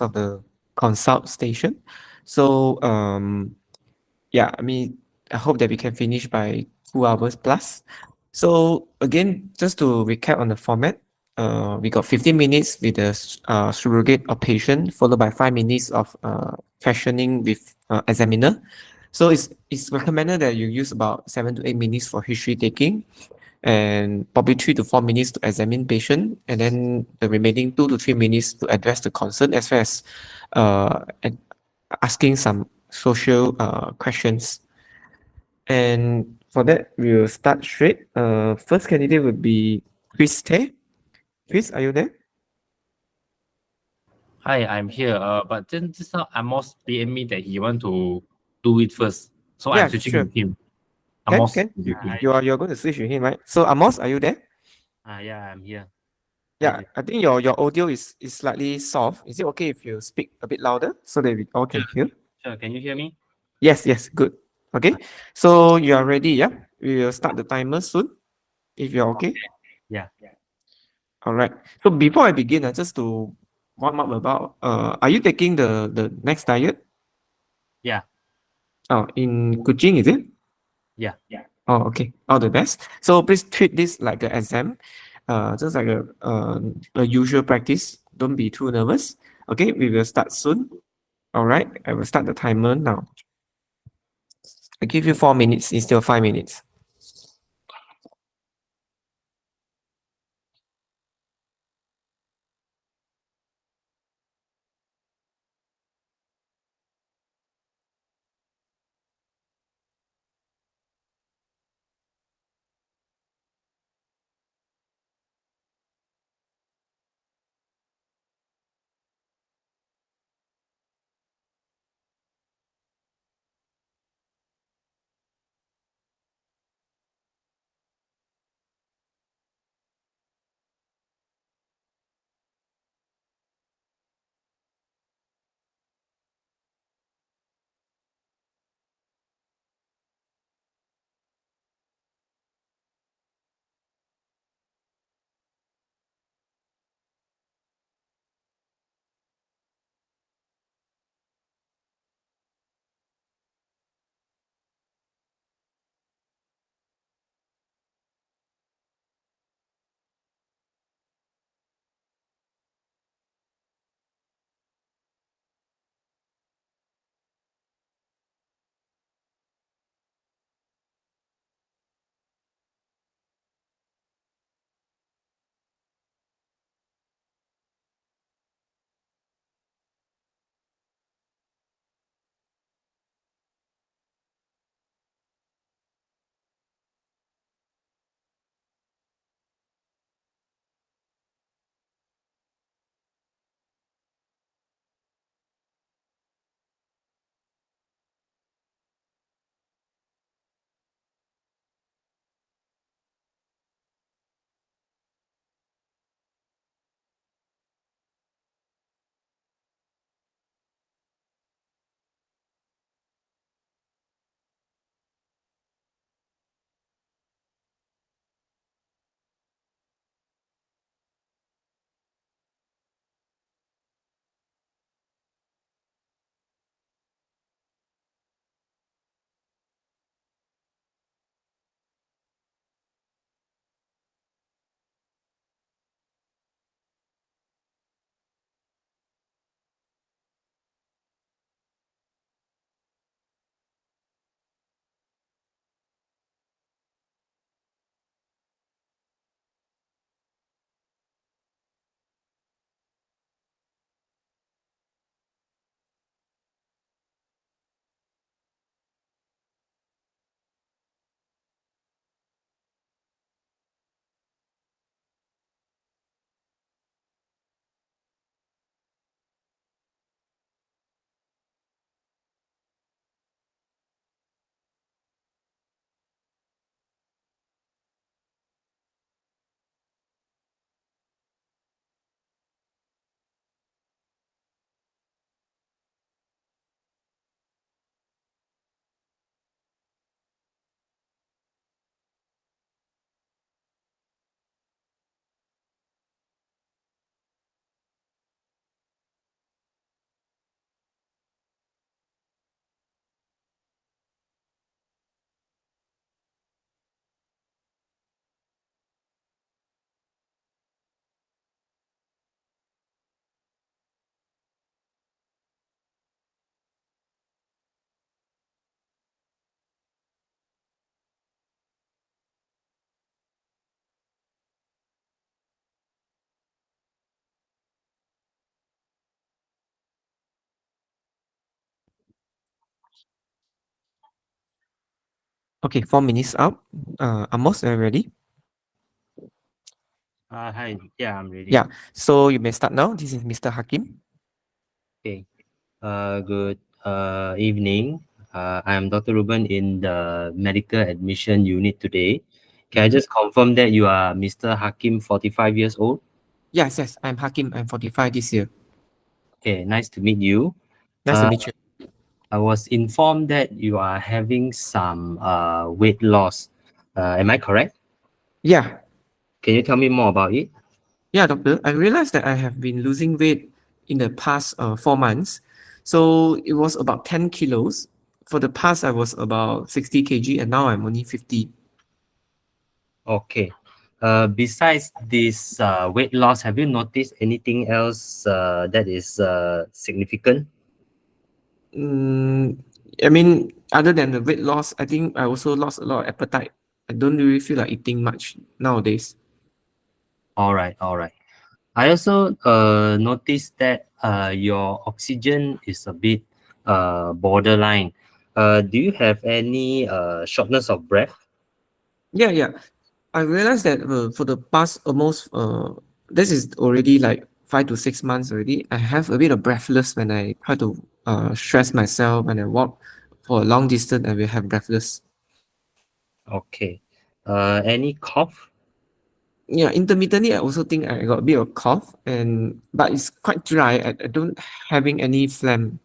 of the consult station. So yeah, I mean, I hope that we can finish by 2 hours plus. So again, just to recap on the format, we got 15 minutes with the surrogate or patient, followed by 5 minutes of questioning with examiner. So it's recommended that you use about 7 to 8 minutes for history taking, and probably 3 to 4 minutes to examine patient, and then the remaining 2 to 3 minutes to address the concern as well as and asking some social questions. And for that, we'll start straight. First candidate would be Chris Tay. Chris, are you there? Hi, I'm here. But then just now Amos PM me that he want to do it first, so I'm Yeah, switching sure. with him. Can, Amos, can. with you. Hi. You're going to switch with him, right? So Amos, are you there? Yeah, I'm here. Hi Yeah, there. I think your audio is slightly soft. Is it okay if you speak a bit louder so that we all can Sure, hear? sure. Can you hear me? Yes, yes, good. Okay, so you are ready, yeah? We will start the timer soon, if you're okay. Yeah. All right. So before I begin, just to warm up about, are you taking the next diet? Yeah. Oh, in Kuching, is it? Yeah. Oh, okay. All the best. So please treat this like an exam, just like a usual practice. Don't be too nervous. Okay, we will start soon. All right, I will start the timer now. I give you 4 minutes instead of 5 minutes. Okay, 4 minutes up. Amos, are you ready? Hi. Yeah, I'm ready. Yeah. So you may start now. This is Mr. Hakim. Okay. Good evening. I'm Dr. Ruben in the medical admission unit today. Can I Mhm. just confirm that you are Mr. Hakim, 45 years old? Yes, yes. I'm Hakim. I'm 45 this year. Okay, nice to meet you. Nice to meet you. I was informed that you are having some weight loss. Am I correct? Yeah. Can you tell me more about it? Yeah, doctor. I realized that I have been losing weight in the past 4 months. So it was about 10 kilos. For the past, I was about 60 kg and now I'm only 50. Okay. Besides this weight loss, have you noticed anything else that is significant? Mm, I mean, other than the weight loss, I think I also lost a lot of appetite. I don't really feel like eating much nowadays. All right, all right. I also noticed that your oxygen is a bit borderline. Do you have any shortness of breath? Yeah, yeah. I realized that for the past almost this is already like 5 to 6 months already. I have a bit of breathless when I try to stress myself when I walk for a long distance. I will have breathless. Okay. Any cough? Yeah, intermittently I also think I got a bit of cough and but it's quite dry. I don't having any phlegm.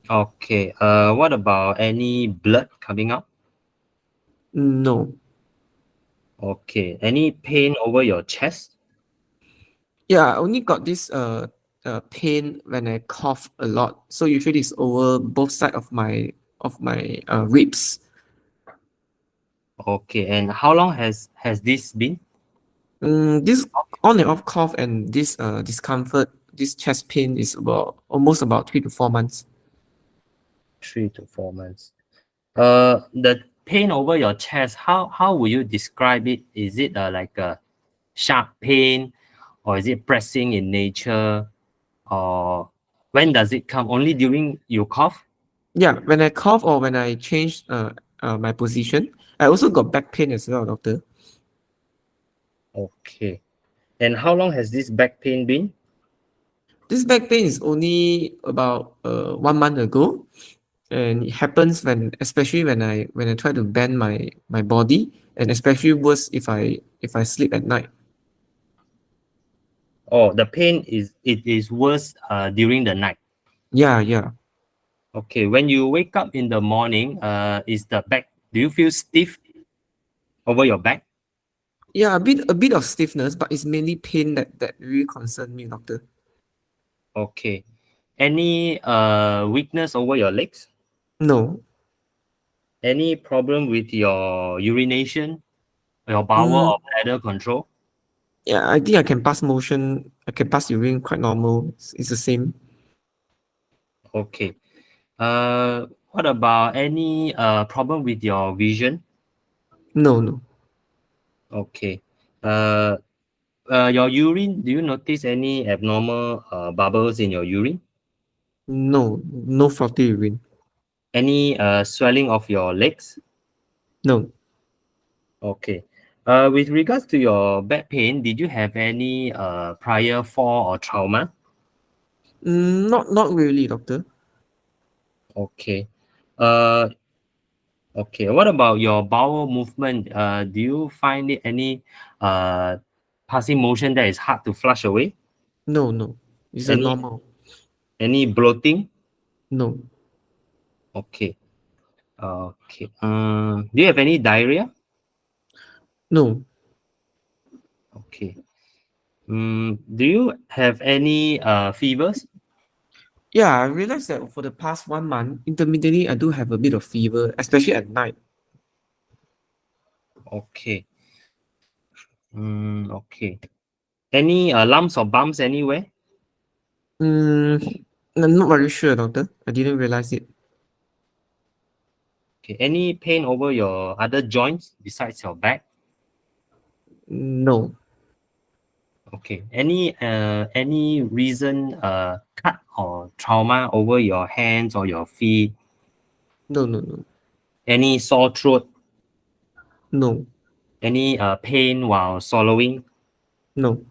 Okay. What about any blood coming out? No. Okay. Any pain over your chest? Yeah, I only got this pain when I cough a lot. So usually it's over both sides of my ribs. Okay. And how long has this been? This on and off cough and this discomfort, this chest pain is about almost about 3 to 4 months. 3 to 4 months. The pain over your chest, how would you describe it? Is it like a sharp pain, or is it pressing in nature, or when does it come? Only during you cough? Yeah, when I cough or when I change my position, I also got back pain as well, doctor. Okay. And how long has this back pain been? This back pain is only about 1 month ago, and it happens especially when I try to bend my body, and especially worse if I sleep at night. Oh, the pain is worse during the night. Yeah, yeah. Okay. When you wake up in the morning, is the back, do you feel stiff over your back? Yeah, a bit of stiffness, but it's mainly pain that really concern me, doctor. Okay. Any weakness over your legs? No. Any problem with your urination, your bowel Mm, or bladder control? yeah, I think I can pass motion. I can pass urine quite normal. It's the same. Okay. What about any problem with your vision? No, no, Okay. Uh, your urine, do you notice any abnormal bubbles in your urine? no, no frothy urine. Any swelling of your legs? No. Okay. With regards to your back pain, did you have any prior fall or trauma? Not really, doctor. Okay. Uh, okay. What about your bowel movement? Do you find it any uh, passing motion that is hard to flush away? No, no. It's a Any normal. any bloating? No, Okay. Okay. Do you have any diarrhea? no. Okay. Do you have any fevers? Yeah, I realized that for the past 1 month, intermittently I do have a bit of fever, especially at night. Okay. Okay. Any lumps or bumps anywhere? Mm, I'm not very sure, doctor. I didn't realize it. Okay. Any pain over your other joints besides your back? No, Okay. Any reason cut or trauma over your hands or your feet? no, no, no. Any sore throat? No, Any pain while swallowing? no.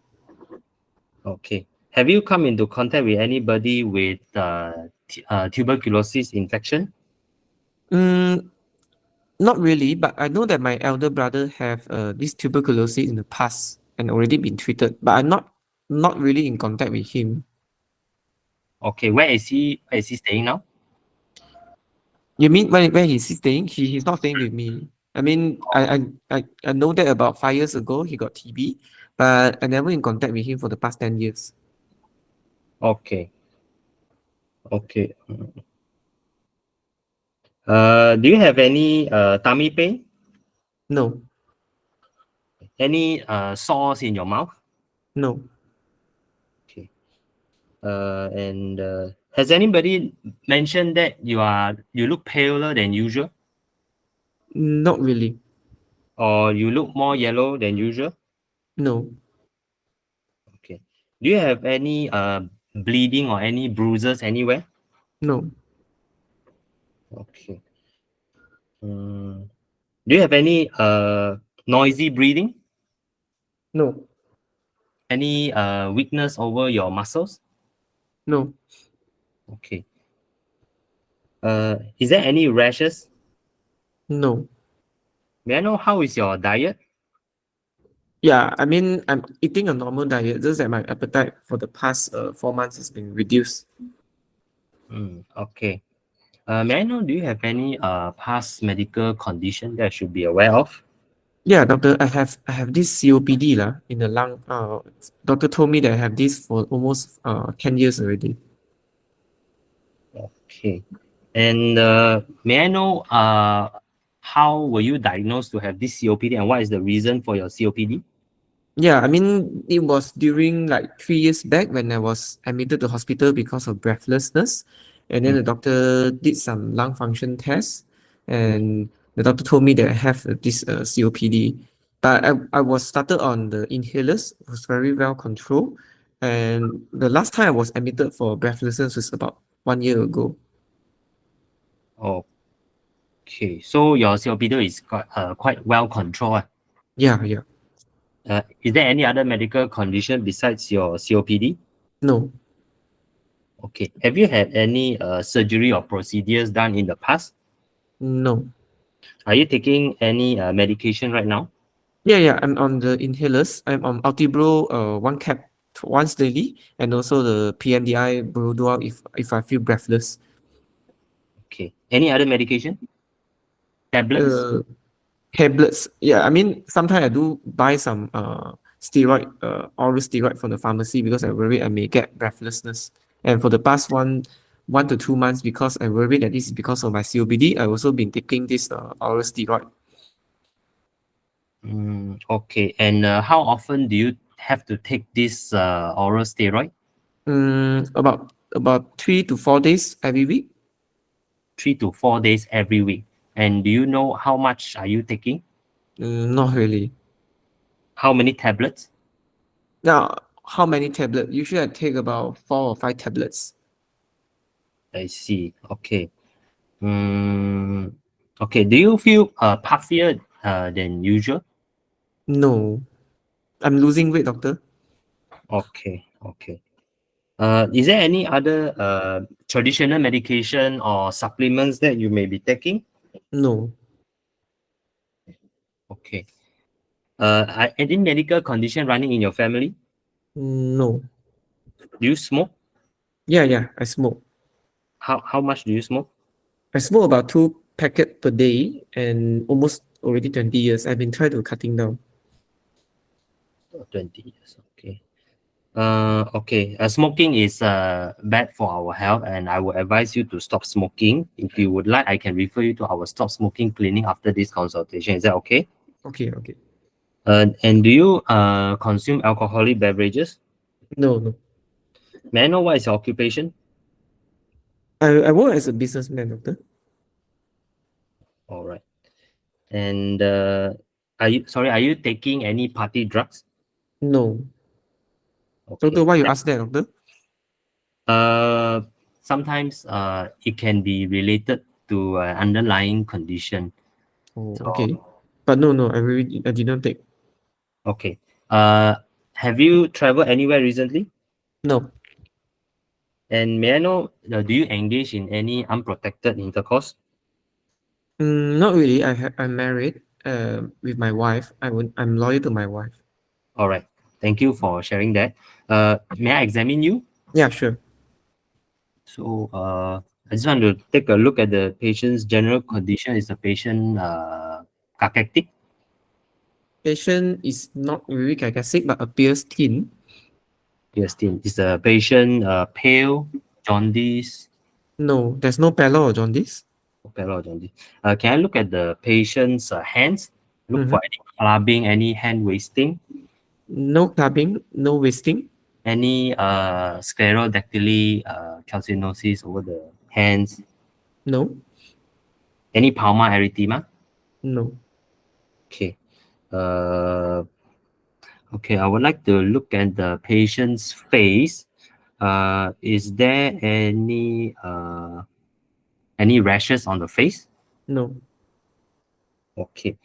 Okay. Have you come into contact with anybody with tuberculosis infection? Mm, not really, but I know that my elder brother have this tuberculosis in the past and already been treated, but I'm not really in contact with him. Okay, where is he? Where is he staying now? You mean where he's staying? He's not staying with me. I mean, I know that about 5 years ago he got TB, but I never in contact with him for the past 10 years. Okay. Okay. Do you have any tummy pain? No, Any sores in your mouth? no, Okay. And has anybody mentioned that you look paler than usual, not really. or you look more yellow than usual? No, Okay. Do you have any bleeding or any bruises anywhere? no, Okay. Do you have any noisy breathing? no, Any weakness over your muscles? no. Okay. Is there any rashes? No. May I know how is your diet? Yeah, I mean, I'm eating a normal diet, just that my appetite for the past 4 months has been reduced. Okay. May I know, do you have any past medical condition that I should be aware of? Yeah, doctor, I have this COPD lah in the lung. Doctor told me that I have this for almost 10 years already. Okay. And may I know how were you diagnosed to have this COPD, and what is the reason for your COPD? Yeah, I mean, it was during like 3 years back when I was admitted to hospital because of breathlessness. And then the doctor did some lung function tests, and the doctor told me that I have this COPD. But I was started on the inhalers, it was very well controlled. And the last time I was admitted for breathlessness was about 1 year ago. Okay. So your COPD is quite well controlled. Yeah, yeah. Is there any other medical condition besides your COPD? No, Okay. Have you had any surgery or procedures done in the past? no. Are you taking any medication right now? Yeah, I'm on the inhalers. I'm on Altibro, one cap once daily, and also the PMDI Brodua if I feel breathless. Okay. Any other medication? Tablets? Tablets. Yeah, I mean sometimes I do buy some steroid, oral steroid from the pharmacy because I worry I may get breathlessness. And for the past 1 to 2 months, because I worry that this is because of my COPD, I also been taking this oral steroid. Okay. And how often do you have to take this oral steroid? About 3 to 4 days every week. 3 to 4 days every week. And do you know how much are you taking? Not really. How many tablets? Now, how many tablets? Usually I take about 4 or 5 tablets. I see. Okay. Okay. Do you feel puffier than usual? No, I'm losing weight, doctor. Okay. Okay. Is there any other traditional medication or supplements that you may be taking? No, Okay. Any medical condition running in your family? no. Do you smoke? Yeah, I smoke. How much do you smoke? I smoke about 2 packets per day and almost already 20 years. I've been trying to cutting down. 20 years. Okay. Okay. Smoking is bad for our health, and I would advise you to stop smoking. If you would like, I can refer you to our stop smoking clinic after this consultation. Is that okay? Okay. And do you consume alcoholic beverages? No. May I know what is your occupation? I work as a businessman, doctor. All right. And are you taking any party drugs? No. Okay. Doctor, why you ask that, doctor? Sometimes it can be related to underlying condition. Oh, So, okay. But no, I did not take. okay. Have you traveled anywhere recently? No. And may I know, do you engage in any unprotected intercourse? Not really. I'm married. With my wife. I'm loyal to my wife. All right. Thank you for sharing that. May I examine you? Yeah, sure. So, I just want to take a look at the patient's general condition. Is the patient cachectic? Patient is not really cachectic but appears thin. Yes, thin. Is the patient pale, jaundice? No, there's no pallor or jaundice. Pale or jaundice. Can I look at the patient's hands? Look for any clubbing, any hand wasting, No clubbing, no wasting. any sclerodactyly calcinosis over the hands, No, any palmar erythema. no. Okay. Uh, okay, I would like to look at the patient's face. Is there any rashes on the face? No, Okay.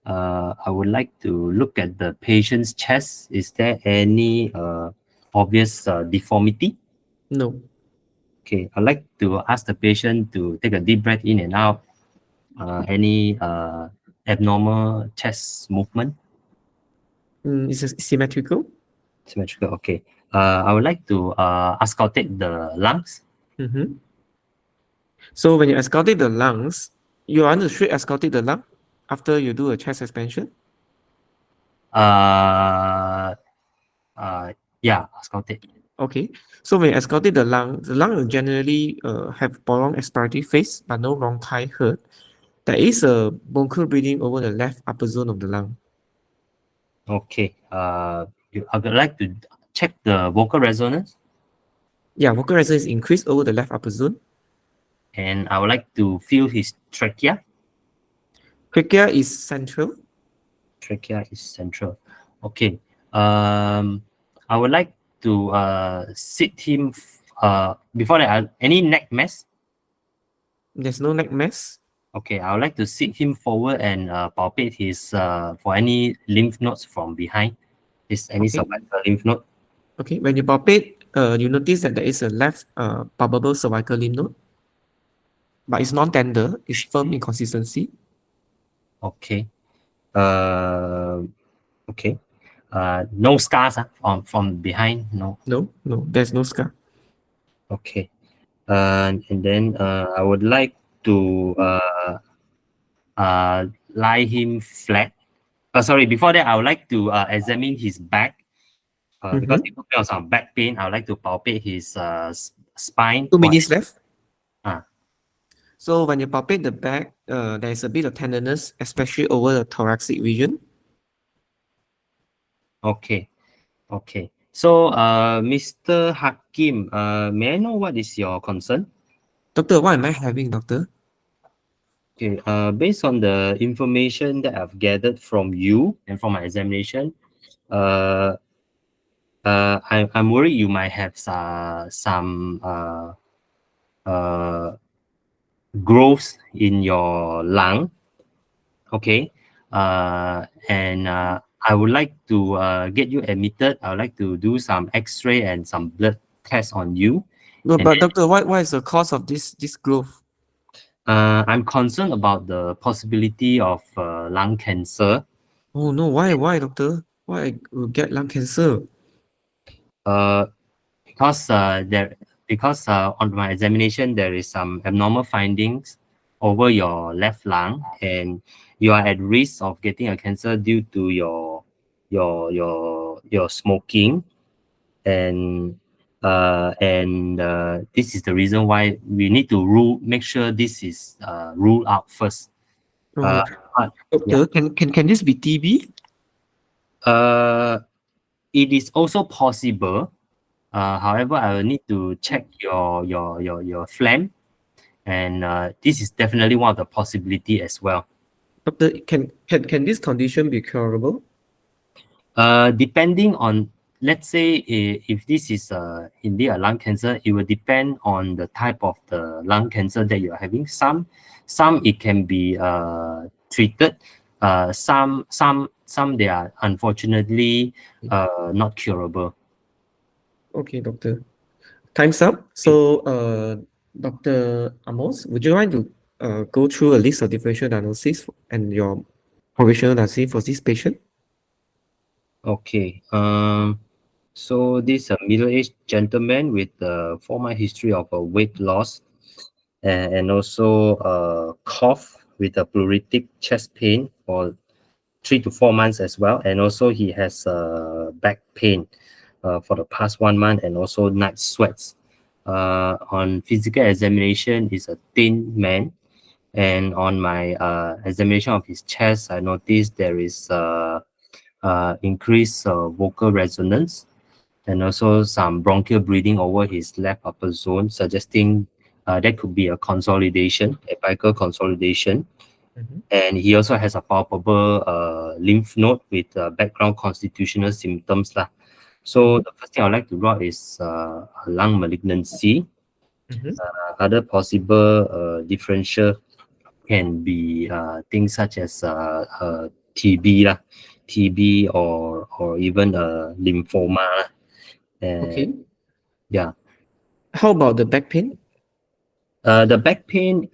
I would like to look at the patient's chest. Is there any obvious deformity? no. Okay, I'd like to ask the patient to take a deep breath in and out. Any abnormal chest movement? It's symmetrical. Symmetrical. Okay. I would like to auscultate the lungs. Mm-hmm. So when you auscultate the lungs, you want to straight auscultate the lung after you do a chest expansion. Uh, yeah, auscultate. Okay. So when you auscultate the lung will generally have prolonged expiratory phase, but no bronchi heard. There is a bronchial breathing over the left upper zone of the lung. Okay. I would like to check the vocal resonance, Yeah, vocal resonance is increased over the left upper zone. and I would like to feel his trachea. Trachea is central. Trachea is central. Okay. I would like to sit him. Before that, any neck mass. There's no neck mass. Okay, I would like to sit him forward and palpate his for any lymph nodes from behind. Is any Okay. cervical lymph node? Okay, when you palpate, you notice that there is a left palpable cervical lymph node, but it's non-tender, it's firm in consistency. Okay. Okay. No scars from behind. No. No, there's no scar. Okay. And then I would like to lie him flat. Sorry, before that, I would like to examine his back. Because he complains of some back pain, I would like to palpate his spine. 2 minutes left. Ah. So when you palpate the back, there is a bit of tenderness, especially over the thoracic region. Okay. Okay. So, Mr. Hakim, may I know what is your concern? Doctor, what am I having, doctor? Okay. Based on the information that I've gathered from you and from my examination, I'm worried you might have some growths in your lung. Okay. And I would like to get you admitted. I would like to do some X-ray and some blood tests on you. No, And but doctor, what is the cause of this growth? I'm concerned about the possibility of lung cancer. Oh no, why, doctor? Why I will get lung cancer? Because on my examination there is some abnormal findings over your left lung, and you are at risk of getting a cancer due to your smoking, and this is the reason why we need to make sure this is ruled out first. Oh, But, doctor, can this be TB? it is also possible. However, I will need to check your phlegm, and this is definitely one of the possibility as well. Doctor, can this condition be curable? Depending on let's say if this is indeed a lung cancer, it will depend on the type of the lung cancer that you are having. Some it can be treated. Some they are unfortunately not curable. Okay, doctor. Time's up. So, Dr. Amos, would you mind to go through a list of differential diagnosis and your provisional diagnosis for this patient? Okay. So this a middle-aged gentleman with a former history of a weight loss and also cough with a pleuritic chest pain for 3 to 4 months as well. And also he has back pain for the past 1 month and also night sweats. On physical examination, he's a thin man. And on my examination of his chest, I noticed there is increased vocal resonance and also some bronchial breathing over his left upper zone, suggesting that could be a consolidation, apical consolidation. Mhm. And he also has a palpable lymph node with background constitutional symptoms. So the first thing I'd like to draw is a lung malignancy. Mhm. Other possible differential can be things such as TB, TB or even lymphoma. And Okay. yeah, How about the back pain? the back pain,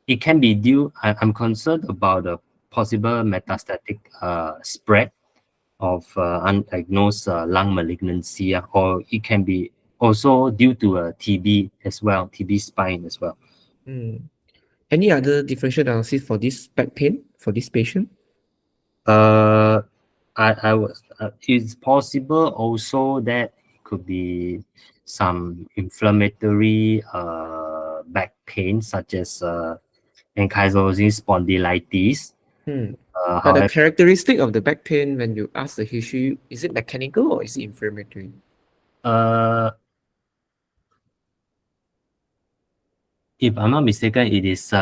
it can be due. I'm concerned about the possible metastatic spread of undiagnosed lung malignancy, or it can be also due to a TB as well, TB spine as well. Hmm. Any other differential diagnosis for this back pain for this patient? Uh, I was. It's possible also that it could be some inflammatory back pain, such as ankylosing spondylitis. Hmm. But the However, characteristic of the back pain when you ask the history, is it mechanical or is it inflammatory? uh, if I'm not mistaken, it is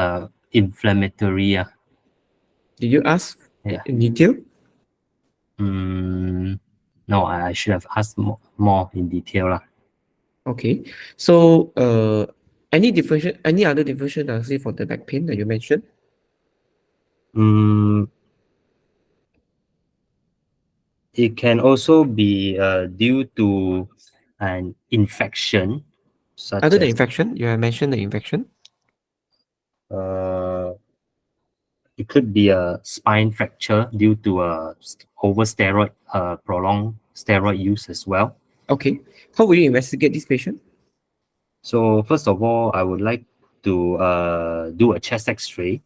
inflammatory. Did you ask Yeah. in detail? No, I should have asked more in detail. Okay. So, any other differential diagnosis for the back pain that you mentioned? Mm, it can also be due to an infection, such Other than as infection, you have mentioned the infection. uh, it could be a spine fracture due to over steroid, prolonged steroid use as well. Okay. How will you investigate this patient? So first of all, I would like to do a chest X-ray.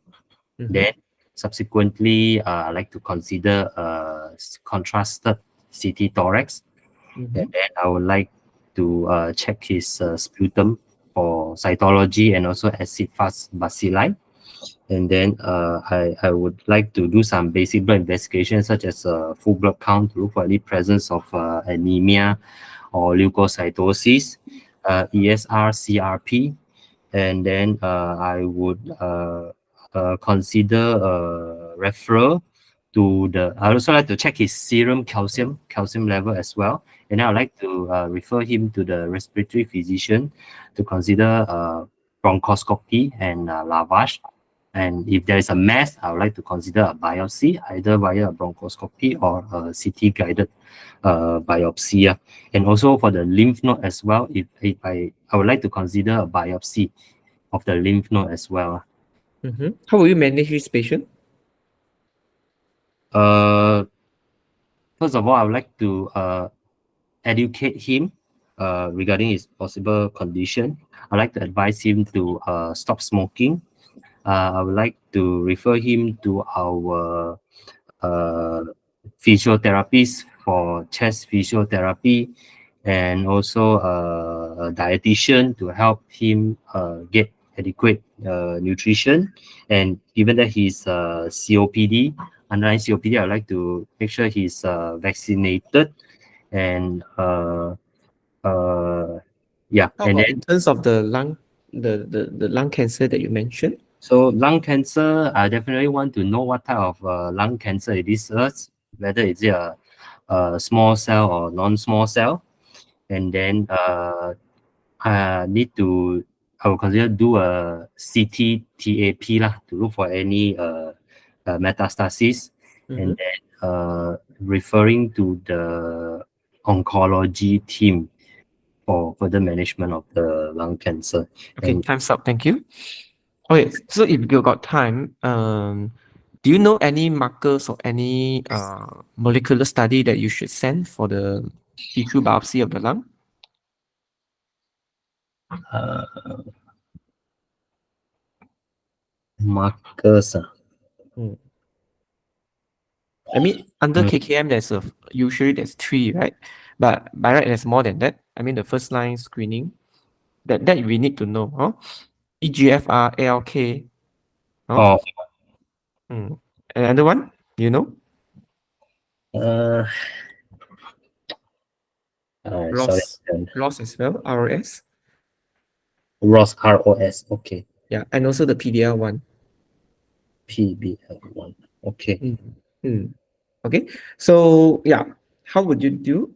Mhm. Then subsequently, I like to consider contrasted CT thorax. Mhm. And then I would like to check his sputum for cytology and also acid fast bacilli. And then I would like to do some basic blood investigation such as full blood count to look for any presence of anemia or leukocytosis, ESR, CRP. And then I would consider referral to the. I also like to check his serum calcium level as well, and I would like to refer him to the respiratory physician to consider bronchoscopy and lavage. And if there is a mass, I would like to consider a biopsy, either via a bronchoscopy or a CT guided biopsy. And also for the lymph node as well, if I would like to consider a biopsy of the lymph node as well. Mhm. How will you manage this patient? Uh, First of all, I would like to educate him regarding his possible condition. I'd like to advise him to stop smoking. I would like to refer him to our physiotherapists for chest physiotherapy and also a dietitian to help him get adequate nutrition. And given that he's COPD, underlying COPD, I'd like to make sure he's vaccinated and yeah. How And about then in terms of the lung, the lung cancer that you mentioned? so lung cancer, I definitely want to know what type of lung cancer it is first, whether it's a small cell or non-small cell, and then I will consider do a CT TAP lah to look for any metastasis, and then referring to the oncology team for further management of the lung cancer. Okay, And time's up. Thank you. Okay, so if you got time, do you know any markers or any molecular study that you should send for the tissue biopsy of the lung? markers. I mean, under KKM, usually there's 3, right? But by right, there's more than that. I mean, the first line screening that we need to know, huh? EGFR, ALK. Oh, Another one, you know? sorry, ROS as well, ROS. ROS, ROS. Okay, Yeah, and also the PDL1. PBL1. Okay. Okay, so yeah, how would you do?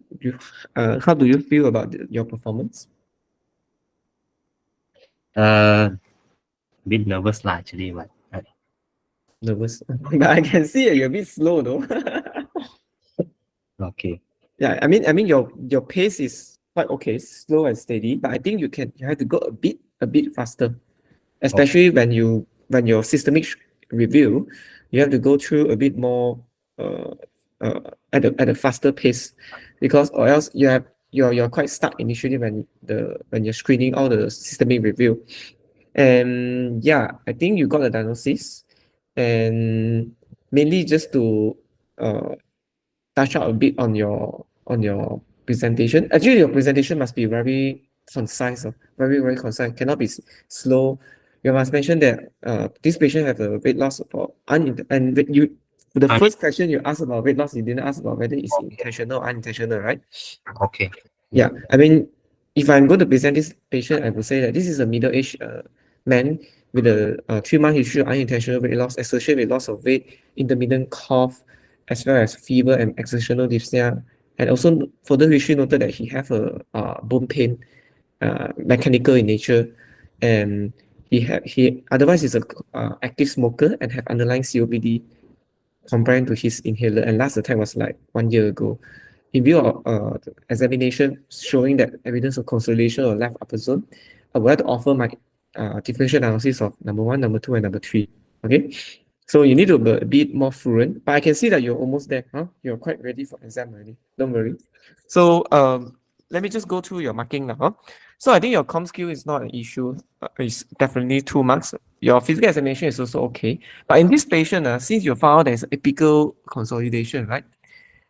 How do you feel about your performance? Bit nervous lah actually, but Nervous, but I can see you're a bit slow though. okay. Yeah, I mean your pace is quite okay, slow and steady, but I think you have to go a bit faster, especially when your systemic review, you have to go through a bit more at a faster pace, because or else you're quite stuck initially when you're screening all the systemic review. And yeah, I think you got a diagnosis, and mainly just to touch up a bit on your presentation. Actually, your presentation must be very concise, very concise. Cannot be slow. You must mention that this patient have a weight loss for the first question you asked about weight loss, you didn't ask about whether it's intentional or unintentional, right? Okay. Yeah, I mean, if I'm going to present this patient, I would say that this is a middle-aged man with a 3-month history of unintentional weight loss associated with loss of weight, intermittent cough, as well as fever and exertional dyspnea. And also further history noted that he have a bone pain, mechanical in nature, and he otherwise is a active smoker and have underlying COPD comparing to his inhaler, and last attack was like 1 year ago. In view of the examination showing that evidence of consolidation or left upper zone, I would like to offer my differential analysis of number 1, number 2, and number 3. Okay, so you need to be a bit more fluent, but I can see that you're almost there. You're quite ready for exam already. Don't worry. So let me just go through your marking now. So I think your comm skill is not an issue. It's definitely 2 marks. Your physical examination is also okay. But in this patient, since you found there's apical consolidation, right?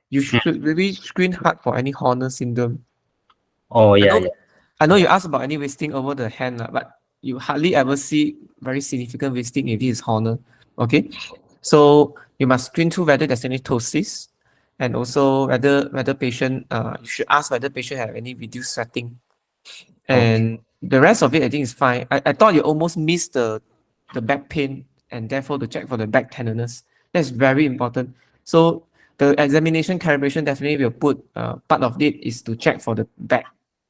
You should really screen hard for any Horner syndrome. Oh yeah, I know you asked about any wasting over the hand, but you hardly ever see very significant wasting if this is Horner. Okay, so you must screen through whether there's any ptosis, and also whether patient you should ask whether patient have any reduced sweating, and the rest of it I think is fine. I thought you almost missed the back pain, and therefore to check for the back tenderness. That's very important. So the examination calibration definitely will put part of it is to check for the back,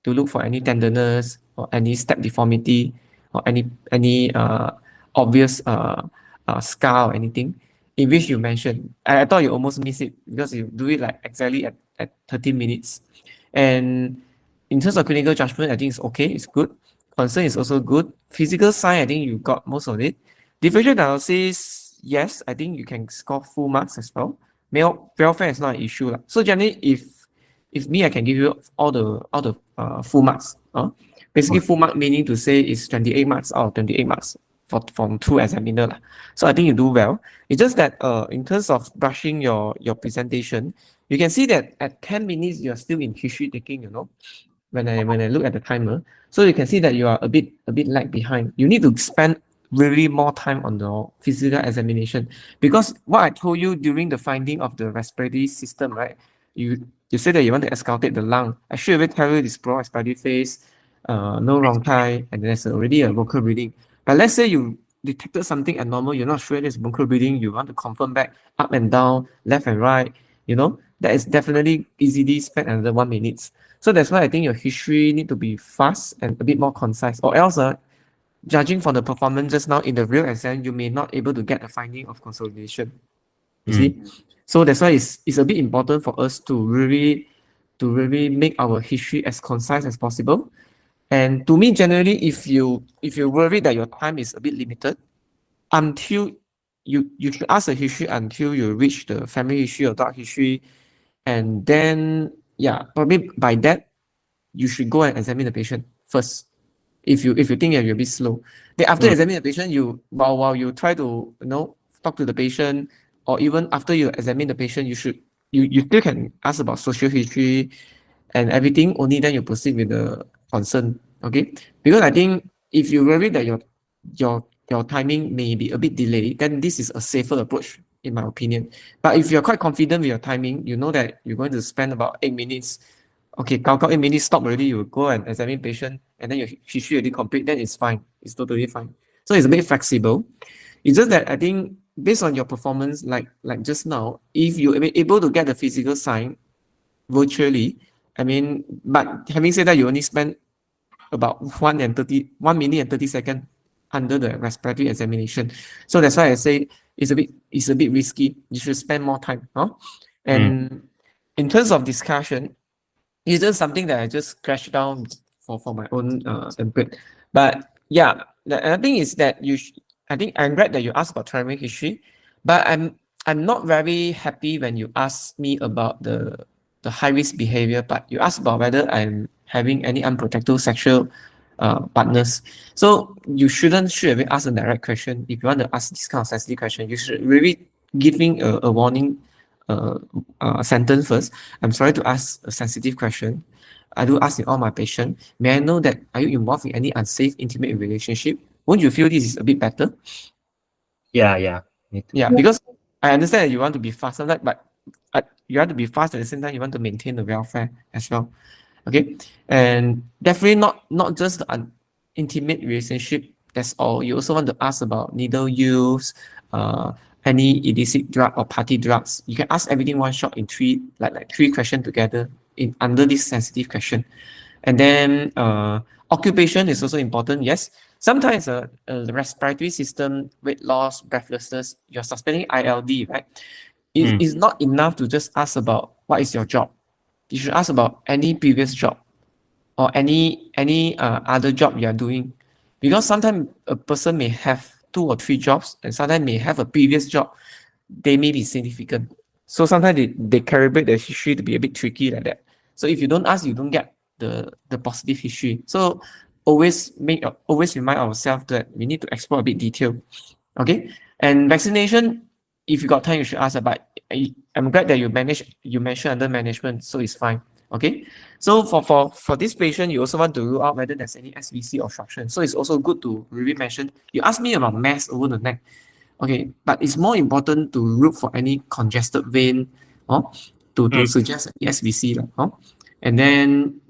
to look for any tenderness or any step deformity or any obvious scar or anything, in which you mentioned. I thought you almost missed it because you do it like exactly at 13 minutes. And in terms of clinical judgment, I think it's okay, it's good. Concern is also good. Physical sign, I think you got most of it. Differential analysis, yes, I think you can score full marks as well. Male welfare is not an issue. So generally, if me, I can give you all the full marks. Basically, full mark meaning to say is 28 marks out of 28 marks from 2 examiner. So I think you do well. It's just that in terms of brushing your presentation, you can see that at 10 minutes, you're still in history taking, when I look at the timer. So you can see that you are a bit lag behind. You need to spend really more time on the physical examination, because what I told you during the finding of the respiratory system, right? You said that you want to auscultate the lung. I should have tell you this broad respiratory phase, no bronchi, and there's already a vocal breathing. But let's say you detected something abnormal, you're not sure there's vocal breathing, you want to confirm back up and down, left and right, that is definitely easily spent under 1 minute. So that's why I think your history need to be fast and a bit more concise, or else judging from the performance just now in the real exam, you may not able to get a finding of consolidation. You see? So that's why it's a bit important for us to really make our history as concise as possible. And to me, generally, if you worry that your time is a bit limited, until you should ask the history until you reach the family history or drug history, and then yeah, probably by that you should go and examine the patient first. If you think that you're a bit slow, then after examining the patient, you while you try to talk to the patient, or even after you examine the patient, you still can ask about social history and everything. Only then you proceed with the concern. Okay, because I think if you worry that your timing may be a bit delayed, then this is a safer approach in my opinion. But if you're quite confident with your timing, you know that you're going to spend about 8 minutes. Okay, count 8 minutes, stop already. You go and examine patient, and then your history already complete. Then it's fine. It's totally fine. So it's a bit flexible. It's just that I think based on your performance, like just now, if you are able to get the physical sign virtually, I mean, but having said that, you only spend about 1 minute and 30 seconds under the respiratory examination. So that's why I say it's a bit risky. You should spend more time, huh? And in terms of discussion, it's just something that I just scratched down for my own input. But yeah, the other thing is that I think I'm glad that you asked about traumatic history, but I'm not very happy when you ask me about the high risk behavior part. You asked about whether I'm having any unprotected sexual partners. So you shouldn't straight away ask a direct question. If you want to ask this kind of sensitive question, you should really giving a warning sentence first. I'm sorry to ask a sensitive question. I do ask in all my patients, may I know that are you involved in any unsafe intimate relationship? Won't you feel this is a bit better? Yeah. Yeah, because I understand that you want to be fast, but you have to be fast at the same time. You want to maintain the welfare as well. Okay, and definitely not just an intimate relationship. That's all. You also want to ask about needle use, any illicit drug or party drugs. You can ask everything one shot in three questions together in under this sensitive question. And then occupation is also important. Yes, sometimes the respiratory system, weight loss, breathlessness, you're suspending ILD, right? It is not enough to just ask about what is your job. You should ask about any previous job or any other job you are doing, because sometimes a person may have 2 or 3 jobs, and sometimes may have a previous job. They may be significant. So sometimes they calibrate the history to be a bit tricky like that. So if you don't ask, you don't get the positive history. So always remind ourselves that we need to explore a bit detail. Okay. And vaccination, if you got time, you should ask about. I'm glad that you mentioned under management, so it's fine. Okay. So for this patient, you also want to rule out whether there's any SVC obstruction. So it's also good to really mention. You asked me about mass over the neck. Okay, but it's more important to look for any congested vein, to suggest SVC, and then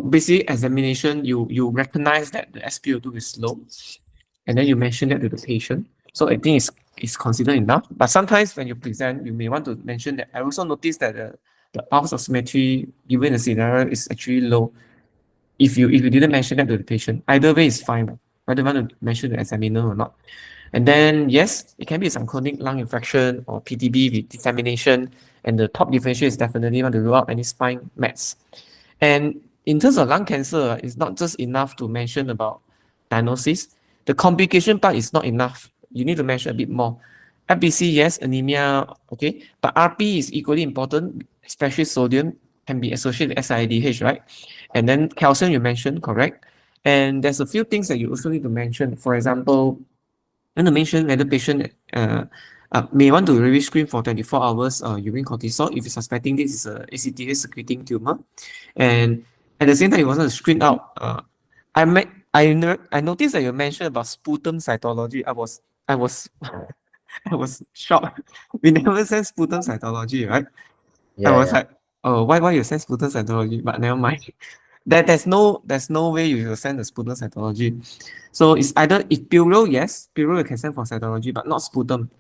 basically examination, you recognize that the SpO2 is low, and then you mention that to the patient. So I think it's considered enough. But sometimes when you present, you may want to mention that I also noticed that the pulse oximetry given the scenario is actually low. If you didn't mention that to the patient, either way is fine. Whether you want to mention the examiner or not. And then, yes, it can be some chronic lung infection or PTB with dissemination. And the top differential is definitely want to rule out any spine mets. And in terms of lung cancer, it's not just enough to mention about diagnosis. The complication part is not enough. You need to mention a bit more. FBC, yes, anemia, okay. But RP is equally important, especially sodium can be associated with SIADH, right? And then calcium you mentioned, correct? And there's a few things that you also need to mention. For example, I want to mention whether patient may want to really screen for 24 hours urine cortisol if you're suspecting this is a ACTH secreting tumor. And at the same time, you want to screen out. I noticed that you mentioned about sputum cytology. I was I was shocked. We never send sputum cytology, right? I was like, oh, why you send sputum cytology? But never mind. There's no way you will send the sputum cytology. So it's either if pleural, yes, pleural you can send for cytology, but not sputum.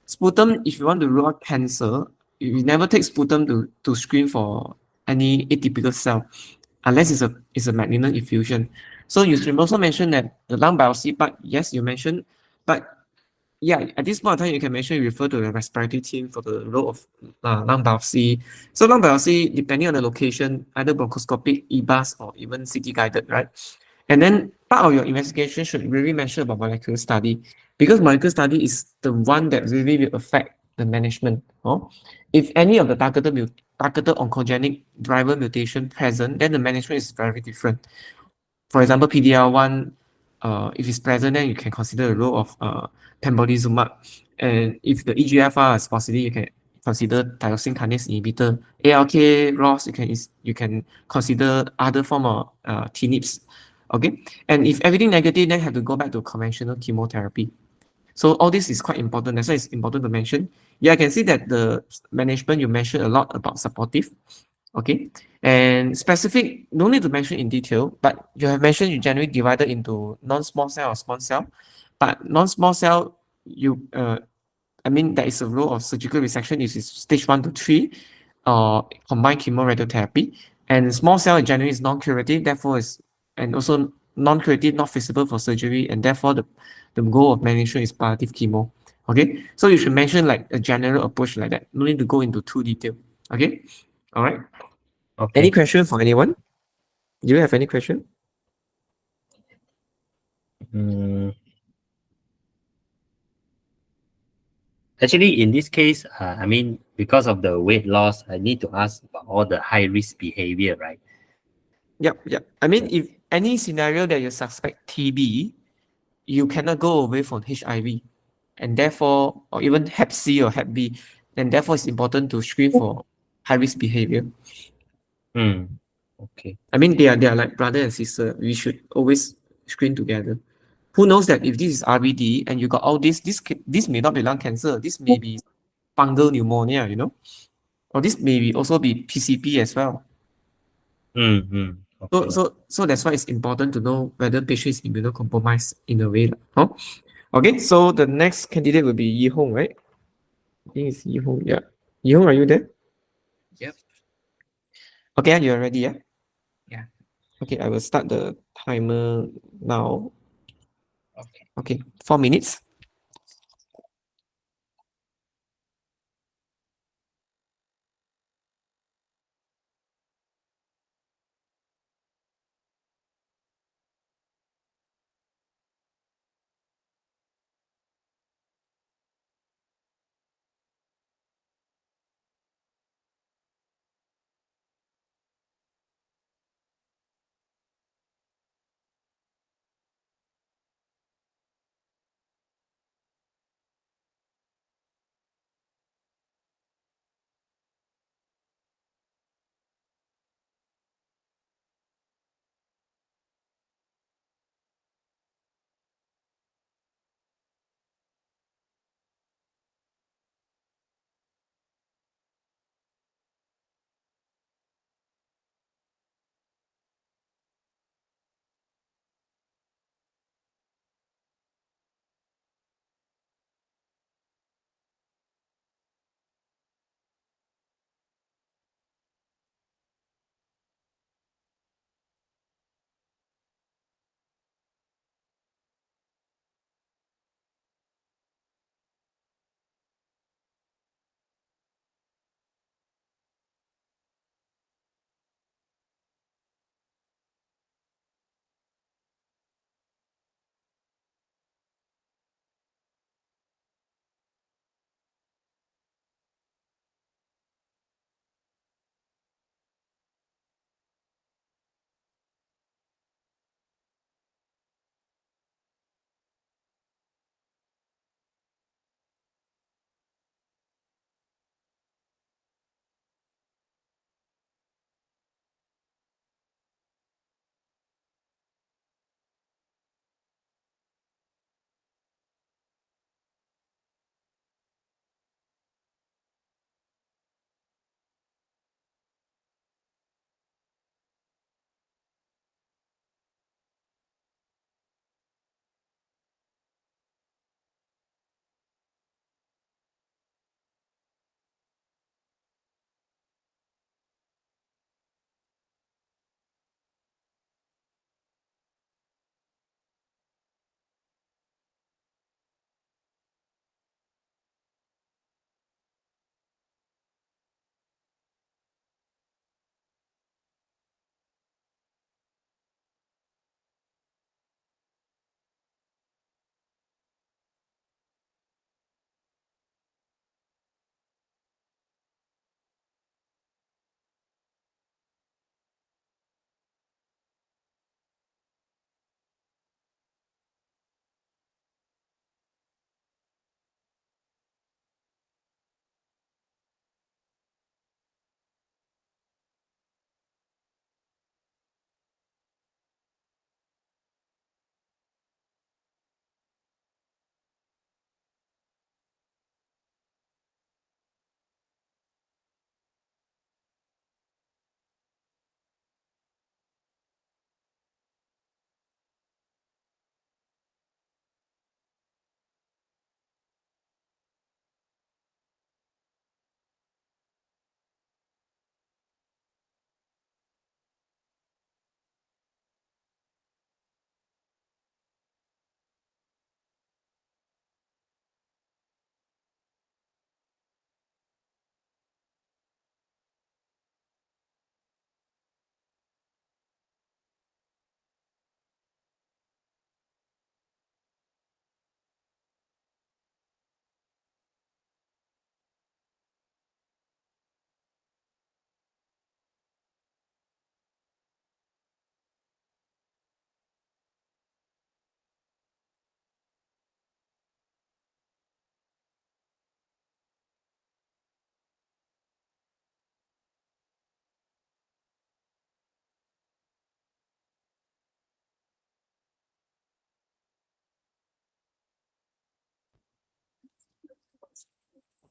Sputum, if you want to rule out cancer, we never take sputum to screen for any atypical cell unless it's a malignant effusion. So you should also mention that the lung biopsy, but yes, you mentioned, but yeah, at this point in time, you can mention you refer to the respiratory team for the role of lung biopsy. So lung biopsy, depending on the location, either bronchoscopic, EBUS, or even CT guided, right? And then part of your investigation should really mention about molecular study, because molecular study is the one that really will affect the management. If any of the targeted oncogenic driver mutation present, then the management is very different. For example, PDL1, if it's present, then you can consider the role of pembrolizumab. And if the EGFR is positive, you can consider tyrosine kinase inhibitor. ALK, ROS, you can consider other form of TNIPs. Okay, and if everything negative, then have to go back to conventional chemotherapy. So all this is quite important. That's why it's important to mention. Yeah, I can see that the management you mentioned a lot about supportive. Okay, and specific, no need to mention in detail, but you have mentioned you generally divided into non-small cell or small cell, but non-small cell, I mean, there is a role of surgical resection is stage 1 to 3, combined chemoradiotherapy, and small cell generally is non-curative, therefore is, and also non-curative, not feasible for surgery, and therefore the goal of management is palliative chemo. Okay, so you should mention like a general approach like that. No need to go into too detail. Okay, all right. Any Okay. question for anyone? Do you have any question? Mm, actually, in this case, I mean, because of the weight loss, I need to ask about all the high risk behavior, right? Yep. I mean, if any scenario that you suspect TB, you cannot go away from HIV, and therefore, or even Hep C or Hep B, then therefore it's important to screen for high risk behavior. Okay. I mean, they are like brother and sister. We should always screen together. Who knows that if this is RBD and you got all this may not be lung cancer. This may be fungal pneumonia, or this may also be PCP as well. Okay. So that's why it's important to know whether patient is immunocompromised in a way. Okay, so the next candidate will be Yi Hong, right? I think it's Yi Hong. Yeah. Yi Hong, are you there? Yep. Okay, you're ready, yeah? Yeah. Okay, I will start the timer now. Okay. Okay, 4 minutes.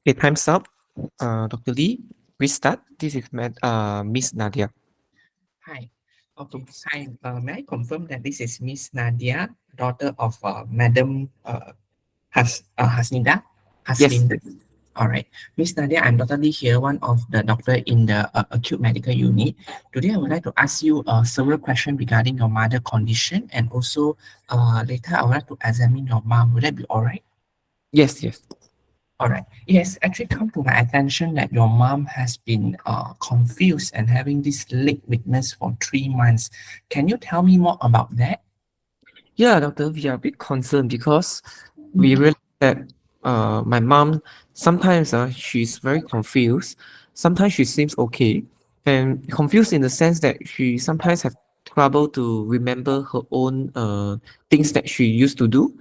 Okay, time's up. Dr. Lee, restart. This is Miss Nadia. Hi. Okay. Hi. May I confirm that this is Miss Nadia, daughter of Madam Hasnida? Yes. Haslinda. All right. Miss Nadia, I'm Dr. Lee here, one of the doctor in the acute medical unit. Today, I would like to ask you several questions regarding your mother condition, and also later I would like to examine your mom. Would that be all right? Yes, yes. All right. It has actually come to my attention that your mom has been confused and having this leg weakness for 3 months. Can you tell me more about that? Yeah, doctor, we are a bit concerned because we realize that my mom sometimes she's very confused. Sometimes she seems okay, and confused in the sense that she sometimes have trouble to remember her own things that she used to do,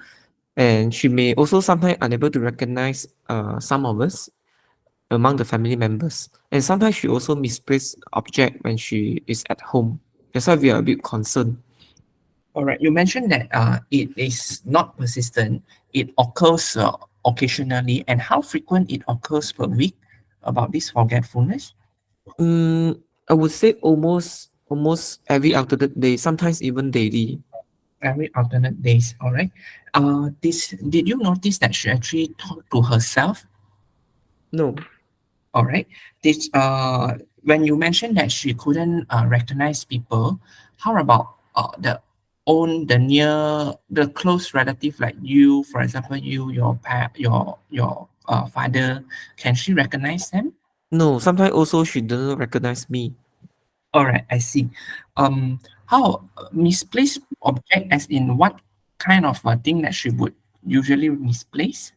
and she may also sometimes unable to recognize some of us among the family members. And sometimes she also misplaces object when she is at home. That's why we are a bit concerned. All right. You mentioned that it is not persistent. It occurs occasionally. And how frequent it occurs per week about this forgetfulness? I would say almost every alternate day, sometimes even daily. Every alternate days. All right. Did you notice that she actually talked to herself? No, All right. This when you mentioned that she couldn't recognize people, how about the close relative like you, for example, your father, can she recognize them? no, sometimes also she doesn't recognize me. All right, I see. How misplaced object as in what kind of thing that she would usually misplace?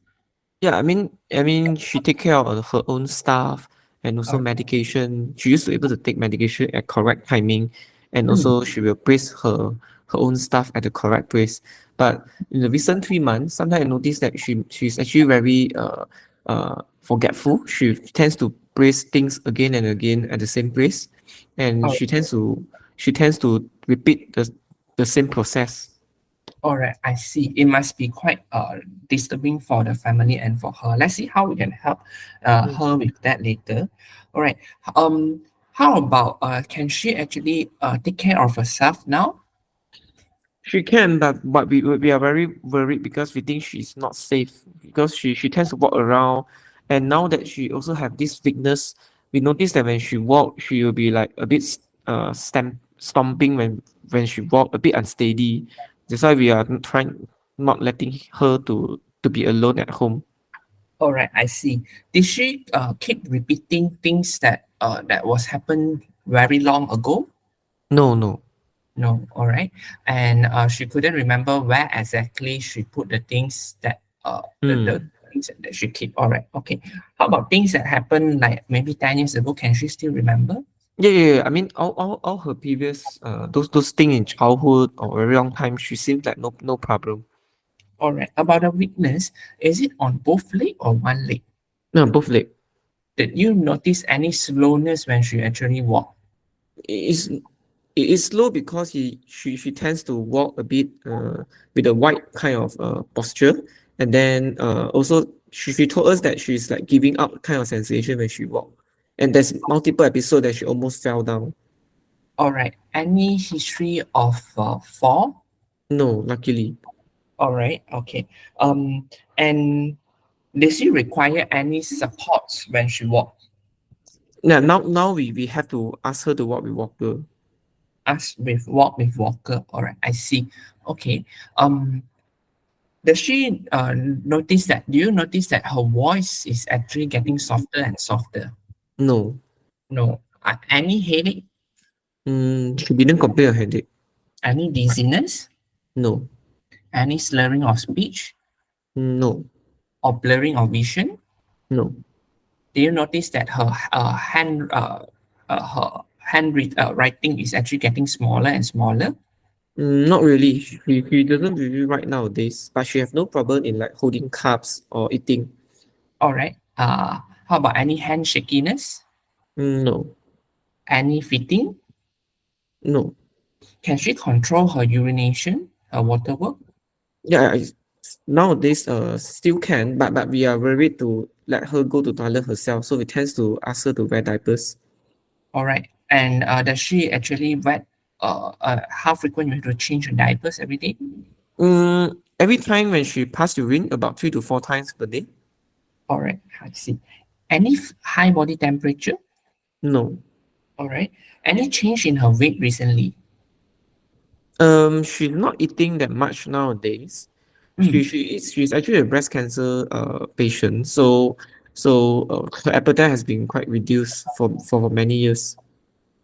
Yeah, I mean, she take care of her own stuff and also medication. She used to able to take medication at correct timing, and Mm, also she will place her own stuff at the correct place. But in the recent 3 months, sometimes I notice that she's actually very forgetful. She tends to place things again and again at the same place, and all she tends to repeat the same process. All right, I see. It must be quite disturbing for the family and for her. Let's see how we can help her with that later. All right. How about can she actually take care of herself now? She can, but we are very worried because we think she's not safe because she tends to walk around, and now that she also have this weakness, we notice that when she walk, she will be like a bit stomping when she walk, a bit unsteady. That's why we are trying not letting her to be alone at home. All right, I see. Did she keep repeating things that was happened very long ago? No, no. No. All right. And she couldn't remember where exactly she put the things that the Hmm. things that she keep. All right. Okay. How about things that happened like maybe 10 years ago? Can she still remember? Yeah. I mean, all her previous those things in childhood or very long time, she seems like no problem. All right. About the weakness, is it on both leg or one leg? No, both leg. Did you notice any slowness when she actually walked? It's it is slow because she tends to walk a bit with a wide kind of posture, and then also she told us that she's like giving up kind of sensation when she walk, and there's multiple episodes that she almost fell down. All right. Any history of fall? No, luckily. All right. Okay. And does she require any support when she walks? Yeah, now we have to ask her to walk with walker. Us with walker. All right, I see. Okay. Does she notice that? Do you notice that her voice is actually getting softer and softer? No. No. Any headache? She didn't complain of headache. Any dizziness? No. Any slurring of speech No. or blurring of vision? No. Do you notice that her writing is actually getting smaller and smaller? Not really. She doesn't really write nowadays, but she have no problem in like holding cups or eating. All right. How about any hand shakiness? No. Any fitting? No. Can she control her urination, her water work? Yeah, nowadays still can, but we are worried to let her go to toilet herself, so we tend to ask her to wear diapers. All right. And does she actually wet? How frequent you have to change her diapers every day? Every time when she pass urine, about 3 to 4 times per day. All right, I see. Any high body temperature? No. All right. Any change in her weight recently? She's not eating that much nowadays. Mm, She's actually a breast cancer patient, so her appetite has been quite reduced for many years.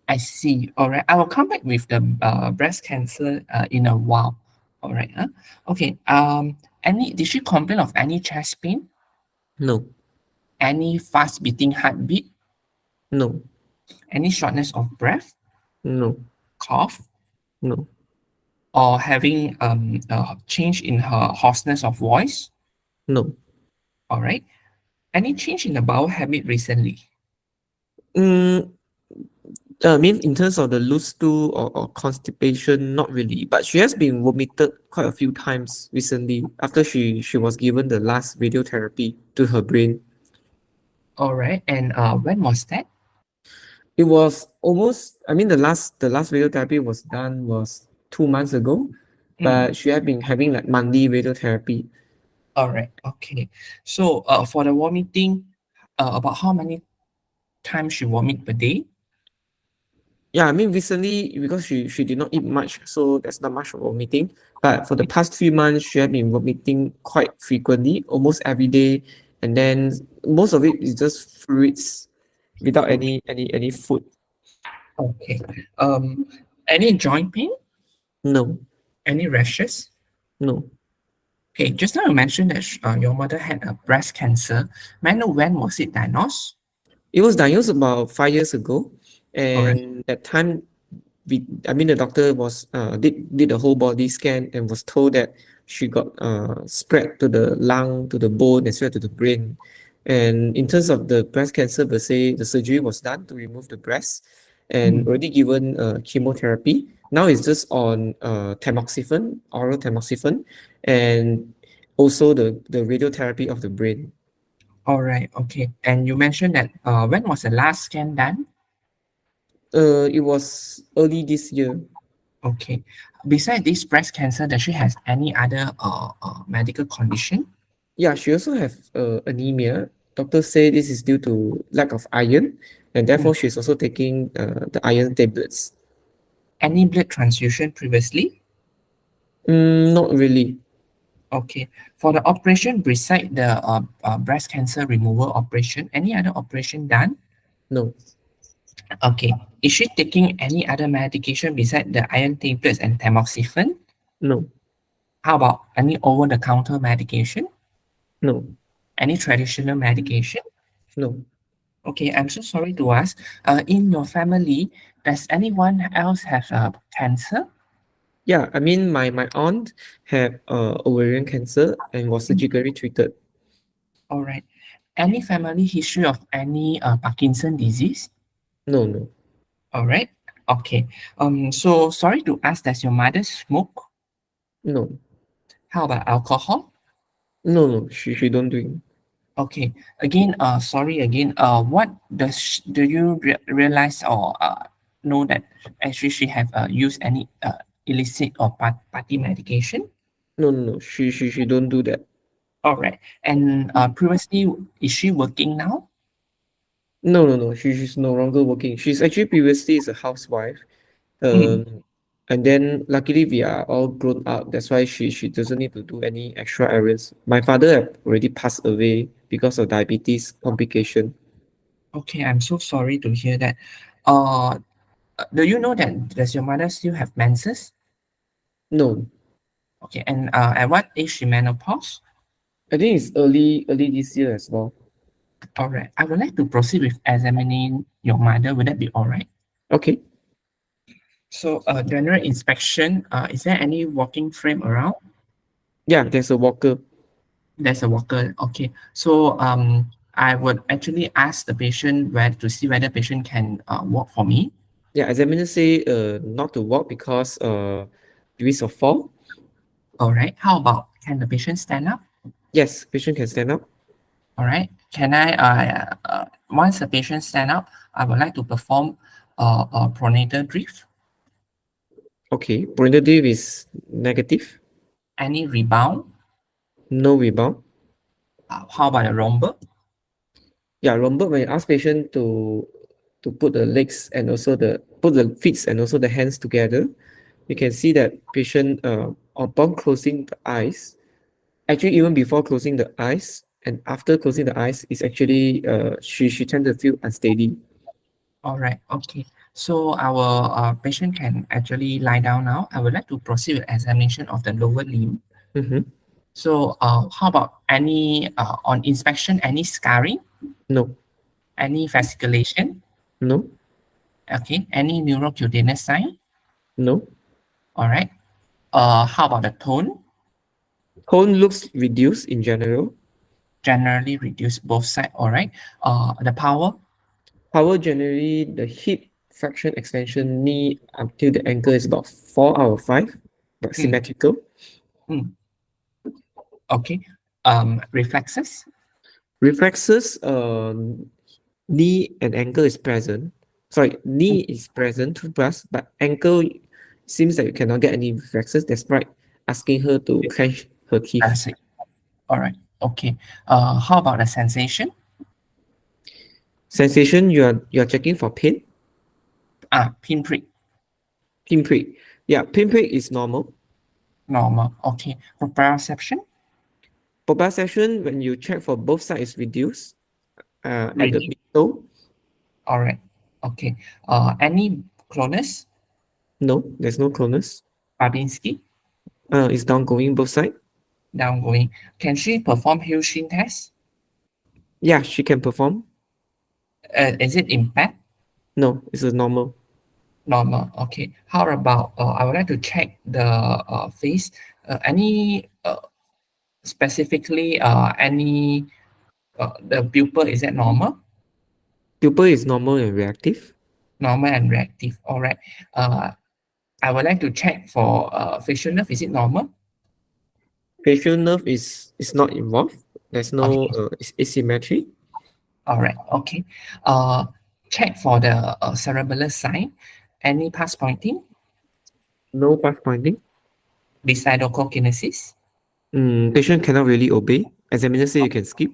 I see. All right. I will come back with the breast cancer in a while. All right. Okay. Did she complain of any chest pain? No, Any fast beating heartbeat? no, Any shortness of breath? no, Cough? no, Or having change in her hoarseness of voice? no. All right. Any change in the bowel habit recently? Mm, I mean, in terms of the loose stool or constipation, not really. But she has been vomited quite a few times recently after she was given the last radiotherapy to her brain. All right. And when was that? It was almost, I mean, the last radiotherapy was done was 2 months ago, Mm, but she had been having like monthly radiotherapy. all right. Okay. So for the vomiting, about how many times she vomit per day? Yeah, I mean recently because she did not eat much, so there's not much vomiting. But for the past 3 months, she had been vomiting quite frequently, almost every day, and then most of it is just fluids without any food. Okay. Um, any joint pain? No, Any rashes? no. Okay. Just now you mentioned that your mother had a breast cancer. May I know when was it diagnosed? It was diagnosed about 5 years ago, All right. and that time I mean the doctor was did a whole body scan and was told that she got spread to the lung, to the bone, as well to the brain. And in terms of the breast cancer per se, the surgery was done to remove the breast and Mm, already given chemotherapy. Now it's just on tamoxifen, oral tamoxifen, and also the radiotherapy of the brain. all right. Okay. And you mentioned that when was the last scan done? It was early this year. Okay. Besides this breast cancer, does she have any other medical condition? Yeah, she also have anemia. Doctors say this is due to lack of iron, and Mm. therefore she's also taking the iron tablets. Any blood transfusion previously? Not really. Okay. For the operation beside the breast cancer removal operation, any other operation done? No, Okay. Is she taking any other medication beside the iron tablets and tamoxifen? no, How about any over-the-counter medication? no, Any traditional medication? no. Okay, I'm so sorry to ask. In your family, does anyone else have cancer? Yeah, I mean my aunt had ovarian cancer and was Mm, surgically treated. all right. Any family history of any Parkinson disease? No, no, All right. Okay. So sorry to ask, does your mother smoke? no, How about alcohol? no. She don't drink. Okay. Again, sorry again. What do you realize or know that actually she have used any illicit or party medication? No. She don't do that. All right. And previously, is she working now? No. She's no longer working. She's actually previously is a housewife. Mm, And then luckily we are all grown up. That's why she doesn't need to do any extra errands. My father have already passed away because of diabetes complication. okay, I'm so sorry to hear that. Uh, do you know that does your mother still have menses? No, Okay, and at what age she menopause? I think it's early this year as well. All right. I would like to proceed with examining your mother. Would that be all right? Okay. So, general inspection. Is there any walking frame around? Yeah, there's a walker. There's a walker. Okay. So, I would actually ask the patient where to see whether patient can walk for me. Yeah, examiner say not to walk because risk of fall. All right. How about can the patient stand up? Yes, patient can stand up. All right. Can I, once the patient stand up, I would like to perform a pronator drift. Okay, prenatal is negative, Any rebound? no rebound. How about a romber? Yeah, lumbar, when you ask patient to put the legs and also put the feet and also the hands together, you can see that patient upon closing the eyes, actually even before closing the eyes and after closing the eyes, is actually she tend to feel unsteady. All right. Okay. So our patient can actually lie down now. I would like to proceed with examination of the lower limb. Mm-hmm. So how about any on inspection, any scarring, No, any fasciculation? no, Okay. Any neurocutaneous sign? no. All right. How about the tone? Tone looks reduced in general. Generally reduced both sides. All right. The power? Power generally, the hip fraction extension knee until the ankle is about 4 out of 5, but Hmm. symmetrical. Okay. Reflexes? Reflexes, knee and ankle is present. Sorry, knee is present to plus, but ankle seems that you cannot get any reflexes. That's right. Asking her to clench her teeth. I see. All right. Okay. How about the sensation? Sensation, you are checking for pain. Pinprick. Pinprick. Yeah, pinprick is normal. Normal. Okay. Proprioception? Proprioception, when you check for both sides, is reduced at the Reduced. middle. All right. Okay. Any clonus? No, there's no clonus. Babinski? It's downgoing both sides. Downgoing. Can she perform Hushin test? Yeah, she can perform. Is it impact? No, it's a normal. Normal. Okay. How about, I would like to check the face. Any specifically, any, the pupil, is it normal? Pupil is normal and reactive. Normal and reactive. All right. I would like to check for facial nerve. Is it normal? Facial nerve is not involved. There's no asymmetry. All right. Okay. Check for the cerebellar sign. Any pulse pointing? No path pointing. Decidocokinesis? Patient cannot really obey. Examiner say you can skip.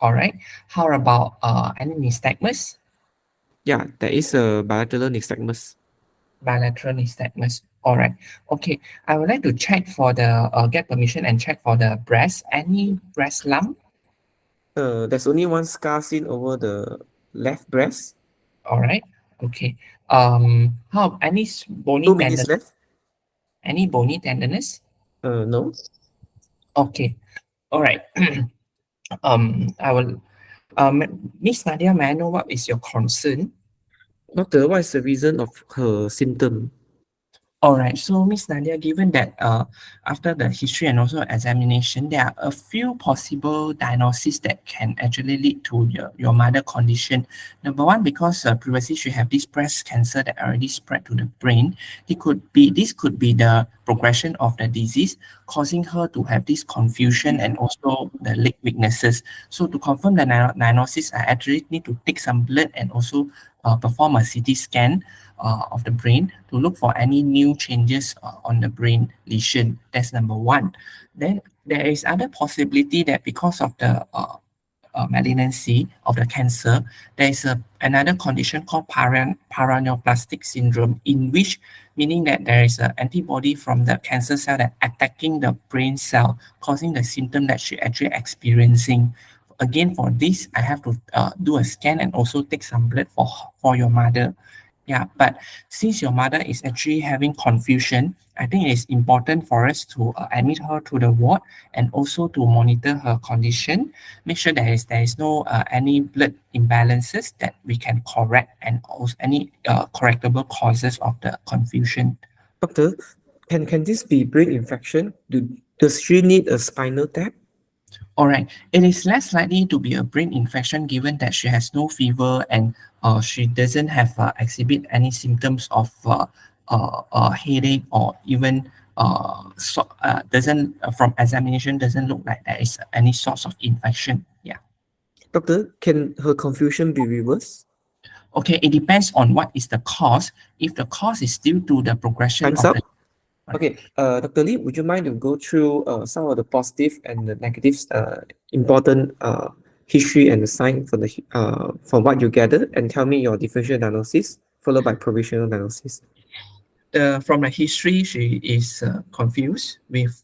All right. How about any nystagmus? Yeah, there is a bilateral nystagmus. Bilateral nystagmus. All right. Okay. I would like to check for the get permission and check for the breast. Any breast lump? There's only one scar seen over the left breast. All right. Okay. How any bony 2 minutes tenderness? left. Any bony tenderness? No. Okay. All right. I will. Miss Nadia, may I know what is your concern? Doctor, what is the reason of her symptom? All right. So, Miss Nadia, given that after the history and also examination, there are a few possible diagnoses that can actually lead to your mother condition. Number one, because previously she have this breast cancer that already spread to the brain. This could be the progression of the disease, causing her to have this confusion and also the leg weaknesses. So, to confirm the diagnosis, I actually need to take some blood and also perform a CT scan of the brain to look for any new changes on the brain lesion. That's number one. Then there is other possibility that because of the malignancy of the cancer, there is another condition called paraneoplastic syndrome, in which meaning that there is an antibody from the cancer cell that attacking the brain cell, causing the symptom that she actually experiencing. Again, for this, I have to do a scan and also take some blood for your mother. Yeah, but since your mother is actually having confusion, I think it is important for us to admit her to the ward and also to monitor her condition. Make sure there is no any blood imbalances that we can correct, and also any correctable causes of the confusion. Doctor, can this be brain infection? Does she need a spinal tap? All right, it is less likely to be a brain infection given that she has no fever and she doesn't have exhibit any symptoms of headache, or even doesn't from examination doesn't look like there is any source of infection. Yeah. Doctor, can her confusion be reversed? Okay, it depends on what is the cause. If the cause is due to the progression Time's of up. the Okay, Dr. Lee, would you mind to go through some of the positive and the negatives, important history and the sign for the from what you gathered, and tell me your differential diagnosis followed by provisional diagnosis. from the history, she is confused with,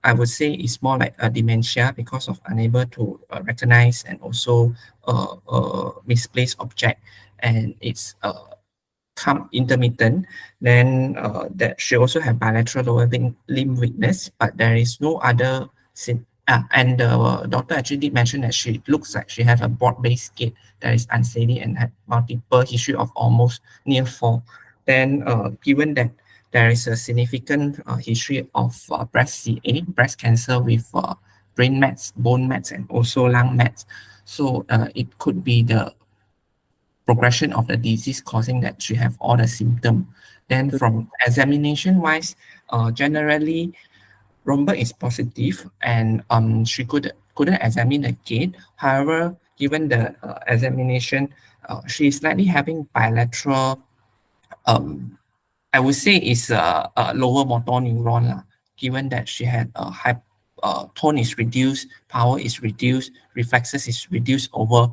I would say it's more like a dementia because of unable to recognize and also misplaced object, and it's come intermittent. Then that she also have bilateral lower limb weakness, but there is no other and the doctor actually did mention that she looks like she have a broad-based gait that is unsteady and had multiple history of almost near fall. Then given that there is a significant history of breast CA, breast cancer with brain mets, bone mets, and also lung mets. So it could be the progression of the disease causing that she have all the symptom. Then from examination wise, generally Romberg is positive and she couldn't examine the gait. However, given the examination, she is slightly having bilateral, I would say is a lower motor neuron lah, given that she had a high tone is reduced, power is reduced, reflexes is reduced over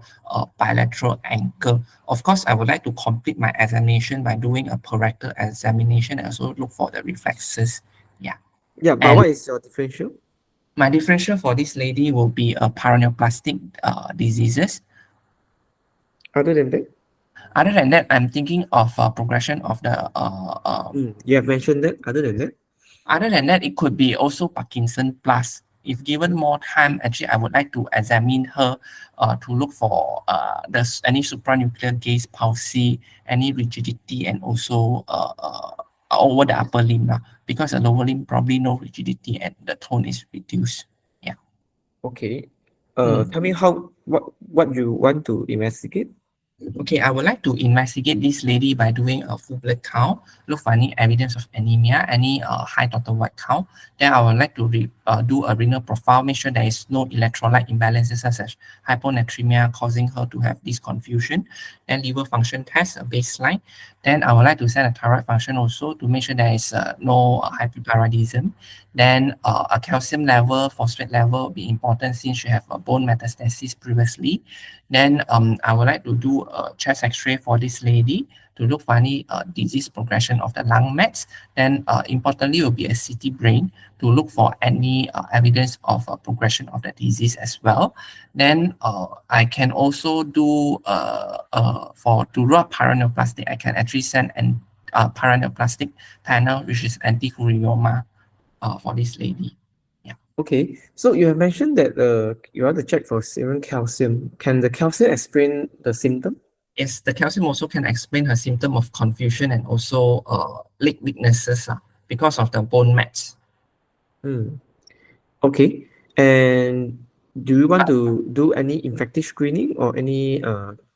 bilateral ankle. Of course, I would like to complete my examination by doing a parectal examination and also look for the reflexes. Yeah. Yeah, but And what is your differential? my differential for this lady will be a paraneoplastic diseases. Other than that, Other than that, I'm thinking of progression of the you have mentioned that. Other than that, Other than that, it could be also Parkinson plus. If given more time, actually, I would like to examine her to look for any supranuclear gaze palsy, any rigidity, and also over the upper limb, because the lower limb probably no rigidity and the tone is reduced. Yeah. okay. Mm. Tell me what you want to investigate. Okay, I would like to investigate this lady by doing a full blood count, look for any evidence of anemia, any high total white count. Then I would like to do a renal profile, make sure there is no electrolyte imbalances such as hyponatremia causing her to have this confusion. Then liver function test, a baseline. Then I would like to send a thyroid function also to make sure there is no hypothyroidism. Then a calcium level, phosphate level will be important since you have a bone metastasis previously. Then I would like to do a chest X-ray for this lady to look for any disease progression of the lung mets. Then importantly will be a CT brain to look for any evidence of progression of the disease as well. Then I can also do to rule out paraneoplastic, I can actually send an paraneoplastic panel which is anti-hurioma for this lady. Okay, so you have mentioned that you want to check for serum calcium. Can the calcium explain the symptom? Yes, the calcium also can explain her symptom of confusion and also leg weaknesses because of the bone mets. Okay, and do you want to do any infective screening or any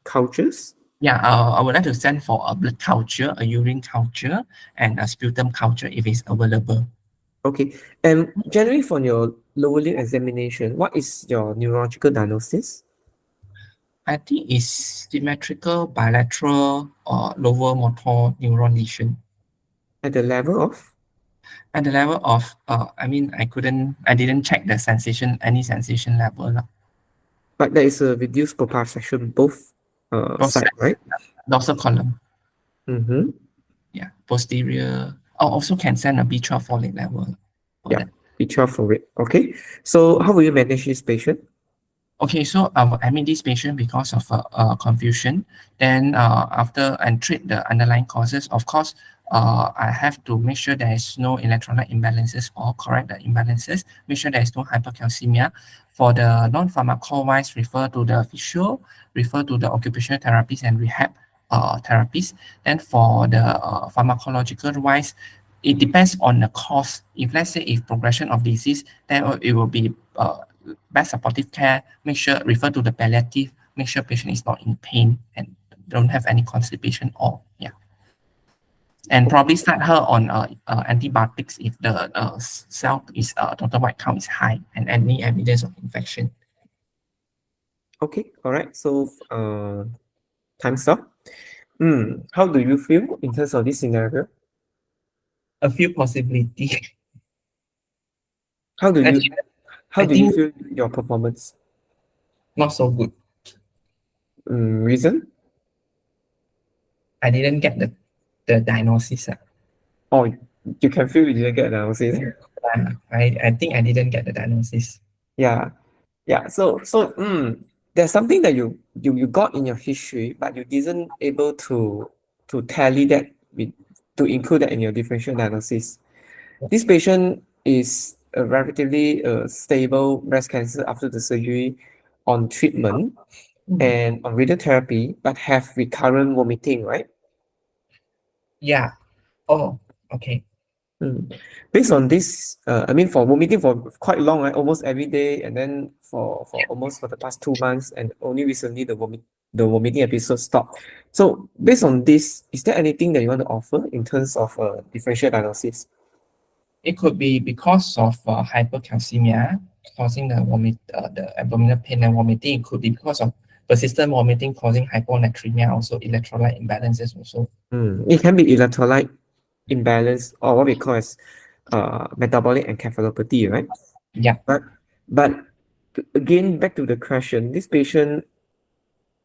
cultures? Yeah, I would like to send for a blood culture, a urine culture, and a sputum culture if it's available. Okay, and generally for your lower limb examination, what is your neurological diagnosis? I think it's symmetrical bilateral or lower motor neuron lesion. At the level of? At the level of, I didn't check the sensation, any sensation level. But there is a reduced proprioception both Both side, sides. right? Dorsal column. Mm-hmm. Yeah, posterior. Also can send a B12 folate level. Yeah, B12 for it. Okay, so how will you manage this patient? Okay, so I will admit this patient because of confusion. Then after and treat the underlying causes, of course, I have to make sure there is no electrolyte imbalances or correct the imbalances, make sure there is no hypercalcemia. For the non-pharmaco-wise, refer to the physio, refer to the occupational therapies and rehab therapies. Then for the pharmacological wise, it depends on the cause. If let's say if progression of disease, then it will be best supportive care, make sure refer to the palliative, make sure patient is not in pain and don't have any constipation or and probably start her on antibiotics if the cell is total white count is high and any evidence of infection. Okay, all right. So, time stop. How do you feel in terms of this scenario? A few possibility. How do you Actually, how I do you think feel your performance? not so good. Reason? I didn't get the diagnosis. Oh, you can feel you didn't get the analysis. I think I didn't get the diagnosis. Yeah, yeah. So there's something that you got in your history, but you didn't able to tally that with to include that in your differential diagnosis. This patient is a relatively stable breast cancer after the surgery on treatment and on radiotherapy, but have recurrent vomiting, right? Yeah. Oh, okay. Based on this, I mean, for vomiting for quite long, right? Almost every day, and then for almost for the past 2 months, and only recently the vomiting episode stopped. So based on this, is there anything that you want to offer in terms of differential diagnosis? It could be because of hypercalcemia causing the abdominal pain and vomiting. It could be because of persistent vomiting causing hyponatremia, also electrolyte imbalances also. It can be electrolyte imbalance or what we call as metabolic encephalopathy, right? Yeah. But again, back to the question, this patient,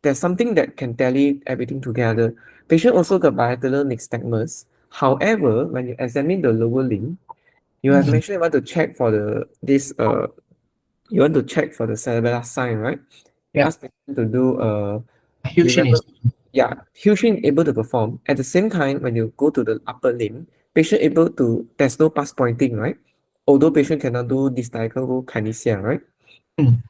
there's something that can tally everything together. Patient also got bilateral nystagmus. However, when you examine the lower limb, you have mentioned you want to check for you want to check for the cerebellar sign, right? You Yeah. ask patient to do Huge remember, is yeah, Hushin able to perform. At the same time, when you go to the upper limb, patient able to, there's no pulse pointing, right? Although patient cannot do diagonal kinesia, right? Mm.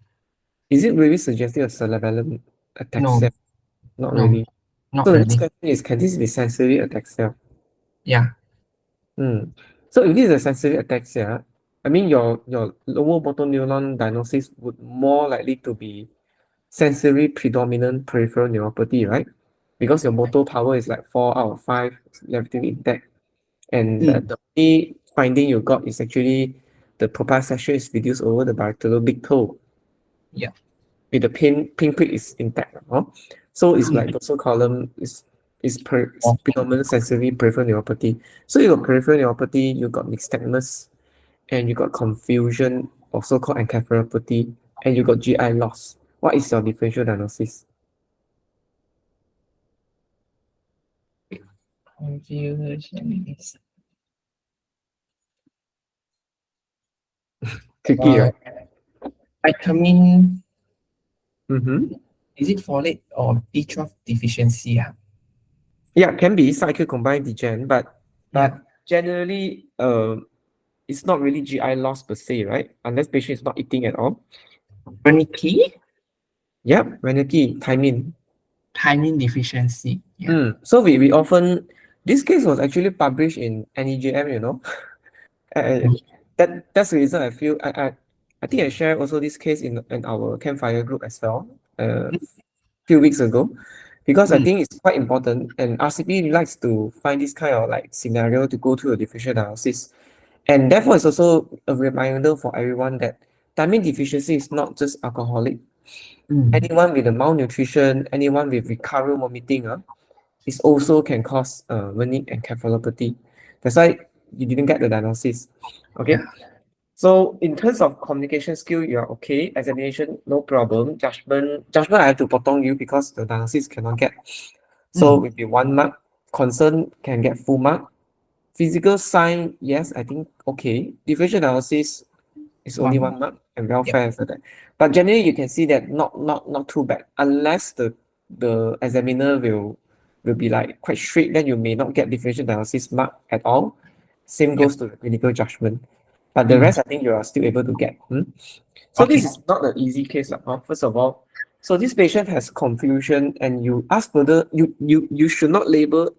Is it really suggesting a cerebellum no, ataxia? Not no, really. not So the next really. question is, can this be sensory ataxia? Yeah. So if this is a sensory ataxia, I mean your lower motor neuron diagnosis would more likely to be sensory predominant peripheral neuropathy, right? Because your motor power is like 4 out of 5, relatively intact. And the only finding you got is actually the proprioception is reduced over the bilateral big toe. Yeah. With the pinprick is intact. So it's like dorsal column is predominant sensory peripheral neuropathy. So you got peripheral neuropathy, you got nystagmus, and you got confusion, also called encephalopathy, and you got GI loss. What is your differential diagnosis? Confusion is Tricky, right? vitamin. Mm-hmm. Is it folate or B12 deficiency? Yeah, can be cycle combined degen, but Yeah. generally, it's not really GI loss per se, right? Unless patient is not eating at all. Wernicke, Yep, Wernicke, thiamine. thiamine deficiency. Yeah. So we often, this case was actually published in NEJM, Uh, that's the reason I feel I think I shared also this case in our campfire group as well few weeks ago, because I think it's quite important, and RCP likes to find this kind of like scenario to go through a differential diagnosis, and therefore it's also a reminder for everyone that thiamine deficiency is not just alcoholic. Anyone with a malnutrition, anyone with recurrent vomiting, is also can cause learning encephalopathy. That's why you didn't get the diagnosis. Okay. So in terms of communication skill, you are okay. Examination, no problem. Judgment, I have to potong you because the diagnosis cannot get. So will be 1 mark. Concern can get full mark. Physical sign, yes, I think okay. Differential analysis is only 1 mark and welfare after that. But generally you can see that not too bad. Unless the examiner will be like quite strict, then you may not get differential diagnosis mark at all. Same goes to the clinical judgment. But the rest I think you are still able to get. So this is not an easy case. First of all, so this patient has confusion and you ask whether you should not label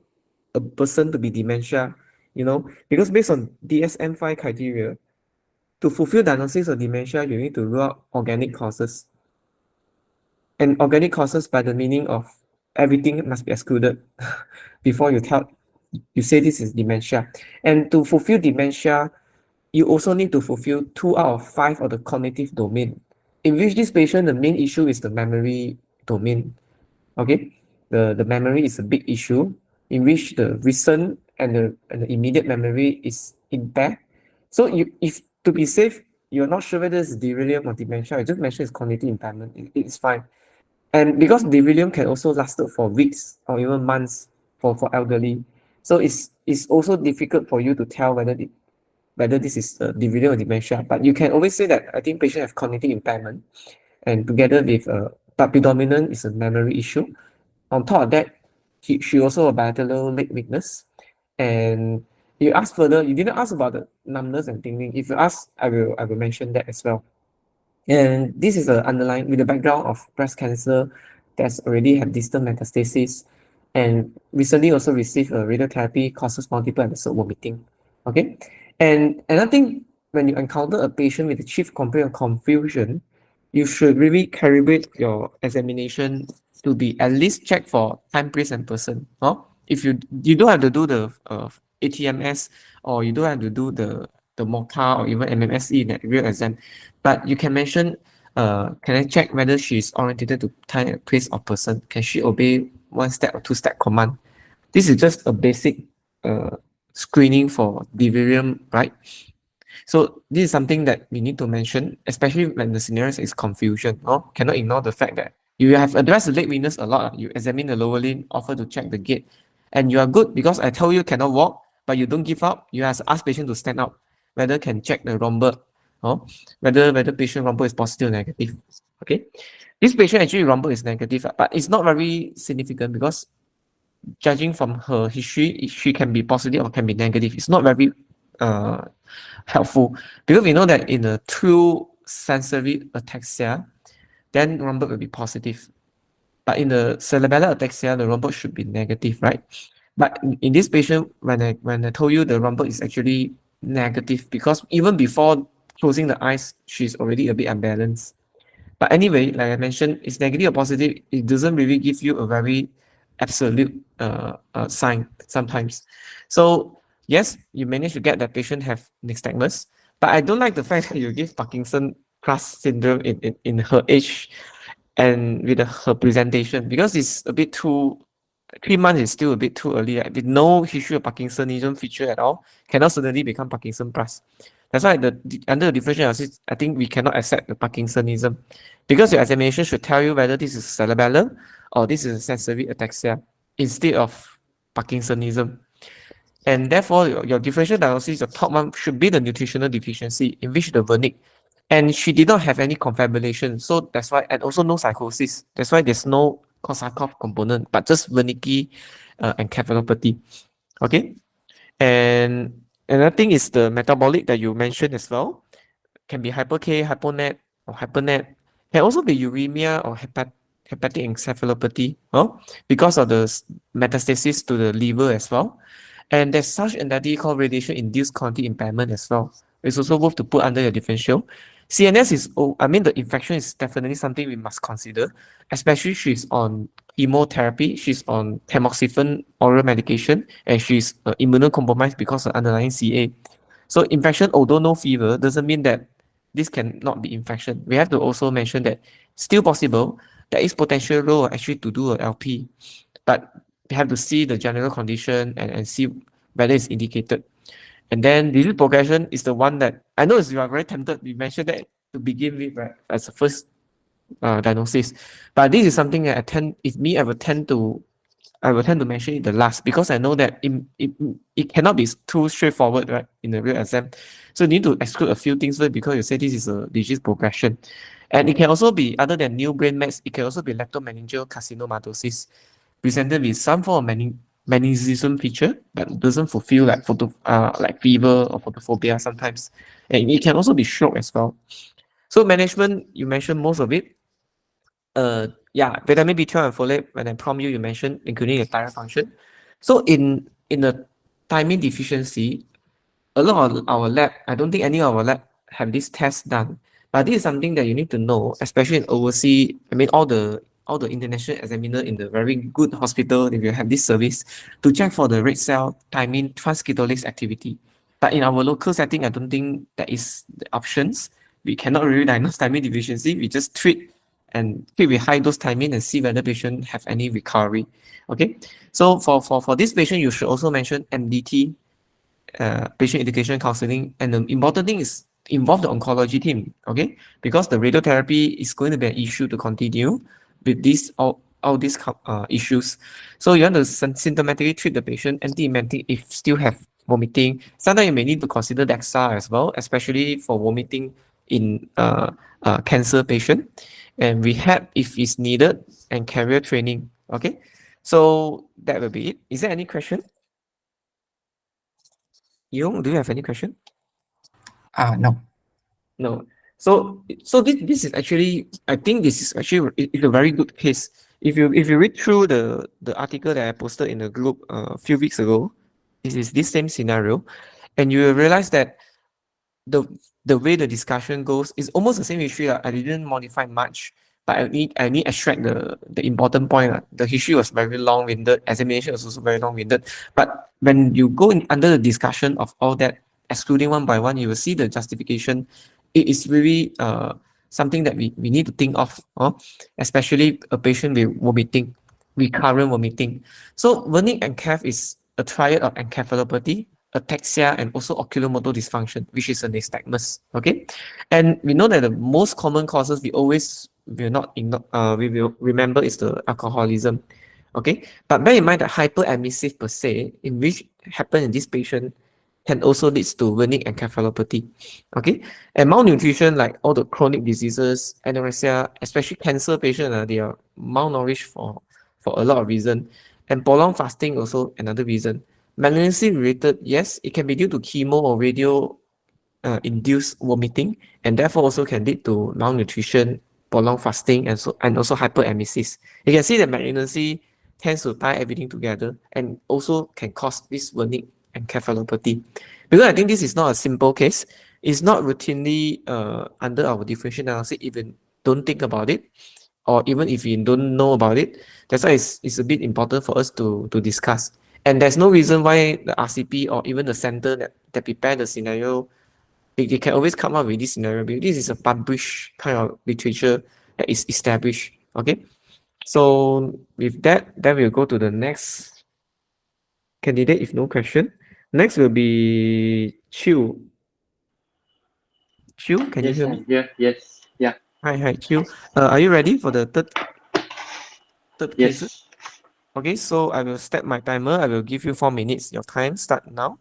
a person to be dementia, because based on DSM-5 criteria, to fulfill diagnosis of dementia, you need to rule out organic causes. And organic causes by the meaning of everything must be excluded before you say this is dementia. And to fulfill dementia, you also need to fulfill 2 out of 5 of the cognitive domain. in which this patient, the main issue is the memory domain. Okay, the memory is a big issue in which the recent and the immediate memory is impaired. So if to be safe, you're not sure whether it's delirium or dementia. I just mentioned it's cognitive impairment. It's fine. And because delirium can also last for weeks or even months for elderly, so it's also difficult for you to tell whether this is delirium or dementia. But you can always say that I think patient have cognitive impairment, and together with but predominant is a memory issue. On top of that, she also a bilateral leg weakness. And you ask further, you didn't ask about the numbness and tingling. If you ask, I will mention that as well. And this is a underlying with the background of breast cancer that's already have distant metastasis, and recently also received a radiotherapy causes multiple episode vomiting. Okay, and another thing, when you encounter a patient with a chief complaint of confusion, you should really calibrate your examination to be at least check for time, place, and person. If you don't have to do the ATMS, or you don't have to do the MOCA or even MMSE in that real exam, but you can mention, can I check whether she's oriented to time, place, or person? Can she obey one step or two step command? This is just a basic screening for delirium, right? So this is something that we need to mention, especially when the scenario is confusion. Cannot ignore the fact that you have addressed the leg weakness a lot. You examine the lower limb, offer to check the gait, and you are good because I tell you cannot walk, but you don't give up. You have asked patient to stand up, whether can check the rhomboid, whether patient rhomboid is positive or negative. Okay, this patient actually rhomboid is negative, but it's not very significant because judging from her history, she can be positive or can be negative. It's not very helpful because we know that in the true sensory ataxia, then rhomboid will be positive. But in the cerebellar ataxia, the rhomboid should be negative, right? But in this patient, when I told you the rhomboid is actually negative because even before closing the eyes, she's already a bit unbalanced. But anyway, like I mentioned, it's negative or positive. It doesn't really give you a very absolute sign sometimes. So yes, you manage to get that patient have nystagmus, but I don't like the fact that you give Parkinson class syndrome in her age and with her presentation, because it's a bit too 3 months is still a bit too early, right? With no history of Parkinsonism feature at all, cannot suddenly become Parkinson plus. That's why under the differential analysis, I think we cannot accept the Parkinsonism, because your examination should tell you whether this is cerebellar or this is a sensory ataxia instead of Parkinsonism. And therefore, your differential diagnosis, your top one should be the nutritional deficiency, in which the Wernicke. And she did not have any confabulation, so that's why, and also no psychosis. That's why there's no Korsakoff component, but just Wernicke and encephalopathy. Okay, and another thing is the metabolic that you mentioned as well. Can be hyper K, hyponet, or hypernet. Can also be uremia or hepatic encephalopathy, because of the metastasis to the liver as well. And there's such entity called radiation-induced cognitive impairment as well. It's also worth to put under your differential. CNS is, the infection is definitely something we must consider, especially she's on chemotherapy, she's on tamoxifen oral medication, and she's immunocompromised because of underlying CA. So infection, although no fever, doesn't mean that this cannot be infection. We have to also mention that still possible, there is potential role actually to do a LP, but we have to see the general condition and see whether it's indicated. And then disease progression is the one that I know you are very tempted. We mentioned that to begin with, right, as the first diagnosis. But this is something that I will tend to mention it the last, because I know that it cannot be too straightforward, right, in the real exam. So you need to exclude a few things first, because you say this is a disease progression. And it can also be, other than new brain mets, it can also be leptomeningeal carcinomatosis presented with some form of meningism feature, but doesn't fulfill like fever or photophobia sometimes. And it can also be stroke as well. So management, you mentioned most of it. Vitamin B12 and folate, when I prompt you, you mentioned including the thyroid function. So in the thiamine deficiency, a lot of our lab, I don't think any of our lab have this test done. But this is something that you need to know, especially in overseas. I mean, all the international examiner in the very good hospital, if you have this service, to check for the red cell thiamine transketolase activity. But in our local setting, I don't think that is the options. we cannot really diagnose thiamine deficiency. We just treat with high dose thiamine and see whether patient have any recovery. Okay, so for this patient, you should also mention MDT, patient education counseling, and the important thing is involve the oncology team. Okay, because the radiotherapy is going to be an issue to continue with all these issues. So you want to symptomatically treat the patient, anti-emetic if still have vomiting. Sometimes you may need to consider DEXA as well, especially for vomiting in cancer patient, and rehab if it's needed, and career training. Okay, so that will be it. Is there any question? Yung, do you have any question? No. No. So this is actually, I think this is actually it's a very good case. If you read through the article that I posted in the group a few weeks ago, this is this same scenario, and you will realize that the the way the discussion goes is almost the same history. I didn't modify much, but I need extract the important point. The history was very long-winded, examination was also very long-winded. But when you go in under the discussion of all that, excluding one by one, you will see the justification. It is really something that we need to think of, especially a patient with vomiting, recurrent vomiting. So burning and calf is a triad of encephalopathy, ataxia, and also oculomotor dysfunction, which is a nystagmus. Okay, and we know that the most common causes we will not ignore, we will remember is the alcoholism. Okay, but bear in mind that hyperemissive per se, in which happen in this patient, can also lead to burning encephalopathy. Okay, and malnutrition, like all the chronic diseases, anorexia, especially cancer patients, they are malnourished for a lot of reasons, and prolonged fasting also another reason. Malignancy related, yes, it can be due to chemo or radio induced vomiting, and therefore also can lead to malnutrition, prolonged fasting, and also hyperemesis. You can see that malignancy tends to tie everything together and also can cause this burning encephalopathy. Because I think this is not a simple case. It's not routinely under our differential analysis, even don't think about it, or even if you don't know about it. That's why it's a bit important for us to discuss. And there's no reason why the RCP or even the center that prepare the scenario, they can always come up with this scenario, because this is a published kind of literature that is established. Okay. So with that, then we'll go to the next candidate if no question. Next will be Chiu. Chiu, can you Yes, hear I'm me? here. Yes. Yeah. Hi, Chiu. Are you ready for the third case? Yes. Okay, so I will start my timer. I will give you 4 minutes. Your time start now.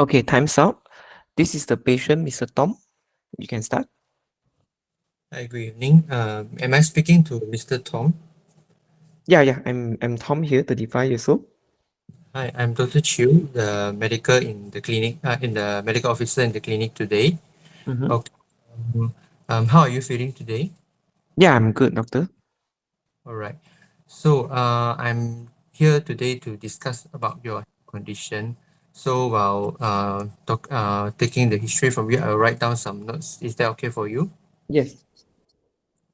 Okay, time's up. This is the patient, Mr. Tom. You can start. Hi, good evening. Am I speaking to Mr. Tom? Yeah, I'm Tom here, 35 years old. Hi, I'm Dr. Chiu, the medical in the clinic, in the medical officer in the clinic today. Mhm. Okay. How are you feeling today? Yeah, I'm good, doctor. All right. So, I'm here today to discuss about your condition. So, while taking the history from you, I'll write down some notes. Is that okay for you? Yes.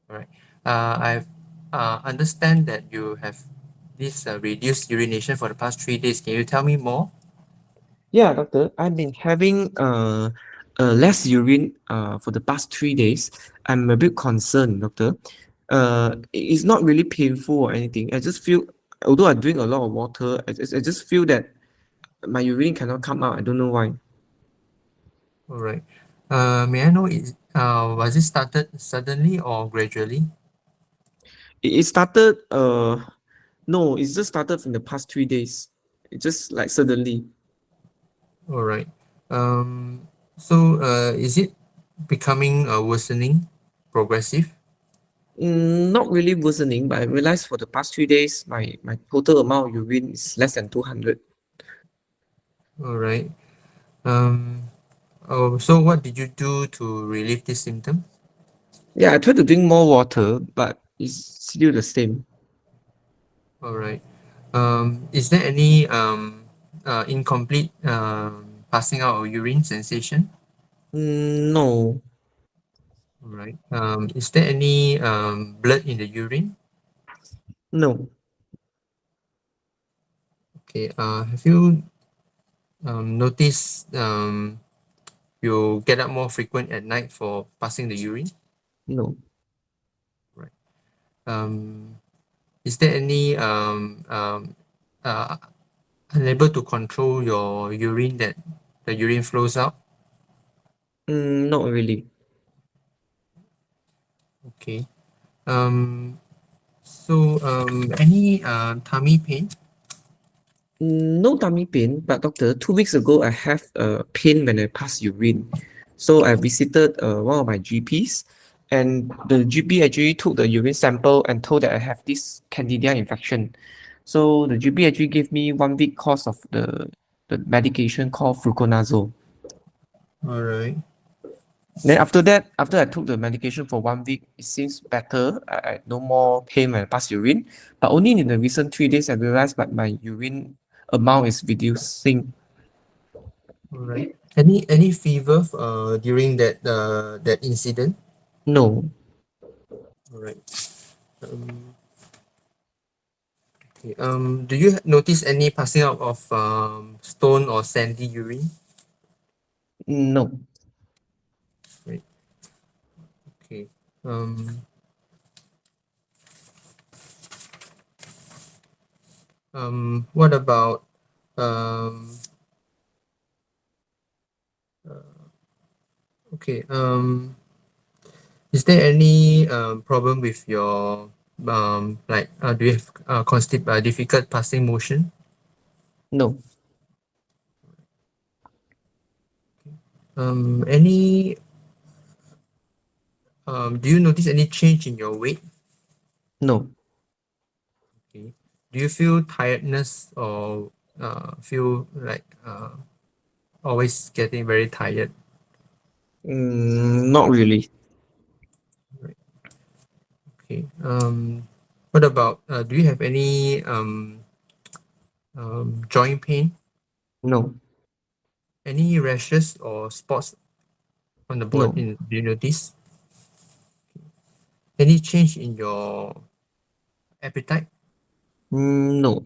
All right. I've understand that you have this reduced urination for the past 3 days. Can you tell me more? Yeah, doctor. I've been having less urine for the past 3 days. I'm a bit concerned, doctor. It's not really painful or anything. I just feel, although I'm doing a lot of water, I just feel that my urine cannot come out. I don't know why. All right. May I know was it started suddenly or gradually? It started no, it just started from the past 3 days. It just like suddenly. All right. So is it becoming worsening, progressive? Not really worsening, but I realized for the past 3 days, my total amount of urine is less than 200. All right. So what did you do to relieve this symptom? Yeah, I tried to drink more water, but it's still the same. All right. Is there any incomplete passing out of urine sensation? No, All right. Is there any blood in the urine? no, Okay. Have you noticed you get up more frequent at night for passing the urine? no, Right. Is there any unable to control your urine that the urine flows out? not really. Okay. So any tummy pain? No tummy pain, but doctor, 2 weeks ago I have pain when I pass urine. So I visited one of my GPs, and the GP actually took the urine sample and told that I have this candida infection. So the GP actually gave me 1 week course of the medication called fluconazole. All right. Then after that, after I took the medication for 1 week, it seems better. I no more pain when I pass urine. But only in the recent 3 days, I realized that my urine amount is reducing. All right. Any fever during that incident? No, All right. Okay. Do you notice any passing out of stone or sandy urine? no, Right. Okay. What about um okay is there any problem with your like do you have difficult passing motion? no, Any do you notice any change in your weight? no. Okay. Do you feel tiredness or feel like always getting very tired? Not really. Right. Okay. What about do you have any joint pain? No, Any rashes or spots on the no. body? Do you notice any change in your appetite? No.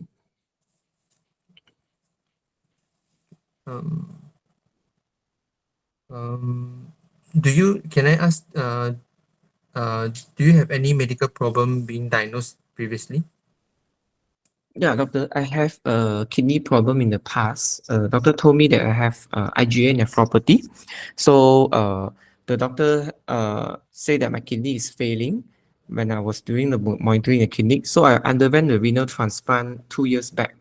Um, do you? Can I ask? Do you have any medical problem being diagnosed previously? Yeah, doctor, I have a kidney problem in the past. Doctor told me that I have IgA nephropathy. So the doctor said that my kidney is failing when I was doing the monitoring the clinic. So I underwent the renal transplant 2 years back.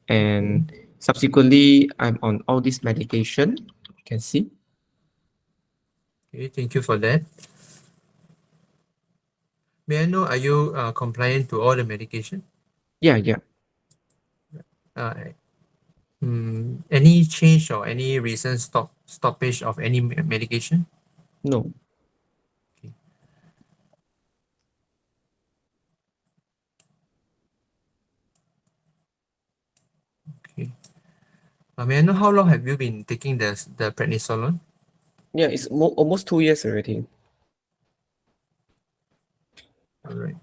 Okay. And Subsequently, I'm on all this medication. You can see. Okay, thank you for that. May I know, are you compliant to all the medication? Yeah, yeah. Uh, any change or any recent stoppage of any medication? No. Okay. May I know how long have you been taking the prednisolone? Yeah, it's almost 2 years already. All right.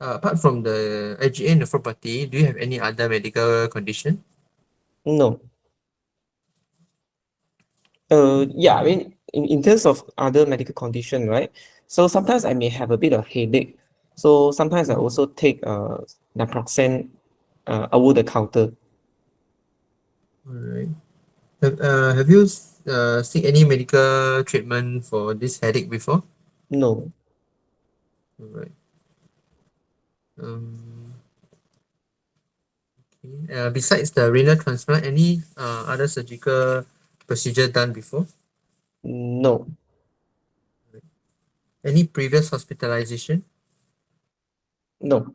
Apart from the IgA nephropathy, do you have any other medical condition? No. Yeah, I mean, in terms of other medical condition, right? So sometimes I may have a bit of headache. So sometimes I also take naproxen over the counter. All right. Have you seen any medical treatment for this headache before? No. All right. Um, okay. Besides the renal transplant, any other surgical procedure done before? No. Any previous hospitalization? No.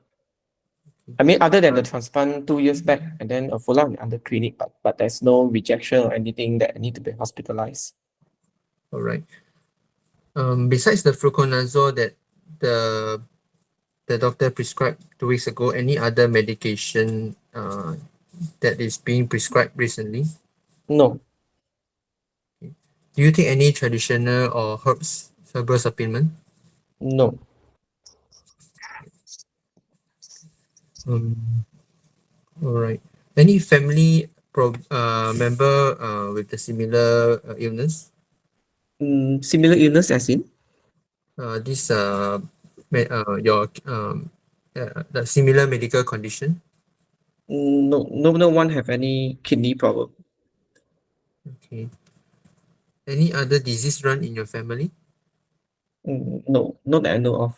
I mean, other than the transplant 2 years back, and then a follow-up in other clinic, but there's no rejection or anything that I need to be hospitalized. All right. Besides the fluconazole that the the doctor prescribed 2 weeks ago, any other medication that is being prescribed recently? No. Do you take any traditional or herbal supplement? No. Um, all right. Any family member with the similar illness? Similar illness as in? This your the similar medical condition? No, no one have any kidney problem. Okay. Any other disease run in your family? No, not that I know of.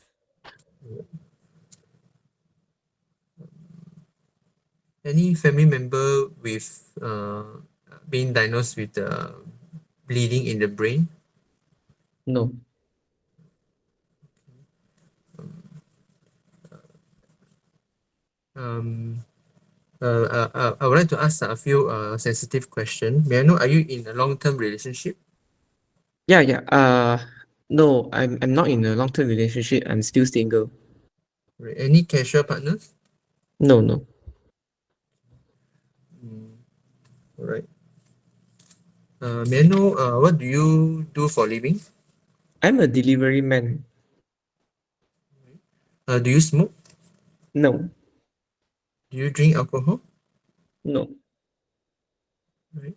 Any family member with being diagnosed with bleeding in the brain? No. Um, I would like to ask a few sensitive questions. May I know, are you in a long-term relationship? Yeah, yeah. No, I'm not in a long-term relationship. I'm still single. Right. Any casual partners? No, no. All right. May I know what do you do for living? I'm a delivery man. Do you smoke? No, Do you drink alcohol? no. Right.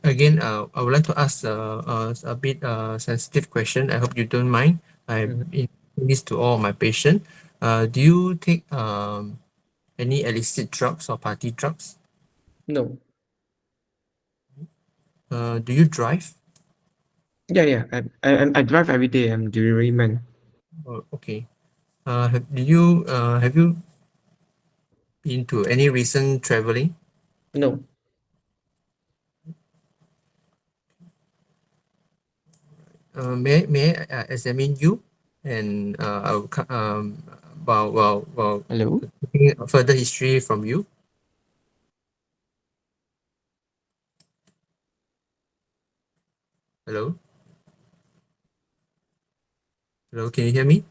Again, I would like to ask a bit sensitive question. I hope you don't mind. I Mhm. in this to all my patients. Do you take any illicit drugs or party drugs? No. Do you drive? Yeah, yeah. I drive every day. I'm delivery man. Oh, okay. Have you been to any recent traveling? No. May I examine you and Hello? taking further history from you? Hello? Hello, can you hear me?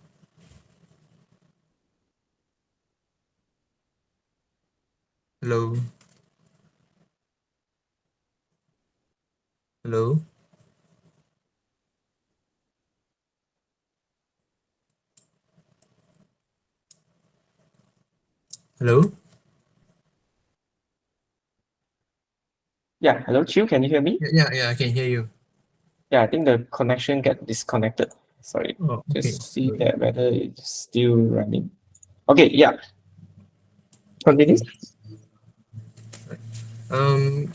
Hello? Hello? Hello? Yeah, hello, Chiu. Can you hear me? Yeah, I can hear you. Yeah, I think the connection get disconnected. Sorry. Oh, okay. Just see that whether it's still running. Okay, yeah. Continue.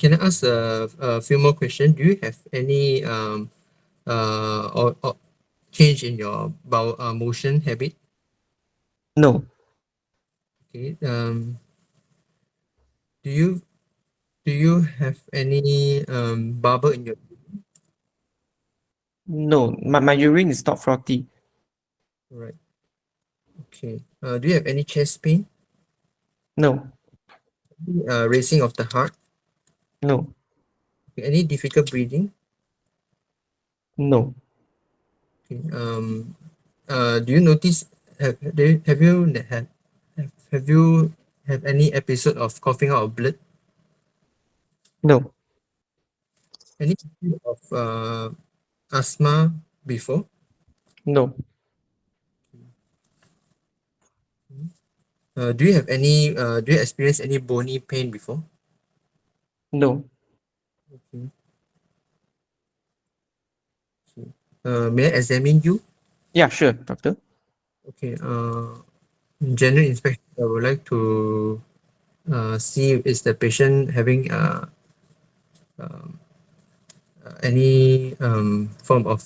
Can I ask a few more questions? Do you have any or change in your bowel motion habit? No. Okay. Do you do you have any bubble in your? No, my urine is not frothy. Right. Okay. Do you have any chest pain? No, Racing of the heart? no, Any difficult breathing? no, Okay. Do you notice have you have you have any episode of coughing out of blood? no, Any history of asthma before? no, Do you have any do you experience any bony pain before? no. Okay. May I examine you? Yeah, sure, doctor. Okay. In general inspection, I would like to see is the patient having um, any form of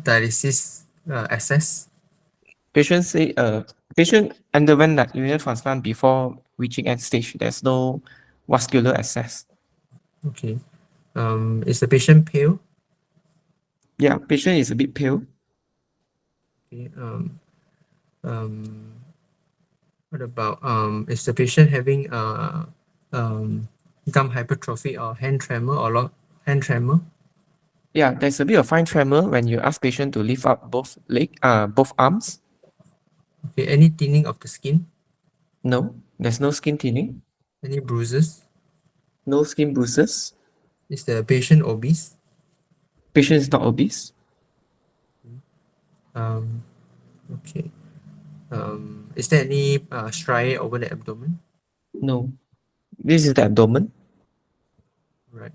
dialysis access. Patient underwent that urinary transplant before reaching end stage. There's no vascular access. Okay. Is the patient pale? Yeah, patient is a bit pale. Okay. What about is the patient having um, gum hypertrophy or hand tremor or hand tremor? Yeah, there's a bit of fine tremor when you ask patient to lift up both arms. Okay. Any thinning of the skin? No, there's no skin thinning. Any bruises? No skin bruises. Is the patient obese? Patient is not obese. Um, okay. Is there any striae over the abdomen? No, this is the abdomen. Right.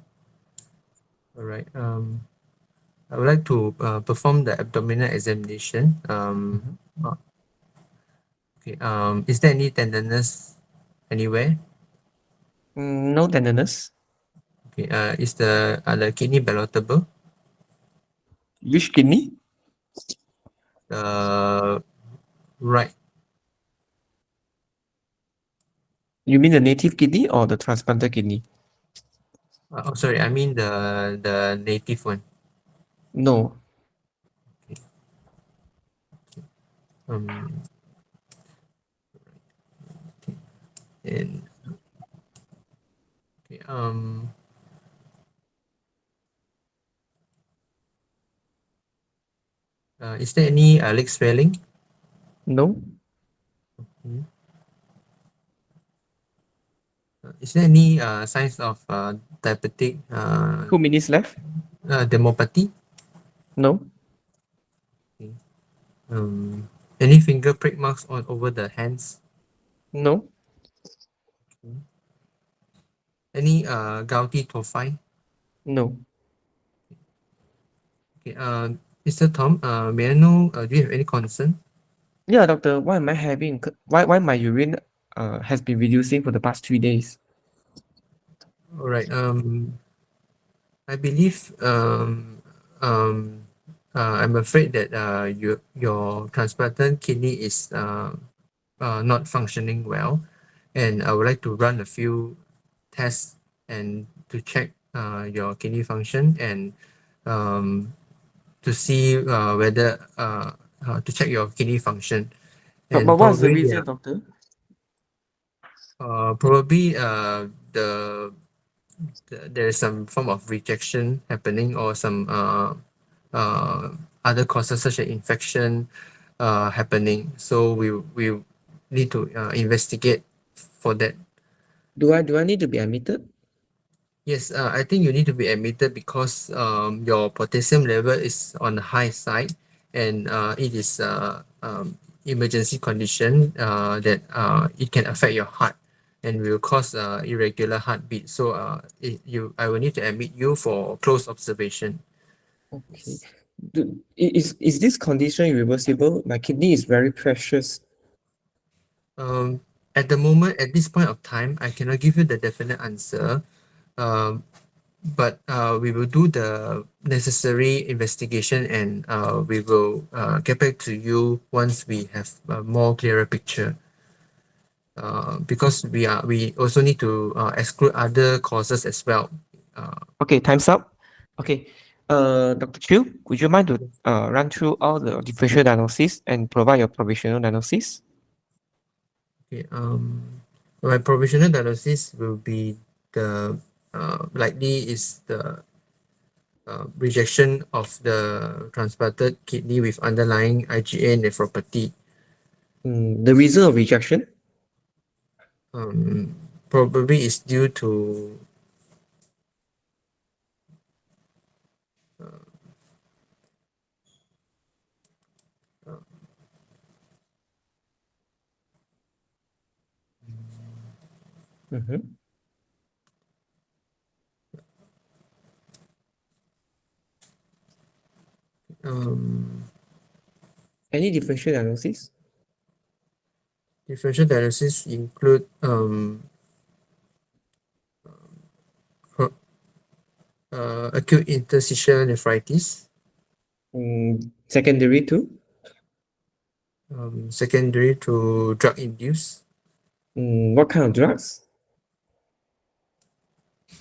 All right. I would like to perform the abdominal examination. Okay. Is there any tenderness anywhere? No tenderness. Okay. Is the kidney palatable? Which kidney? Right. You mean the native kidney or the transplanted kidney? Oh, sorry. I mean the native one. No. Um, and okay, is there any leg swelling? No. Hmm. Is there any signs of diabetic 2 minutes left. demopathy? No. Okay. Any finger prick marks on over the hands? No. Any gouty tophi? No. Okay. Mr. Tom, may I know, do you have any concern? Yeah, doctor. Why am I having? Why my urine has been reducing for the past 3 days? All right. I believe I'm afraid that your transplanted kidney is not functioning well, and I would like to run a few tests and to check your kidney function and um, to see whether to check your kidney function But and what's the probably reason, doctor? probably there is some form of rejection happening or some other causes such as infection happening. So we need to investigate for that. Do I need to be admitted? Yes, I think you need to be admitted because your potassium level is on the high side, and it is emergency condition that it can affect your heart and will cause irregular heartbeat. So I will need to admit you for close observation. Okay. Is this condition irreversible? My kidney is very precious. At the moment, at this point of time, I cannot give you the definite answer. Um, but we will do the necessary investigation and we will get back to you once we have a more clearer picture. because we also need to exclude other causes as well. Okay, time's up. Okay, Dr. Chiu, would you mind to run through all the differential diagnosis and provide your provisional diagnosis? Okay, my provisional diagnosis will be the likely is the rejection of the transplanted kidney with underlying IgA nephropathy. The reason of rejection? Probably is due to Mhm. um, Any differential diagnosis? differential diagnosis include acute interstitial nephritis, Secondary to? secondary to drug induced. What kind of drugs?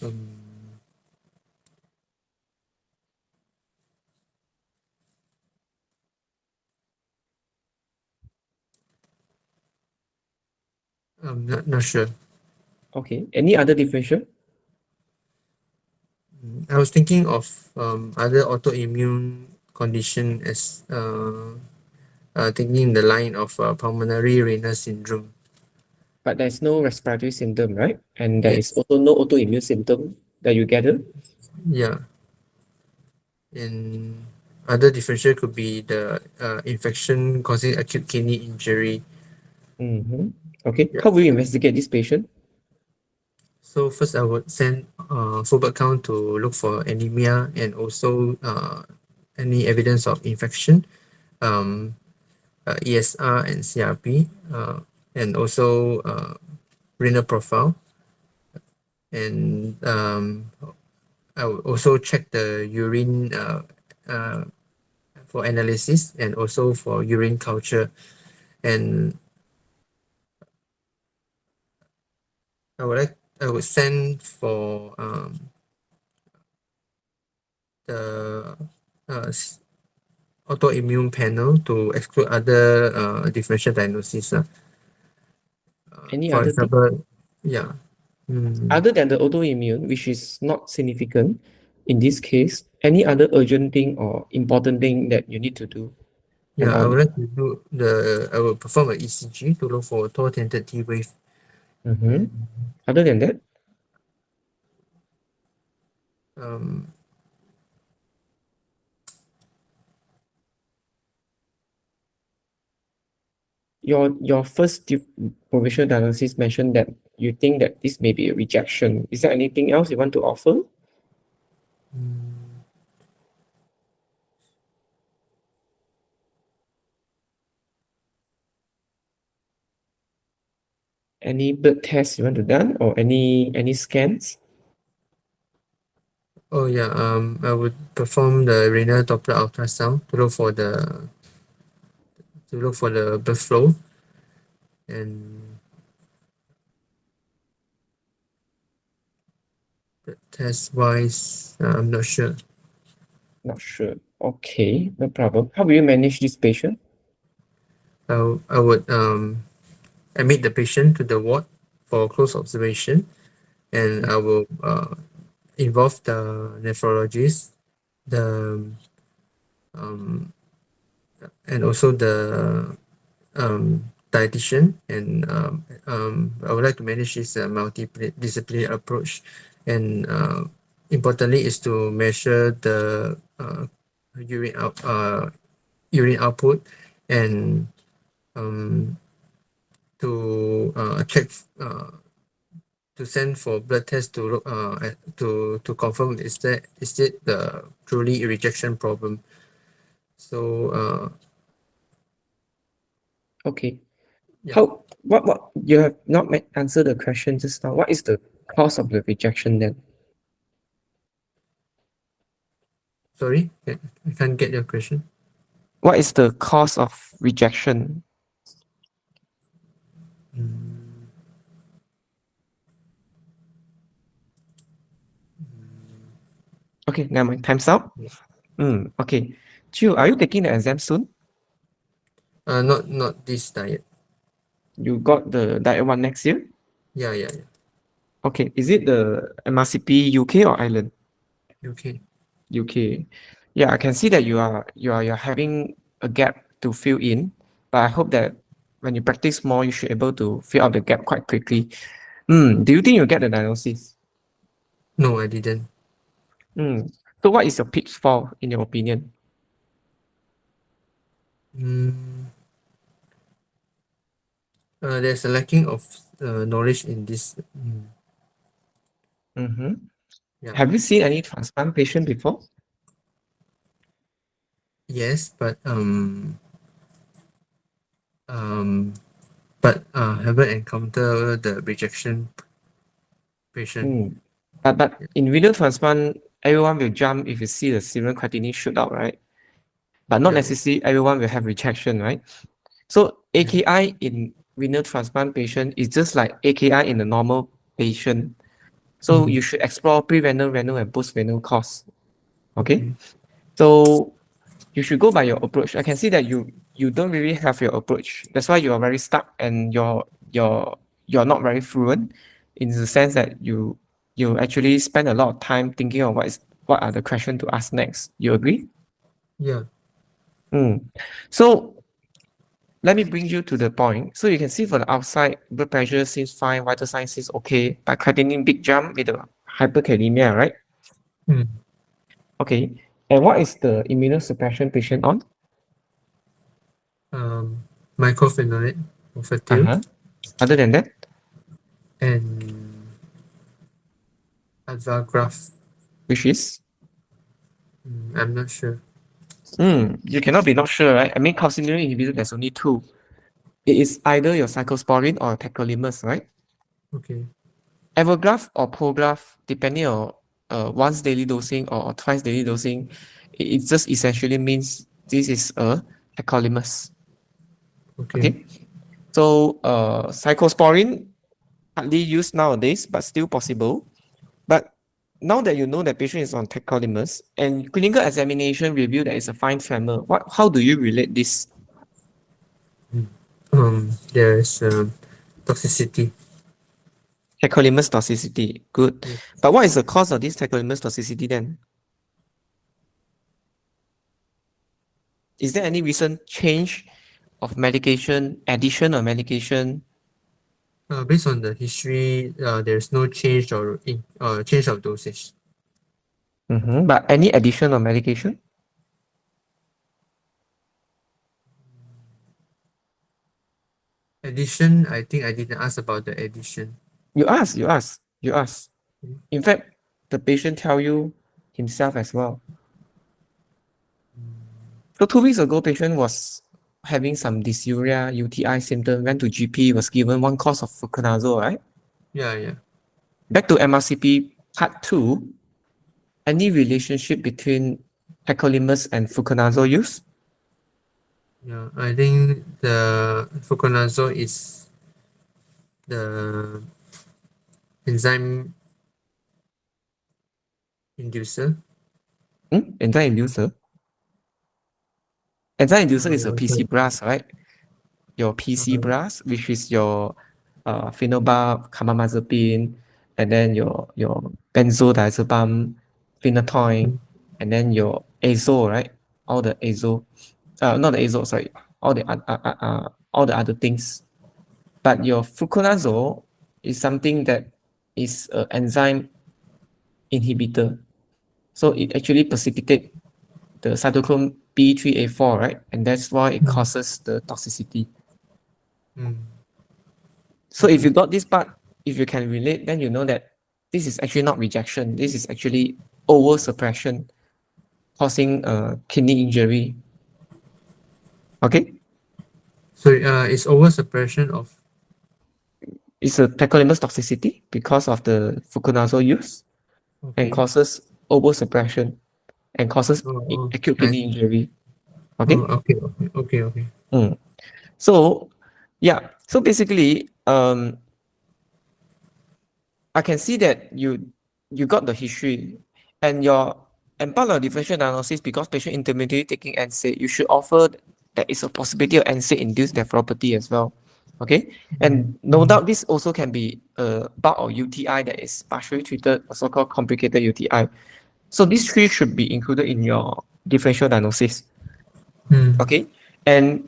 Um, I'm not sure. Okay. Any other differential? I was thinking of other autoimmune condition as thinking in the line of pulmonary renal syndrome. But there's no respiratory symptom, right? And there is Yes. also no autoimmune symptom that you gather. Yeah. And other differential could be the infection causing acute kidney injury. Okay. Yeah. How will you investigate this patient? So first I would send full blood count to look for anemia and also any evidence of infection, ESR and CRP, and also renal profile. And I would also check the urine for analysis and also for urine culture. And I would send for the autoimmune panel to exclude other differential diagnosis. Any For other thing? example, yeah. Other than the autoimmune, which is not significant in this case, any other urgent thing or important thing that you need to do? Yeah, I on would like to do I will perform an ECG to look for tau tented T wave. Other than that, Um, your first provisional diagnosis mentioned that you think that this may be a rejection. Is there anything else you want to offer? mm, Any blood tests you want to done or any scans? oh yeah, I would perform the renal Doppler ultrasound to look for the blood flow. And the test wise, I'm not sure. Not sure. Okay, no problem. How will you manage this patient? I would admit the patient to the ward for close observation, and I will involve the nephrologist, the and also the dietitian, and I would like to manage this multidisciplinary approach, and importantly is to measure the urine out urine output, and to check to send for blood test to look to confirm is it the truly rejection problem. So Okay. yeah. What you have not answered the question just now. What is the cause of the rejection then? Sorry, I can't get your question. What is the cause of rejection? Okay, never mind. Time's up. Okay. Chiu, are you taking the exam soon? Not this diet. You got the diet one next year? Yeah. Okay. Is it the MRCP UK or Ireland? UK. UK. Yeah, I can see that you're having a gap to fill in, but I hope that when you practice more, you should be able to fill out the gap quite quickly. Do you think you'll get the diagnosis? No, I didn't. So what is your pitfall in your opinion? There's a lacking of knowledge in this. Yeah. Have you seen any transplant patient before? Yes, but haven't encountered the rejection patient. But in renal transplant, everyone will jump if you see the serum creatinine shoot out, right? But not Yeah. necessarily everyone will have rejection, right? So AKI in renal transplant patient is just like AKI in a normal patient. So you should explore pre-renal, renal, and post-renal cause. Okay? So you should go by your approach. I can see that you don't really have your approach. That's why you are very stuck and you're not very fluent in the sense that you actually spend a lot of time thinking of what are the questions to ask next. You agree? Yeah. So let me bring you to the point. So you can see for the outside, blood pressure seems fine, vital signs seems okay, but creatinine big jump with the hyperkalemia, right? Okay. And what is the immunosuppression patient on? Mycophenolate or fertil Other than that, and Advagraph. which is I'm not sure. you cannot be not sure, right? I mean, calcineurin inhibitor, there's only two. It is either your cyclosporin or tacrolimus, right? Okay. Evergraph or Prograph, depending on once daily dosing or twice daily dosing, it just essentially means this is a tacrolimus. Okay. So cyclosporin hardly used nowadays, but still possible. But now that you know that patient is on tacrolimus and clinical examination reveal that it's a fine tremor, how do you relate this? There's toxicity. Tacrolimus toxicity. Good. Yes. But what is the cause of this tacrolimus toxicity then? Is there any recent change of medication, addition of medication? Based on the history, there's no change or change of dosage. But any addition of medication? Addition, I think I didn't ask about the addition. You ask. In fact, the patient tell you himself as well. So 2 weeks ago, patient was having some dysuria, UTI symptom, went to GP, was given one course of fluconazole, right? Yeah. Back to MRCP part 2, any relationship between tacrolimus and fluconazole use? Yeah, I think the fluconazole is the enzyme inducer. Enzyme inducer? Enzyme inducer is a PC blast, right? Your PC blast, which is your phenobarb, carbamazepine, and then your benzodiazepam, phenytoin, and then your azo, right? All the azo, not the azo, sorry, all the other things. But your fluconazole is something that is an enzyme inhibitor. So it actually precipitate the cytochrome B3A4, right? And that's why it causes the toxicity. So if you got this part, if you can relate, then you know that this is actually not rejection. This is actually over suppression causing kidney injury. Okay? So it's over suppression of. It's a tacrolimus toxicity because of the fluconazole use and causes over suppression and causes acute kidney injury. Okay? Okay. So yeah, so basically, I can see that you got the history and your And part of differential diagnosis, because patient intermediately taking NSAID, you should offer there is a possibility of NSAID-induced nephropathy as well. Okay, and no doubt this also can be a bout of UTI that is partially treated, a so-called complicated UTI. So these three should be included in your differential diagnosis. Okay, and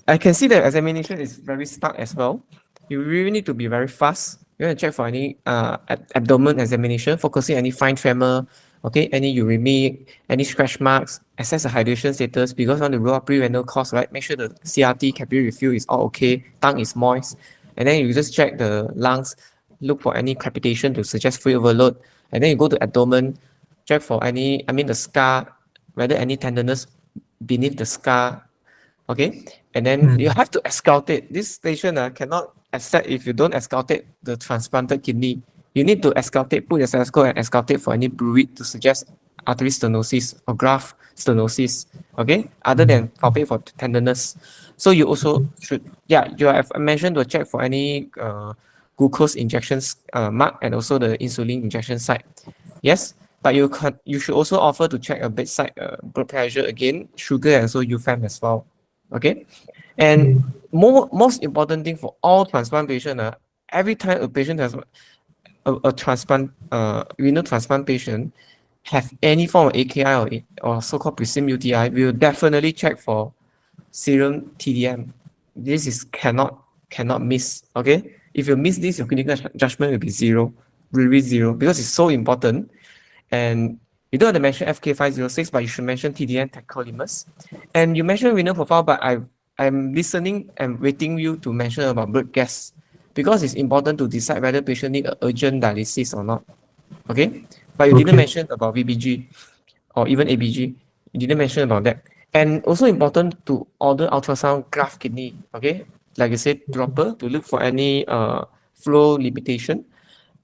I can see the examination is very stark as well. You really need to be very fast. You want to check for any abdomen examination, focusing any fine tremor, okay, any uremic, any scratch marks, assess the hydration status because you want to rule out pre-renal cause, right? Make sure the CRT capillary refill is all okay, tongue is moist, and then you just check the lungs, look for any crepitation to suggest fluid overload, and then you go to abdomen, check for any, the scar, whether any tenderness beneath the scar. Okay, and then you have to auscultate. This patient cannot accept if you don't auscultate the transplanted kidney. You need to auscultate, put your stethoscope and auscultate for any fluid to suggest artery stenosis or graft stenosis. Okay, other than palpate for tenderness. So you also should, you have mentioned to check for any glucose injections mark and also the insulin injection site. Yes, but you should also offer to check a bedside blood pressure again, sugar and also UFAM as well. Okay, and most important thing for all transplant patient, every time a patient has a transplant, renal transplant patient have any form of AKI or so-called presumed UTI, we will definitely check for serum TDM. This is cannot miss. Okay, if you miss this, your clinical judgment will be zero, really zero, because it's so important. And you don't have to mention FK506, but you should mention TDM tacrolimus. And you mentioned renal profile, but I'm listening and waiting you to mention about blood gas because it's important to decide whether patient need urgent dialysis or not. Okay, but you didn't mention about VBG or even ABG. You didn't mention about that. And also important to order ultrasound graft kidney. Okay, like I said, dropper to look for any flow limitation.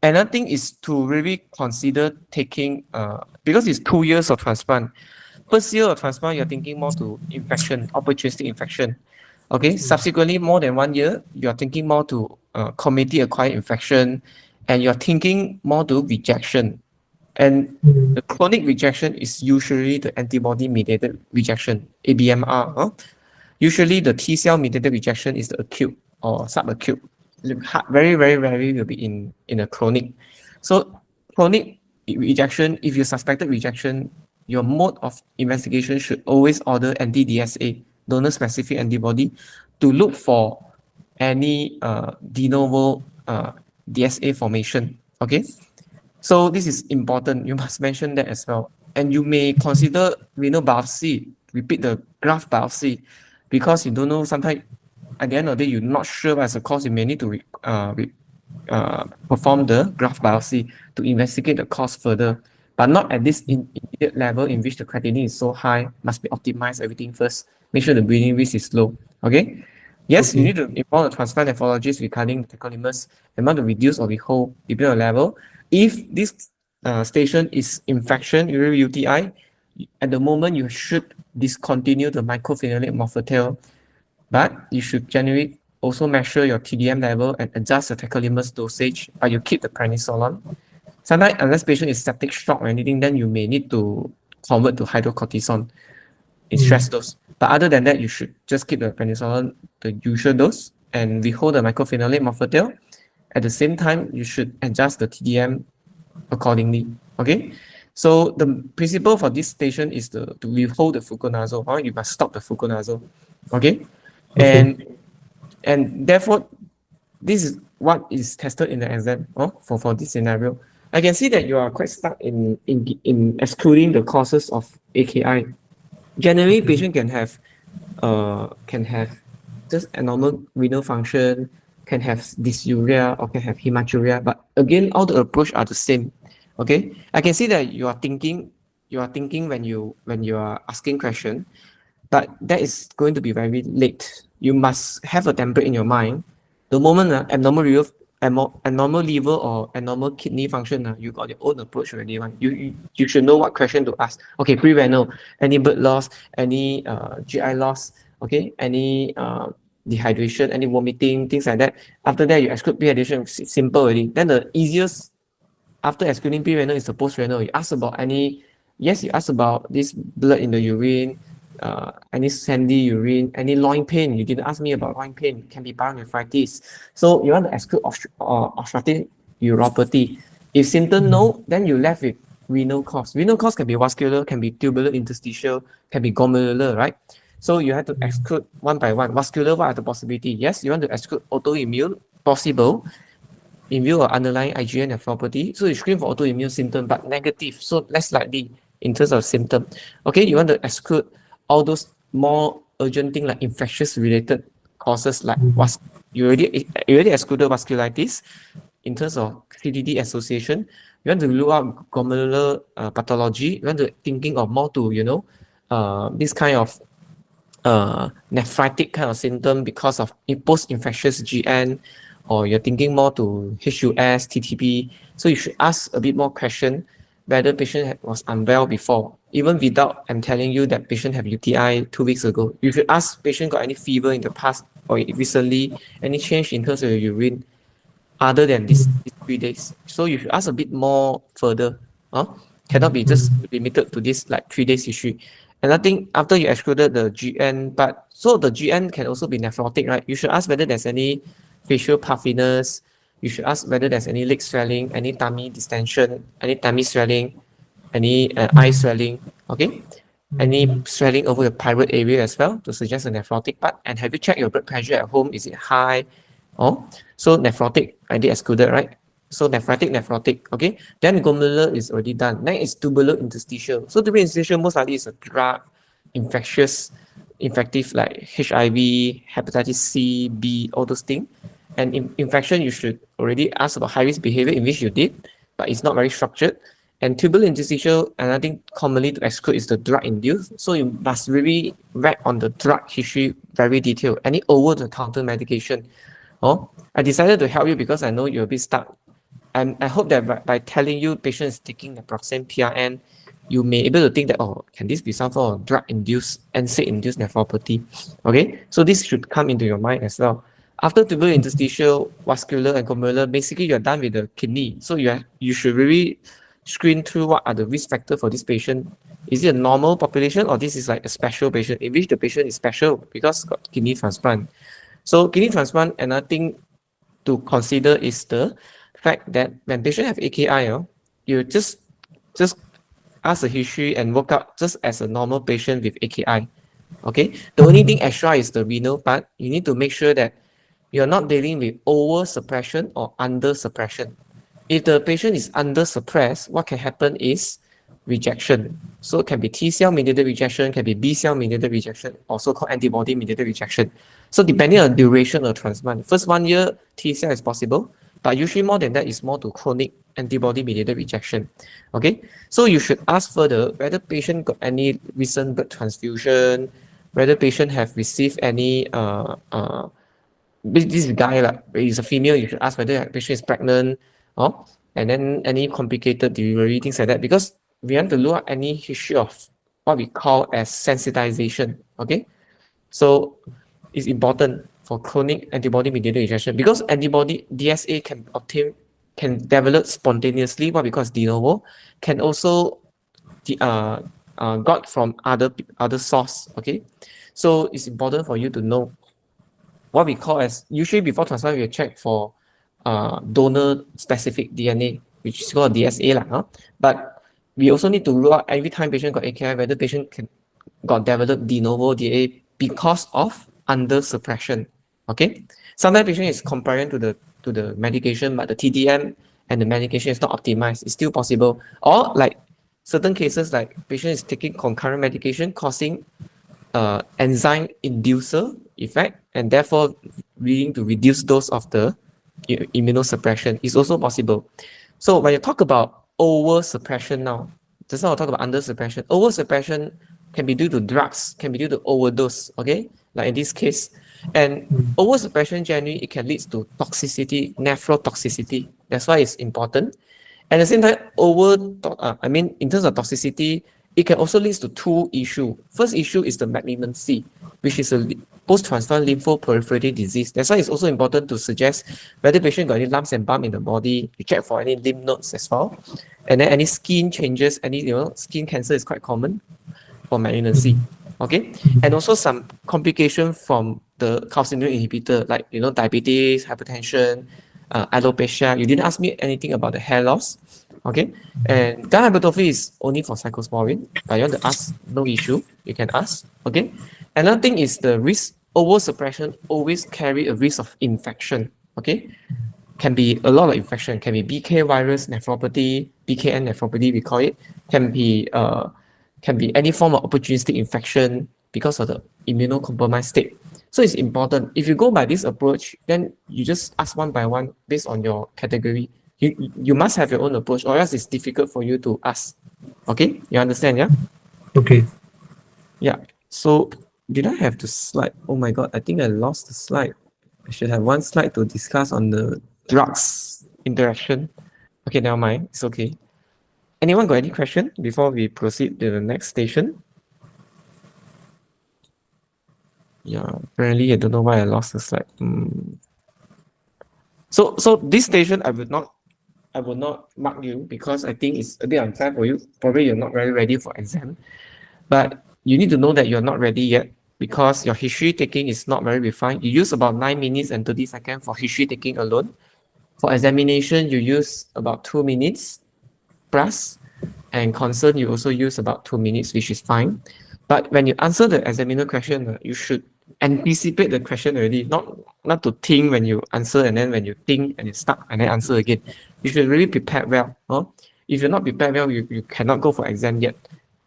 Another thing is to really consider taking, because it's 2 years of transplant. First year of transplant, you're thinking more to infection, opportunistic infection. Okay, subsequently, more than 1 year, you're thinking more to community-acquired infection, and you're thinking more to rejection. And the chronic rejection is usually the antibody-mediated rejection, ABMR. Usually, the T-cell mediated rejection is the acute or subacute. Very, very rarely will be in a chronic. So chronic rejection, if you suspected rejection, your mode of investigation should always order anti-DSA, donor-specific antibody, to look for any de novo DSA formation. Okay, so this is important. You must mention that as well. And you may consider renal biopsy, repeat the graft biopsy, because you don't know sometimes. At the end of the day, you're not sure as a cause, you may need to perform the graft biopsy to investigate the cause further, but not at this immediate level in which the creatinine is so high. Must be optimized everything first. Make sure the bleeding risk is low. Okay. Yes, you need to inform the transplant nephrologist regarding the tacrolimus and want to reduce or withhold depending on level. If this station is infection, urinary UTI, at the moment you should discontinue the mycophenolate mofetil. But you should generally also measure your TDM level and adjust the tacrolimus dosage, but you keep the prednisolone. Sometimes, unless patient is septic shock or anything, then you may need to convert to hydrocortisone in stress dose. But other than that, you should just keep the prednisolone, the usual dose, and withhold the mycophenolate mofetil. At the same time, you should adjust the TDM accordingly. Okay. So the principle for this patient is to withhold the fluconazole. You must stop the fluconazole. Okay. And therefore, this is what is tested in the exam for this scenario. I can see that you are quite stuck in excluding the causes of AKI. Generally, patient can have just abnormal renal function, can have dysuria or can have hematuria, but again, all the approach are the same. Okay, I can see that you are thinking when you are asking question, but that is going to be very late. You must have a template in your mind. The moment abnormal liver or abnormal kidney function, you got your own approach already. You should know what question to ask. Okay, pre-renal, any blood loss, any GI loss, okay, any dehydration, any vomiting, things like that. After that, you exclude pre-renal, simple already. Then the easiest after excluding pre-renal is the post-renal. You ask about any yes, you ask about this blood in the urine, any sandy urine, any loin pain. You didn't ask me about loin pain. Can be pyelonephritis. So you want to exclude obstructive uropathy. If symptom no, then you left with renal cause. Renal cause can be vascular, can be tubular interstitial, can be glomerular, right? So you have to exclude one by one. Vascular, what are the possibility? Yes, you want to exclude autoimmune, possible, in view of underlying IgA nephropathy. So you screen for autoimmune symptom, but negative, so less likely in terms of symptom. Okay, you want to exclude all those more urgent thing like infectious related causes like you already excluded vasculitis in terms of CDD association. You want to rule out glomerular pathology. You want to thinking of more to this kind of nephritic kind of symptom because of post-infectious GN, or you're thinking more to HUS, TTP. So you should ask a bit more question whether patient was unwell before, even without I'm telling you that patient have UTI 2 weeks ago. You should ask patient got any fever in the past or recently, any change in terms of your urine other than these 3 days. So you should ask a bit more further. Cannot be just limited to this like 3 days history. And I think after you excluded the GN, but so the GN can also be nephrotic, right? You should ask whether there's any facial puffiness. You should ask whether there's any leg swelling, any tummy distension, any tummy swelling, any eye swelling, okay? Any swelling over the private area as well to suggest a nephrotic part. And have you checked your blood pressure at home? Is it high? So nephrotic, I did excluded, right? So nephrotic, okay? Then glomerular is already done. Next is tubular interstitial. So tubular interstitial most likely is a drug, infective like HIV, hepatitis C, B, all those things. And infection, you should already ask about high-risk behavior, in which you did, but it's not very structured. And tubular interstitial, and I think commonly to exclude is the drug-induced. So you must really read on the drug history very detailed. Any over-the-counter medication. I decided to help you because I know you're a bit stuck. And I hope that by telling you patient is taking naproxen PRN, you may able to think that, can this be some sort of drug-induced, NSAID-induced nephropathy? Okay, so this should come into your mind as well. After tubular interstitial, vascular, and glomerular, basically you're done with the kidney. So you should really screen through what are the risk factors for this patient. Is it a normal population, or this is like a special patient in which the patient is special because got kidney transplant? So kidney transplant, another thing to consider is the fact that when patients have AKI, you just ask the history and work out just as a normal patient with AKI. Okay, the only thing extra is the renal part. You need to make sure that you're not dealing with over suppression or under suppression. If the patient is under suppressed, what can happen is rejection. So it can be T cell mediated rejection, can be B cell mediated rejection, also called antibody mediated rejection. So depending on the duration of transplant, first 1 year T cell is possible, but usually more than that is more to chronic antibody mediated rejection. Okay, so you should ask further whether patient got any recent blood transfusion, whether patient have received any this guy like is a female, you should ask whether the patient is pregnant, and then any complicated delivery, things like that, because we want to look at any history of what we call as sensitization. Okay, so it's important for chronic antibody mediated rejection because antibody DSA can develop spontaneously, what we call de novo, can also got from other source. Okay, so it's important for you to know what we call as, usually before transplant we check for donor specific DNA, which is called DSA but we also need to rule out every time patient got AKI whether patient got developed de novo DNA because of under suppression. Okay, sometimes patient is compliant to the medication, but the TDM and the medication is not optimized. It's still possible. Or like certain cases, like patient is taking concurrent medication causing enzyme inducer effect, and therefore leading to reduced dose of the immunosuppression is also possible. So when you talk about over suppression now, just now I'll talk about under suppression. Over suppression can be due to drugs, can be due to overdose, okay? Like in this case. And over suppression generally it can lead to toxicity, nephrotoxicity. That's why it's important. At the same time, in terms of toxicity, it can also lead to two issues. First issue is the malignancy, which is a post-transplant lymphoproliferative disease. That's why it's also important to suggest whether patient got any lumps and bumps in the body, to check for any lymph nodes as well. And then any skin changes, any skin cancer is quite common for malignancy. Okay, and also some complication from the calcineurin inhibitor, like diabetes, hypertension, alopecia. You didn't ask me anything about the hair loss. Okay, and dihypertrophy is only for cyclosporin, but you want to ask, no issue, you can ask. Okay, another thing is the risk over suppression always carry a risk of infection. Okay, can be a lot of infection, can be BK virus nephropathy, BKN nephropathy we call it, can be any form of opportunistic infection because of the immunocompromised state. So it's important. If you go by this approach, then you just ask one by one based on your category. You must have your own approach, or else it's difficult for you to ask. Okay, you understand? Yeah. Okay. Yeah. So did I have the slide? Oh my god, I think I lost the slide. I should have one slide to discuss on the drugs interaction. Okay, never mind. It's okay. Anyone got any question before we proceed to the next station? Yeah, apparently I don't know why I lost the slide. So this station I will not mark you because I think it's a bit unfair for you. Probably you're not very ready for exam. But you need to know that you're not ready yet because your history taking is not very refined. You use about 9 minutes and 30 seconds for history taking alone. For examination, you use about 2 minutes plus, and concern you also use about 2 minutes, which is fine. But when you answer the examiner question, you should anticipate the question already, not to think when you answer and then when you think and you stuck and then answer again. You should really prepare well. Huh? If you're not prepared well, you cannot go for exam yet,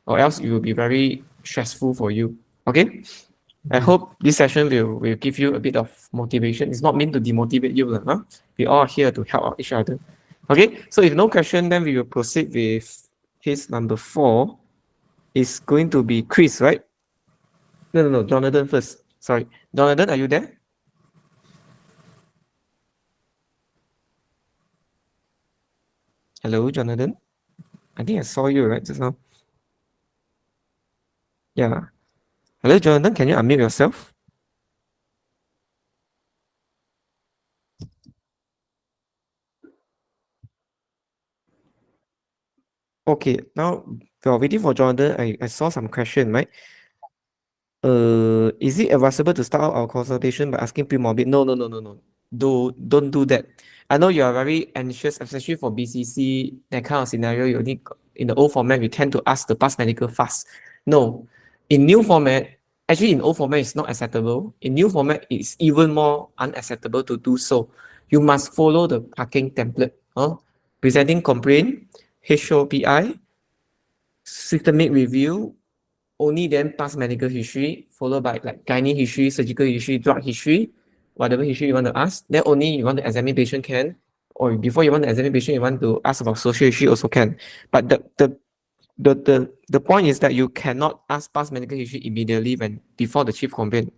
or else it will be very stressful for you. Okay? I hope this session will give you a bit of motivation. It's not meant to demotivate you. Huh? We all here to help out each other. Okay, so if no question, then we will proceed with case number 4. It's going to be Chris, right? No, Jonathan first. Sorry. Jonathan, are you there? Hello, Jonathan. I think I saw you, right, just now? Yeah. Hello, Jonathan. Can you unmute yourself? Okay, now while waiting for Jonathan, I saw some question, right? Is it advisable to start out our consultation by asking pre-morbid? No. Don't do that. I know you are very anxious, especially for BCC, that kind of scenario. You only in the old format, we tend to ask the past medical fast. No, in new format, actually in old format, it's not acceptable. In new format, it's even more unacceptable to do so. You must follow the parking template. Presenting complaint, HOPI, systemic review, only then past medical history, followed by like gynae history, surgical history, drug history, whatever history you want to ask. Then only you want to examine patient can, or before you want to examine patient, you want to ask about social history also can. But the point is that you cannot ask past medical history immediately when before the chief complaint.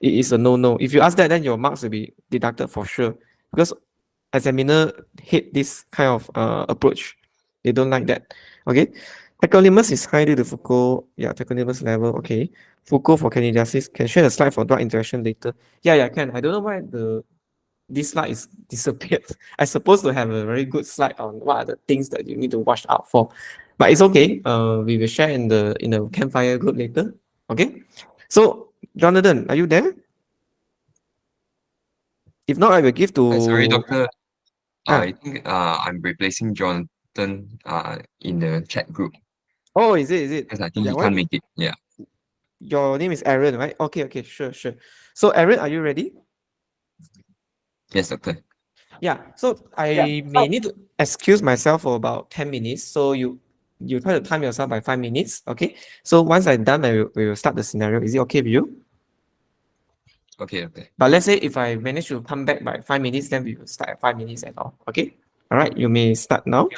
It is a no. If you ask that, then your marks will be deducted for sure. Because examiner hate this kind of approach. They don't like that. Okay. Tacrolimus is high due to Foucault. Yeah, tacrolimus level. Okay. Foucault for candidiasis. Can share the slide for drug interaction later. Yeah, can. I don't know why this slide is disappeared. I supposed to have a very good slide on what are the things that you need to watch out for. But it's okay. We will share in the campfire group later. Okay. So Jonathan, are you there? If not, I will give to. Sorry, doctor. Ah. I think I'm replacing Jonathan in the chat group Oh, is it? because I think Yeah, he why? can't make it. Yeah. Your name is Aaron, right? Okay, sure. So Aaron, are you ready? Yes, doctor. Yeah. So I may need to excuse myself for about 10 minutes. So you try to time yourself by 5 minutes. Okay. So once I'm done, we will start the scenario. Is it okay with you? Okay, doctor. But let's say if I manage to come back by 5 minutes, then we will start at 5 minutes at all. Okay. All right. You may start now.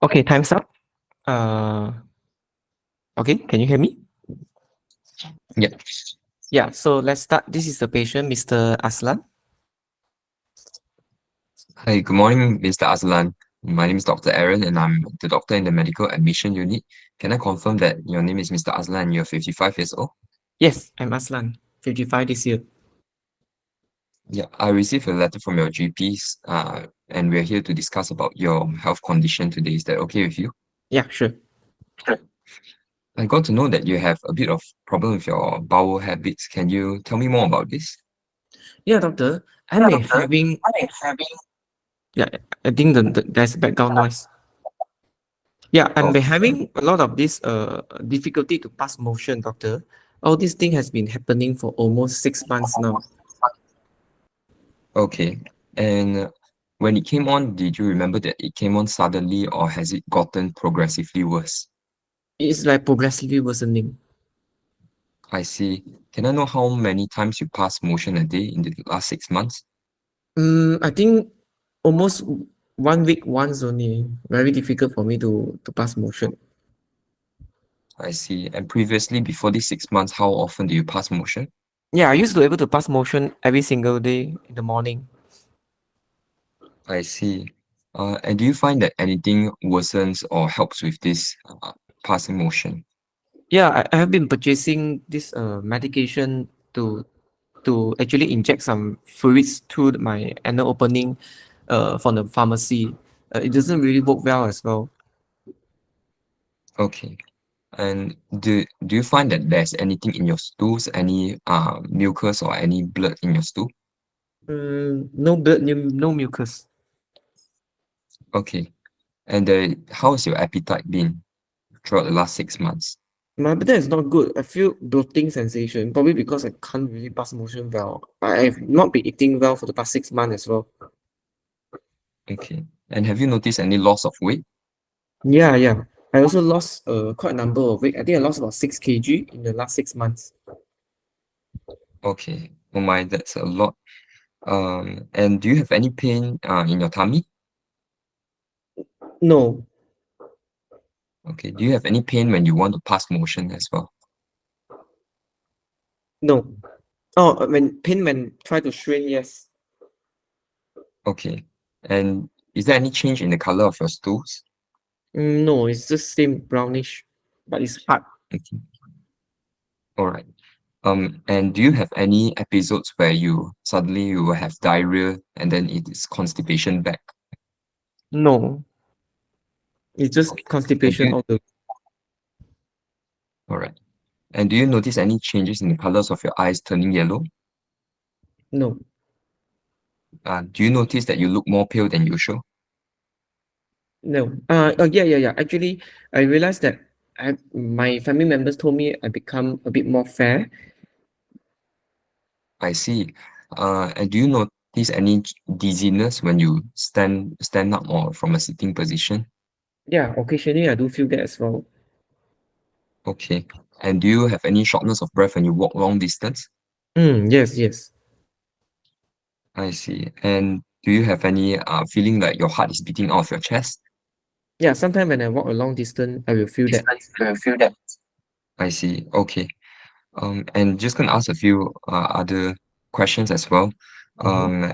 Okay, time's up. Okay, can you hear me? Yeah. Yeah, so let's start. This is the patient, Mr. Aslan. Hi, good morning, Mr. Aslan. My name is Dr. Aaron, and I'm the doctor in the medical admission unit. Can I confirm that your name is Mr. Aslan and you're 55 years old? Yes, I'm Aslan, 55 this year. Yeah, I received a letter from your GPs, and we're here to discuss about your health condition today. Is that okay with you? Yeah, sure. I got to know that you have a bit of problem with your bowel habits. Can you tell me more about this? Yeah, doctor, I'm having. Yeah, I think there's background noise. Yeah, I'm Oh, having a lot of this difficulty to pass motion, doctor. All this thing has been happening for almost 6 months now. okay. And when it came on, did you remember that it came on suddenly, or has it gotten progressively worse? It's like progressively worsening. I see. Can I know how many times you pass motion a day in the last 6 months? I think almost 1 week once only. Very difficult for me to pass motion. I see. And previously, before these 6 months, how often do you pass motion? Yeah, I used to be able to pass motion every single day in the morning. I see. And do you find that anything worsens or helps with this passing motion? Yeah, I have been purchasing this medication to actually inject some fluids through my anal opening from the pharmacy. It doesn't really work well as well. Okay. And do you find that there's anything in your stools, any mucus or any blood in your stool? No blood, no mucus. Okay. And how has your appetite been throughout the last 6 months? My appetite is not good. I feel bloating sensation, probably because I can't really pass motion well. I've not been eating well for the past 6 months as well. Okay. And have you noticed any loss of weight? Yeah. I also lost quite a number of weight. I think I lost about 6 kg in the last 6 months. Okay. Oh my, that's a lot. And do you have any pain in your tummy? No, Okay. Do you have any pain when you want to pass motion as well? no. Oh, when pain when try to shrink, yes. Okay. And is there any change in the color of your stools? No, it's just same brownish, but it's hard. Okay. All right. And do you have any episodes where you will have diarrhea and then it is constipation back? No, it's just Okay. And do constipation you, all the. all right. And do you notice any changes in the colors of your eyes turning yellow? No, Do you notice that you look more pale than usual? no. Yeah. Actually, I realized that my family members told me I become a bit more fair. I see. And do you notice any dizziness when you stand up or from a sitting position? Yeah, occasionally I do feel that as well. Okay. And do you have any shortness of breath when you walk long distance? Yes. I see. And do you have any feeling like your heart is beating out of your chest? Yeah, sometimes when I walk a long distance, I will feel that. I see. Okay. And just gonna ask a few other questions as well. Um,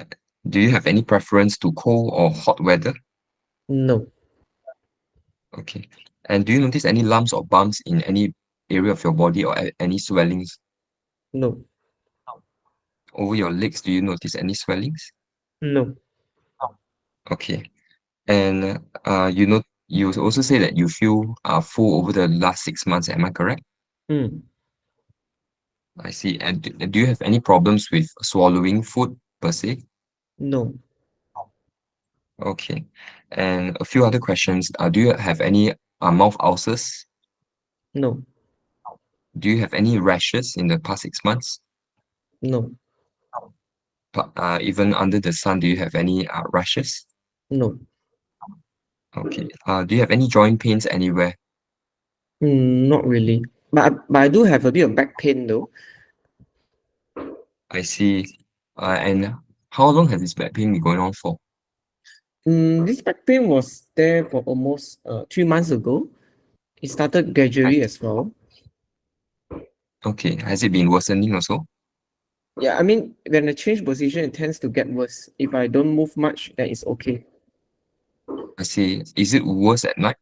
do you have any preference to cold or hot weather? No, Okay. And do you notice any lumps or bumps in any area of your body or any swellings no, over your legs? Do you notice any swellings? no. Okay. And you also say that you feel full over the last 6 months. Am I correct? Mm, I see. And do you have any problems with swallowing food per se? no, Okay. And a few other questions. Do you have any mouth ulcers? no, Do you have any rashes in the past 6 months? no, Even under the sun, do you have any rashes? no. Okay. Do you have any joint pains anywhere? Not really. But I do have a bit of back pain though. I see. And how long has this back pain been going on for? This back pain was there for almost 3 months ago. It started gradually as well. Okay, has it been worsening also? Yeah, I mean, when I change position, it tends to get worse. If I don't move much, then it's okay. I see. Is it worse at night?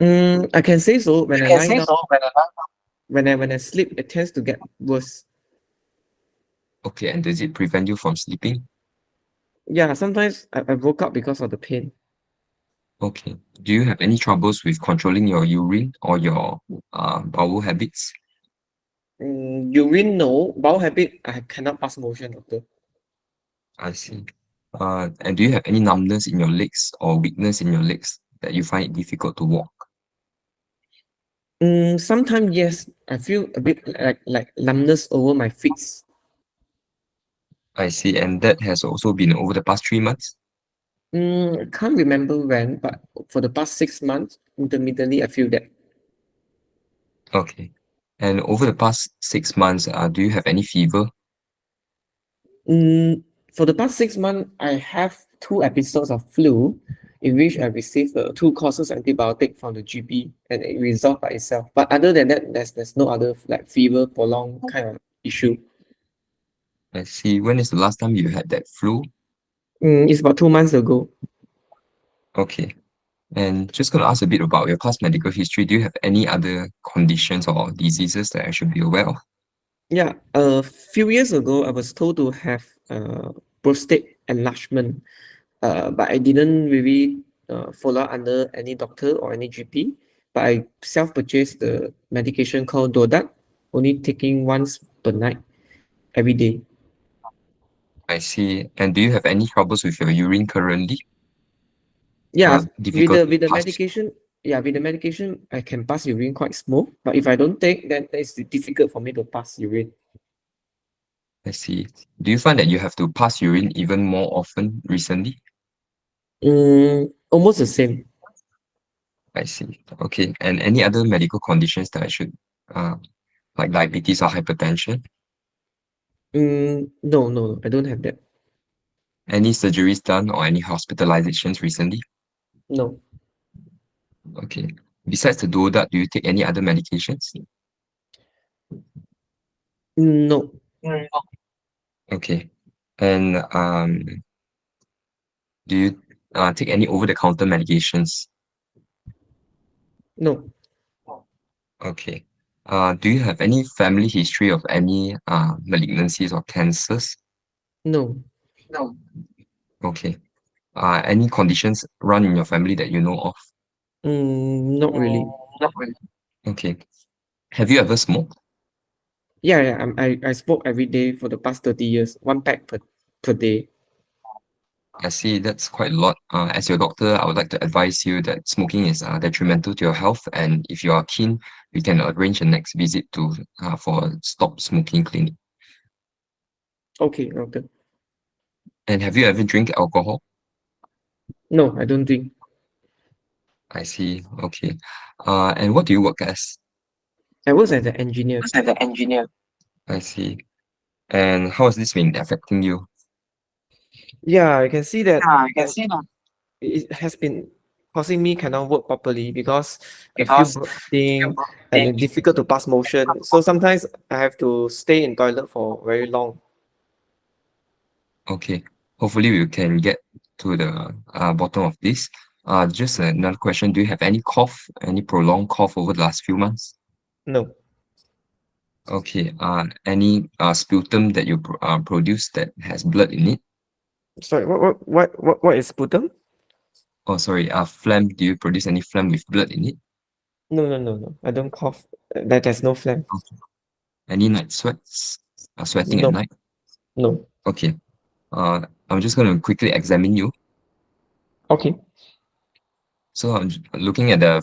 I can say so. When I lie down, when I sleep, it tends to get worse. Okay, and does it prevent you from sleeping? Yeah, sometimes I woke up because of the pain. Okay. Do you have any troubles with controlling your urine or your bowel habits? Urine, no. Bowel habit, I cannot pass motion, doctor. I see. And do you have any numbness in your legs or weakness in your legs that you find it difficult to walk? Sometimes yes, I feel a bit like numbness over my feet. I see. And that has also been over the past 3 months? I can't remember when, but for the past 6 months, intermittently I feel that. Okay. And over the past 6 months, do you have any fever? For the past 6 months, I have 2 episodes of flu in which I received 2 courses antibiotic from the GP and it resolved by itself. But other than that, there's no other like fever, prolonged kind of issue. I see. When is the last time you had that flu? It's about 2 months ago. Okay. And just going to ask a bit about your past medical history. Do you have any other conditions or diseases that I should be aware of? Yeah, a few years ago, I was told to have prostate enlargement, but I didn't really follow under any doctor or any GP. But I self-purchased the medication called Dodat, only taking once per night, every day. I see. And do you have any troubles with your urine currently? Yeah, with Difficult the pass. medication, yeah, with the medication, I can pass urine quite smooth. But if I don't take, then it's difficult for me to pass urine. I see. Do you find that you have to pass urine even more often recently? Almost the same. I see. Okay. And any other medical conditions that I should, uh, like diabetes or hypertension? No, I don't have that. Any surgeries done or any hospitalizations recently? No. Okay. Besides the Duodat, do you take any other medications? No. Okay. And do you take any over-the-counter medications? No. Okay. Do you have any family history of any malignancies or cancers? No. Okay. Any conditions run in your family that you know of? Not really. Okay. Have you ever smoked? Yeah. I smoke every day for the past 30 years, 1 pack per day. I see that's quite a lot. As your doctor, I would like to advise you that smoking is detrimental to your health, and if you are keen, we can arrange a next visit to for a stop smoking clinic. Okay, doctor. And have you ever drink alcohol? No, I don't drink. I see. Okay. And what do you work as? I work as an engineer. I see. And how has this been affecting you? Yeah, I can see that. It has been causing me cannot work properly because I feel bloating and it's difficult to pass motion. So sometimes I have to stay in toilet for very long. Okay. Hopefully we can get to the bottom of this. Just another question. Do you have any cough, any prolonged cough over the last few months? No. Okay. Any sputum that you produce that has blood in it? Sorry, what is sputum? Oh, sorry. Phlegm. Do you produce any phlegm with blood in it? No. I don't cough. There's no phlegm. Okay. Any night sweats? Sweating at No. night? No. Okay. I'm just going to quickly examine you. Okay. So I'm looking at the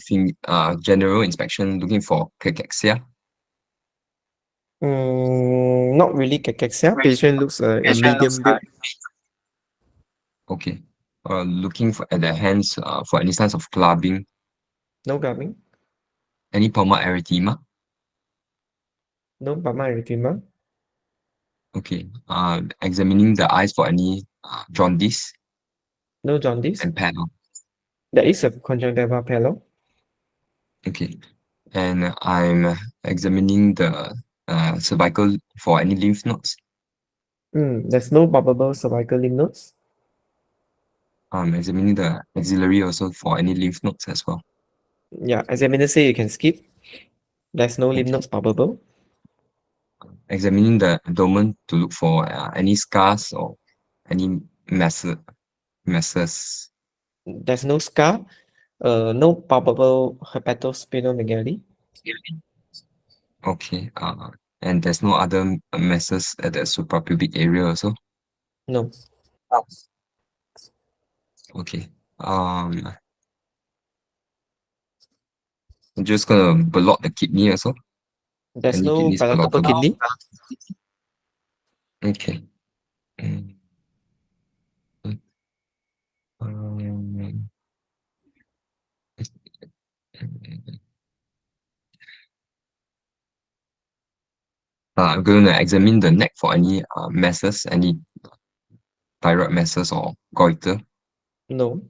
general inspection, looking for cachexia. Not really cachexia. Patient looks a medium build. Okay. Looking at the hands for any signs of clubbing, No gumming. any palmar erythema. No palmar erythema. Okay. Examining the eyes for any jaundice. No jaundice. and pallor. There is a conjunctiva pallor. Okay. And I'm examining the cervical for any lymph nodes. There's no palpable cervical lymph nodes. I'm examining the axillary also for any lymph nodes as well. Yeah, examiner say you can skip. There's no lymph Okay. nodes palpable. Examining the abdomen to look for any scars or any masses. There's no scar. No palpable hepatosplenomegaly. Okay. And there's no other masses at the suprapubic area also. No. Okay. I'm just gonna block the kidney also. There's Any no kidneys palatable blocked? kidney. Okay. Mm. Um, I'm going to examine the neck for any masses, any thyroid masses or goiter. No.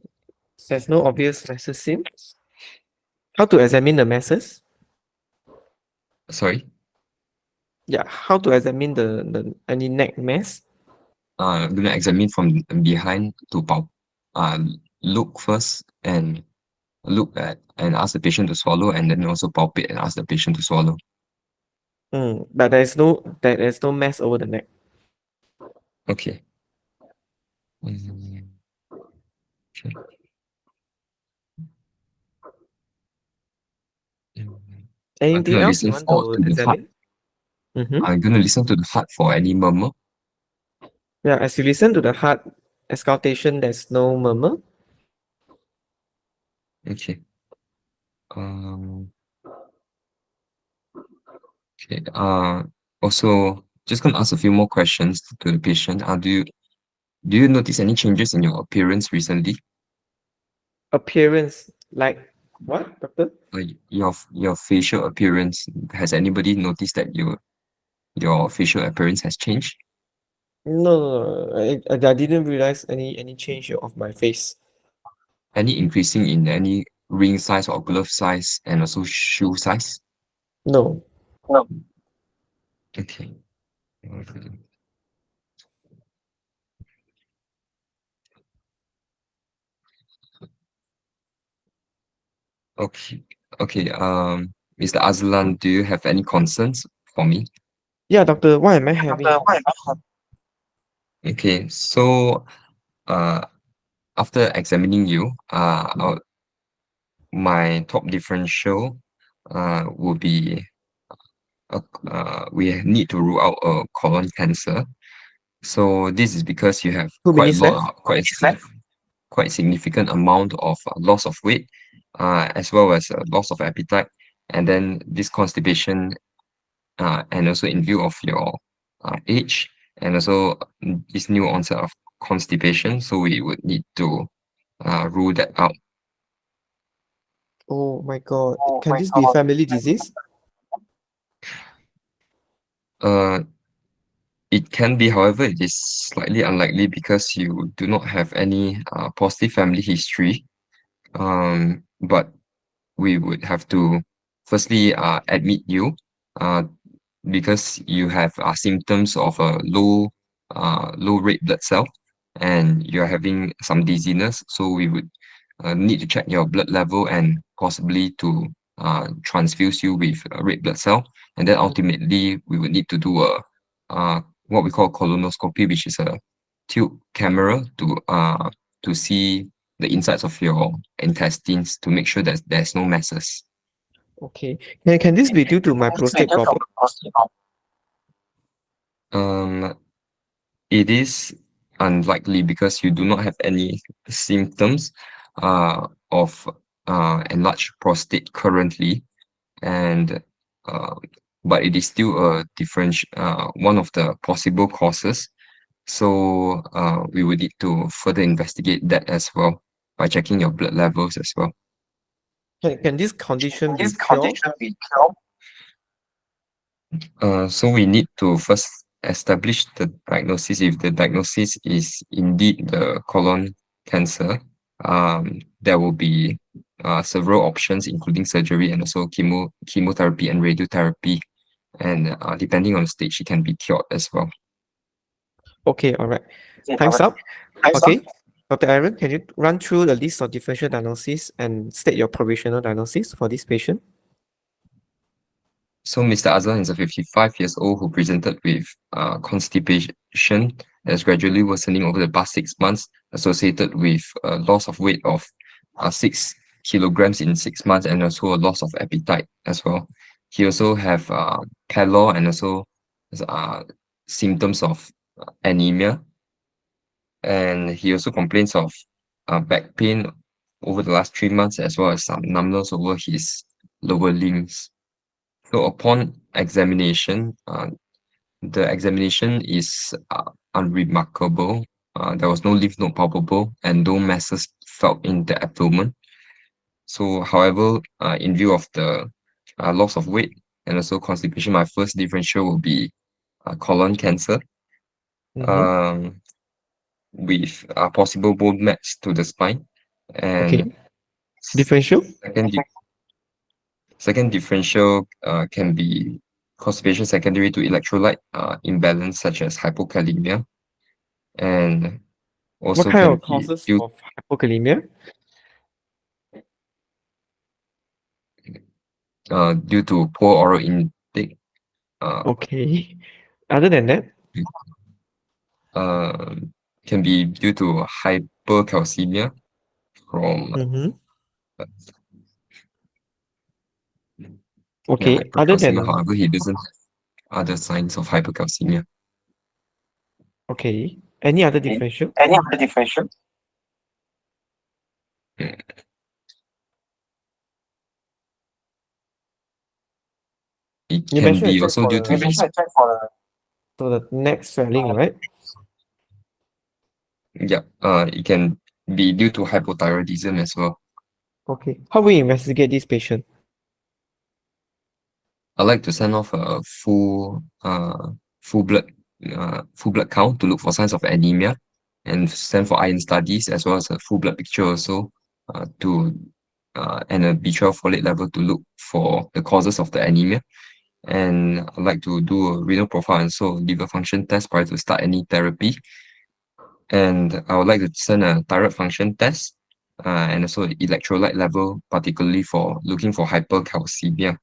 There's no obvious masses seen. How to examine the masses? Sorry. Yeah, how to examine the any neck mass? I'm going to examine from behind to look first and look at and ask the patient to swallow, and then also palpate and ask the patient to swallow. But there's no mass over the neck. Okay. Mm, okay. Anything gonna else you listen want for to to the heart. examine? Mm-hmm. I'm going to listen to the heart for any murmur. Yeah, as you listen to the heart auscultation, there's no murmur. Okay. Um, okay. Also, just gonna ask a few more questions to the patient. Do you notice any changes in your appearance recently? Appearance, like what, doctor? Like your facial appearance. Has anybody noticed that your facial appearance has changed? No, I didn't realize any change of my face. Any increasing in any ring size or glove size and also shoe size? No. Okay. Okay. Okay. Mr. Azlan, do you have any concerns for me? Yeah, doctor, why am I having? Okay. So, after examining you, my top differential, will be, we need to rule out a colon cancer. So this is because you have 2 minutes left. quite significant amount of loss of weight, as well as loss of appetite, and then this constipation, and also in view of your age, and also this new onset of constipation, so we would need to rule that out. Oh my God. Can this be family disease? Uh, it can be, however, it is slightly unlikely because you do not have any positive family history. But we would have to firstly admit you, uh, because you have symptoms of a low red blood cell, and you're having some dizziness. So we would need to check your blood level and possibly to transfuse you with a red blood cell, and then ultimately we would need to do a what we call colonoscopy, which is a tube camera to see the insides of your intestines to make sure that there's no masses. Okay. Can this be due to my prostate problem? Um, it is unlikely because you do not have any symptoms of enlarged prostate currently, and uh, but it is still a one of the possible causes. So we would need to further investigate that as well by checking your blood levels as well. Can this condition be cured? So we need to first establish the diagnosis. If the diagnosis is indeed the colon cancer, there will be several options, including surgery and also chemotherapy and radiotherapy. And depending on the stage, it can be cured as well. Okay, all right. Time's up. Okay. Dr. Aaron, can you run through the list of differential diagnoses and state your provisional diagnosis for this patient? So Mr. Azlan is a 55 years old who presented with constipation that's gradually worsening over the past 6 months, associated with a loss of weight of 6 kilograms in 6 months and also a loss of appetite as well. He also have pallor and also symptoms of anemia, and he also complains of back pain over the last 3 months as well as some numbness over his lower limbs. So upon examination, the examination is unremarkable. There was no lymph node palpable and no masses felt in the abdomen. So, however, in view of the loss of weight and also constipation, my first differential will be colon cancer with possible bone mets to the spine. Okay. And Differential? second differential can be constipation secondary to electrolyte imbalance such as hypokalemia, and also What kind can of be causes due of hypokalemia? due to poor oral intake. Okay. Other than that? Can be due to hypercalcemia from Okay. Other hypercalcemia. than However, he doesn't have other signs of hypercalcemia. okay. Any other differential? Mm. It You can mentioned be a check also for due to the his so the neck swelling, right? it can be due to hypothyroidism as well. Okay. How will you investigate this patient? I like to send off a full blood count to look for signs of anemia, and send for iron studies as well as a full blood picture also to and a B12 folate level to look for the causes of the anemia. And I'd like to do a renal profile and so liver function test prior to start any therapy. And I would like to send a thyroid function test and also electrolyte level, particularly for looking for hypercalcemia.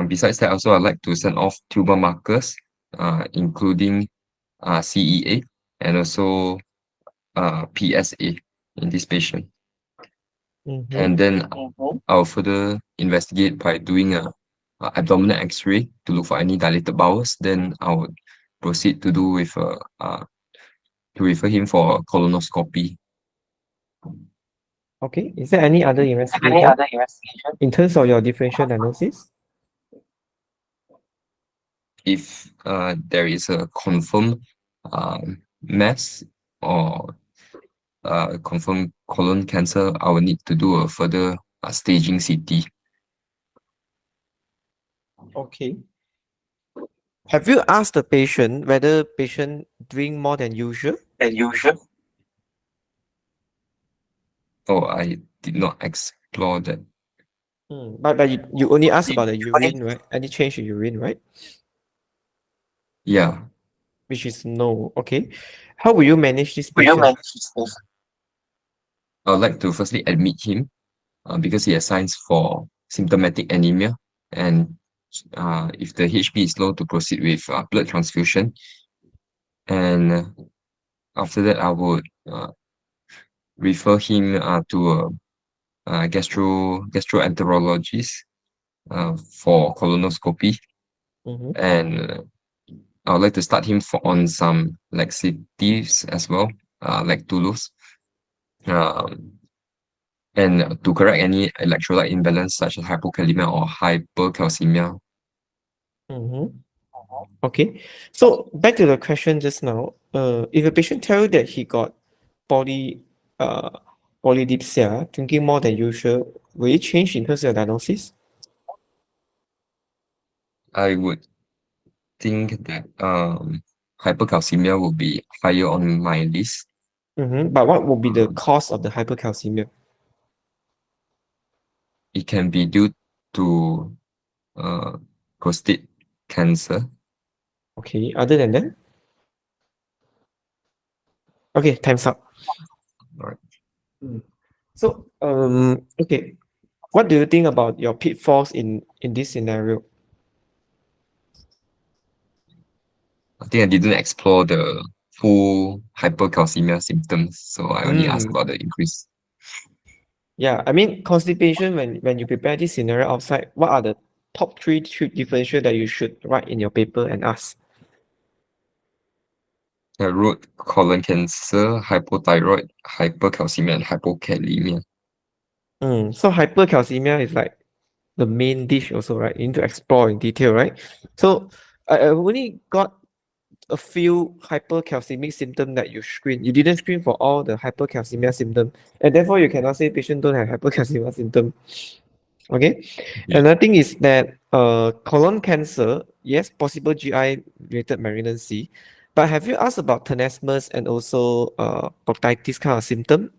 Besides that, also I'd like to send off tumor markers, including CEA and also PSA in this patient. And then I'll further investigate by doing a abdominal X-ray to look for any dilated bowels. Then I would proceed to do with to refer him for colonoscopy. Okay. Is there any other investigation in terms of your differential diagnosis? If there is a confirmed mass or confirmed colon cancer, I will need to do a further staging CT. Okay. Have you asked the patient whether patient drink more than usual? Oh, I did not explore that. But you only asked about the urine, right? Any change in urine, right? Yeah, Which is no. Okay. How will you manage this patient? I would like to firstly admit him because he has signs for symptomatic anemia, and if the HB is low, to proceed with blood transfusion. And after that, I would refer him to a gastroenterologist for colonoscopy. And I would like to start him on some laxatives as well, like Toulouse, and to correct any electrolyte imbalance such as hypokalemia or hypercalcemia. Okay. So back to the question just now. If a patient tell you that he got polydipsia, drinking more than usual, will it change in terms of your diagnosis? I would think that hypercalcemia will be higher on my list But what will be the cause of the hypercalcemia? It can be due to prostate cancer. Okay, other than that? Okay, time's up. Alright. So, okay, what do you think about your pitfalls in this scenario? I think I didn't explore the full hypercalcemia symptoms, so I only asked about the increase. Yeah, I mean, constipation, when you prepare this scenario outside, what are the top three differential that you should write in your paper and ask? I wrote colon cancer, hypothyroid, hypercalcemia, and hypokalemia. So hypercalcemia is like the main dish also, right? You need to explore in detail, right? So I only got a few hypercalcemic symptoms that you screen. You didn't screen for all the hypercalcemia symptoms, and therefore you cannot say patient don't have hypercalcemia symptom. Okay. Yeah. Another thing is that colon cancer, yes, possible GI related malignancy, but have you asked about tenesmus and also proctitis kind of symptom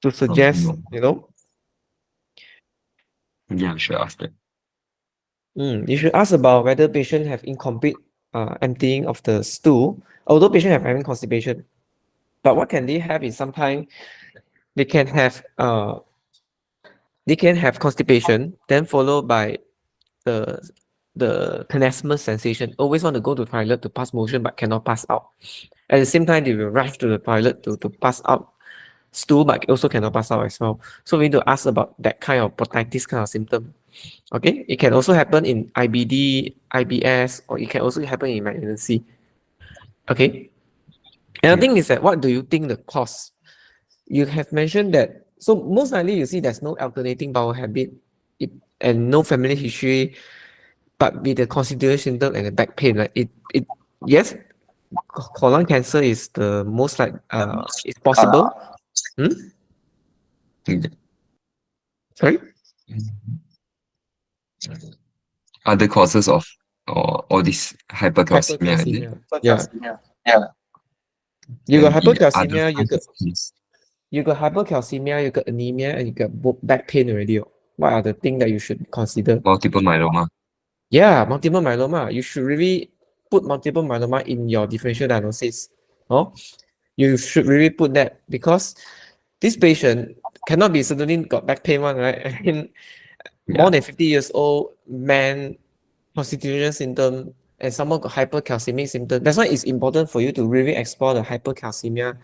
to suggest, No. Yeah, sure, ask that. You should ask about whether patient have incomplete emptying of the stool, although patient have having constipation. But what can they have is sometimes they can have constipation, then followed by the tenesmus sensation. Always want to go to toilet to pass motion but cannot pass out. At the same time, they will rush to the toilet to pass out stool but also cannot pass out as well. So we need to ask about that kind of proctitis kind of symptom. Okay, it can also happen in IBD, IBS, or it can also happen in malignancy. Okay. Another thing is that what do you think the cause? You have mentioned that, so most likely you see there's no alternating bowel habit and no family history, but with the constitutional symptom and the back pain, right? Yes, colon cancer is the most like it's possible. Sorry? Other causes of all this hypercalcemia, is it? Hypercalcemia. Yeah. You got And the other hypercalcemia, causes, you got hypercalcemia, you got anemia, and you got back pain already. What are the things that you should consider? multiple myeloma. Yeah, multiple myeloma. You should really put multiple myeloma in your differential diagnosis. Oh, you should really put that because this patient cannot be suddenly got back pain one, right? I mean, more than 50 years old man, constitutional symptom, and someone got hypercalcemic symptom. That's why it's important for you to really explore the hypercalcemia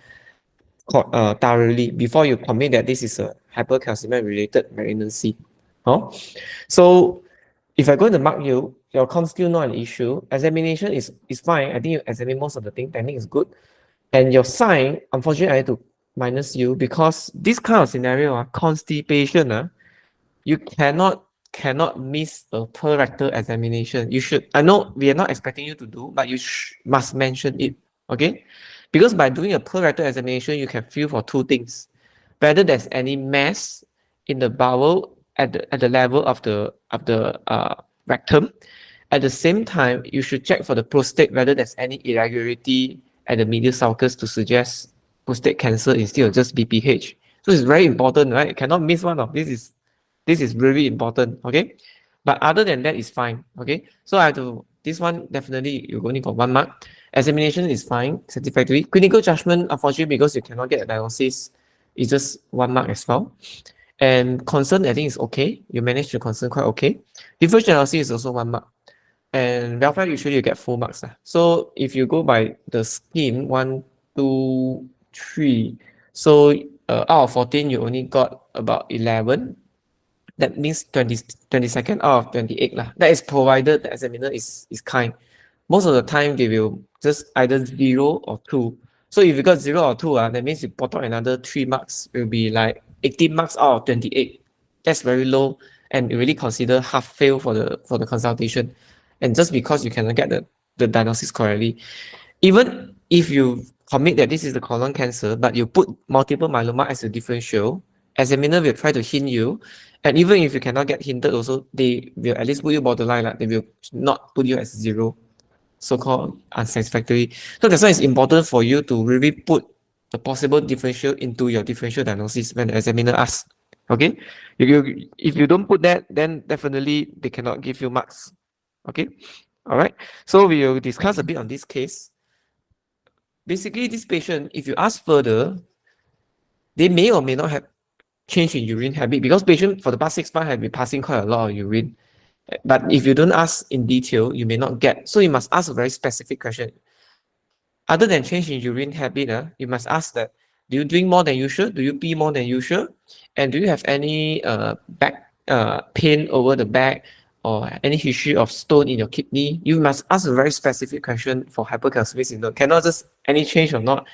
thoroughly before you commit that this is a hypercalcemia related malignancy. Oh, so if I'm going to mark you, your com still not an issue. Examination is fine. I think you examine most of the thing. Technique is good. And your sign, unfortunately, I had to minus you because this kind of scenario, constipation, you cannot miss a per rectal examination. You should, I know we are not expecting you to do, but you must mention it. Okay? Because by doing a per rectal examination, you can feel for two things. Whether there's any mass in the bowel at the level of the rectum. At the same time, you should check for the prostate whether there's any irregularity at the medial sulcus to suggest prostate cancer instead of just BPH. So it's very important, right? You cannot miss one of this is really important, okay? But other than that, it's fine, okay? So I have to, this one definitely you only got 1 mark. Examination is fine, satisfactory. Clinical judgment, unfortunately, because you cannot get a diagnosis, it's just 1 mark as well. And concern, I think is okay. You managed to concern quite okay. Differential analysis is also 1 mark. And welfare, usually you get full marks. So if you go by the scheme, 1, 2, 3. So out of 14, you only got about 11. That means 22nd out of 28 lah. That is provided the examiner is kind. Most of the time they will just either 0 or 2. So if you got 0 or 2, that means you put out another 3 marks, will be like 18 marks out of 28. That's very low, and you really consider half fail for the consultation. And just because you cannot get the diagnosis correctly. Even if you commit that this is the colon cancer, but you put multiple myeloma as a differential, examiner will try to hint you. And even if you cannot get hinted also, they will at least put you borderline. They will not put you as 0, so-called unsatisfactory. So that's why it's important for you to really put the possible differential into your differential diagnosis when the examiner asks. Okay, if you don't put that, then definitely they cannot give you marks. Okay, all right. So we will discuss a bit on this case. Basically, this patient, if you ask further, they may or may not have change in urine habit because patient for the past 6 months have been passing quite a lot of urine. But if you don't ask in detail, you may not get. So you must ask a very specific question. Other than change in urine habit, you must ask that, do you drink more than usual? Do you pee more than usual? And do you have any back pain over the back or any history of stone in your kidney? You must ask a very specific question for hypercalcemic syndrome. Cannot just any change or not.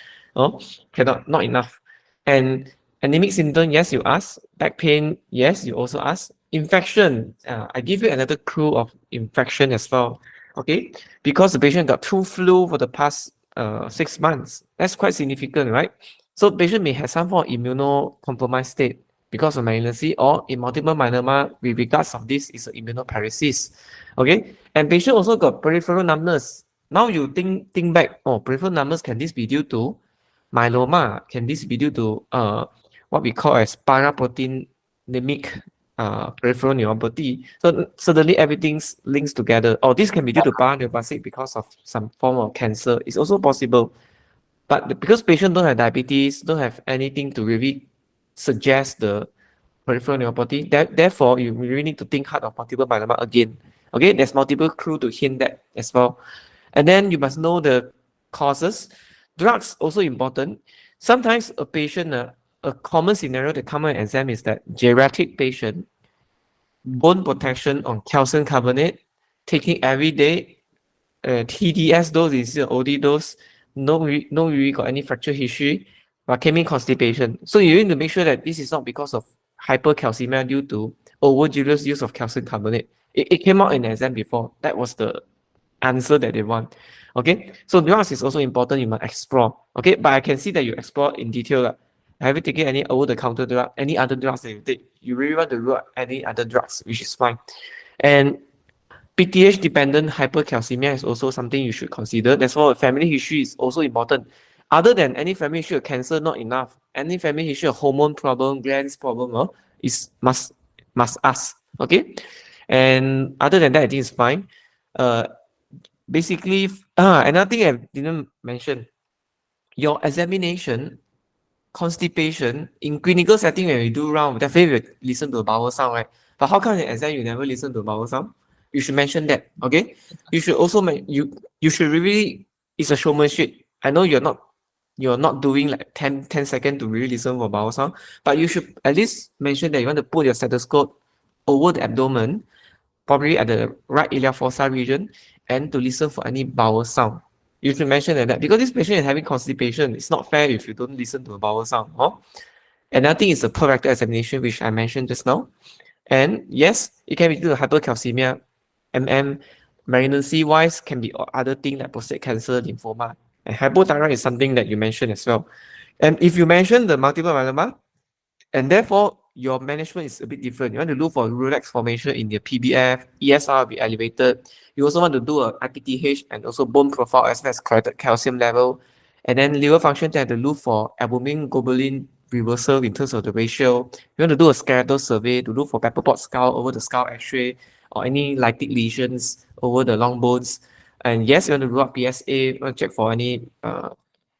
Cannot, not enough. And anemic syndrome, yes, you ask. Back pain, yes, you also ask. Infection, I give you another clue of infection as well. Okay, because the patient got 2 flu for the past 6 months. That's quite significant, right? So patient may have some form of immunocompromised state because of malignancy, or in multiple myeloma, with regards of this is immunoparesis. Okay, and patient also got peripheral numbness. Now you think back, oh, peripheral numbness, can this be due to myeloma? Can this be due to what we call as paraproteinemic peripheral neuropathy? So suddenly everything links together. Or this can be due to paraneoplastic because of some form of cancer. It's also possible. But because patient don't have diabetes, don't have anything to really suggest the peripheral neuropathy, therefore you really need to think hard of multiple myeloma again. Okay, there's multiple clue to hint that as well. And then you must know the causes. Drugs also important. Sometimes a patient, a common scenario that come in exam is that geriatric patient, bone protection on calcium carbonate, taking every day, TDS dose instead of OD dose, no really got any fracture history, but came in constipation. So you need to make sure that this is not because of hypercalcemia due to overzealous use of calcium carbonate. It came out in the exam before. That was the answer that they want. Okay, so drugs is also important. You must explore. Okay, but I can see that you explore in detail. Have you taken any over-the-counter drug, any other drugs that you take? You really want to rule out any other drugs, which is fine. And PTH dependent hypercalcemia is also something you should consider. That's why family history is also important. Other than any family history of cancer, not enough. Any family history of hormone problem, glands problem, is must ask. Okay, and other than that, I think it's fine. Basically, another thing I didn't mention, your examination, constipation in clinical setting when we do round, definitely we listen to a bowel sound, right? But how come in exam you never listen to a bowel sound? You should mention that. Okay, you should also you should really, it's a showmanship. I know you're not doing like 10 seconds to really listen for bowel sound, but you should at least mention that you want to put your stethoscope over the abdomen, probably at the right iliac fossa region, and to listen for any bowel sound. You should mention that because this patient is having constipation. It's not fair if you don't listen to a bowel sound. Another thing is the per rectal examination, which I mentioned just now. And yes, it can be due to hypercalcemia, malignancy wise can be other things like prostate cancer, lymphoma. And hypothyroid is something that you mentioned as well. And if you mention the multiple myeloma, and therefore your management is a bit different. You want to look for relax formation in your PBF, ESR will be elevated. You also want to do a IPTH and also bone profile as well as corrected calcium level. And then liver function, you have to look for albumin globulin reversal in terms of the ratio. You want to do a skeletal survey to look for pepper pot skull over the skull x-ray or any lytic lesions over the long bones. And yes, you want to rule out PSA, you want to check for any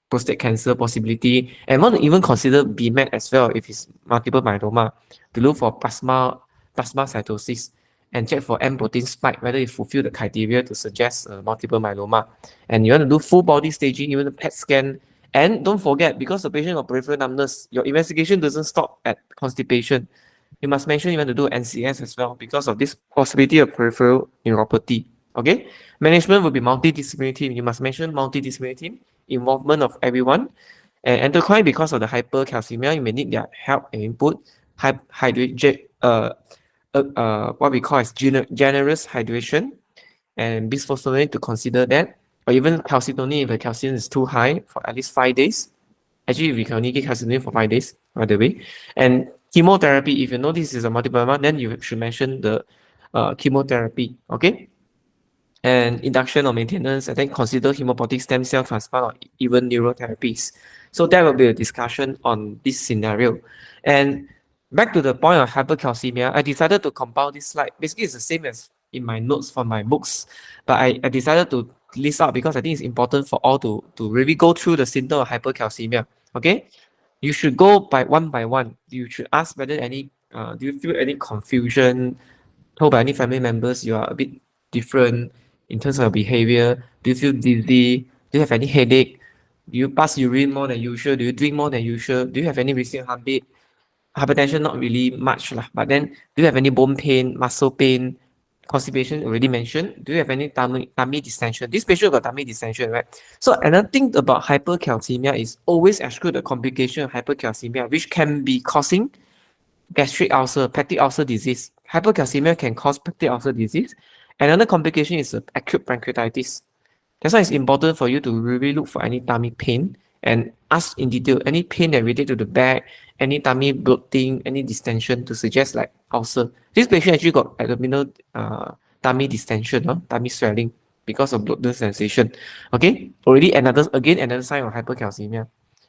prostate cancer possibility, and want to even consider BMAT as well if it's multiple myeloma, to look for plasma cytosis and check for M protein spike, whether it fulfill the criteria to suggest multiple myeloma. And you want to do full body staging, even the PET scan. And don't forget, because the patient got peripheral numbness, your investigation doesn't stop at constipation. You must mention you want to do NCS as well because of this possibility of peripheral neuropathy. Okay, management will be multidisciplinary team. You must mention multidisciplinary team, involvement of everyone. And endocrine, because of the hypercalcemia, you may need their help and input. What we call as generous hydration and bisphosphonate to consider that, or even calcitonin if the calcium is too high for at least 5 days. Actually, we can only give calcitonin for 5 days, by the way. And chemotherapy, if you know this is a multiple myeloma, then you should mention the chemotherapy. Okay. And induction or maintenance, and then consider hematopoietic stem cell transplant or even neurotherapies. So that will be a discussion on this scenario. And back to the point of hypercalcemia, I decided to compile this slide. Basically, it's the same as in my notes from my books, but I decided to list out because I think it's important for all to really go through the symptom of hypercalcemia. Okay, you should go by one. You should ask whether do you feel any confusion told by any family members you are a bit different in terms of behavior? Do you feel dizzy? Do you have any headache? Do you pass urine more than usual? Do you drink more than usual? Do you have any recent heartbeat? Hypertension, not really much lah. But then, do you have any bone pain, muscle pain, constipation? Already mentioned. Do you have any tummy distension? This patient got tummy distension, right? So another thing about hypercalcemia is always exclude the complication of hypercalcemia, which can be causing gastric ulcer, peptic ulcer disease. Hypercalcemia can cause peptic ulcer disease. Another complication is acute pancreatitis. That's why it's important for you to really look for any tummy pain and ask in detail any pain that related to the back, any tummy bloating, any distension to suggest like ulcer. This patient actually got abdominal tummy distension, tummy swelling because of bloated sensation. Okay, already another sign of hypercalcemia.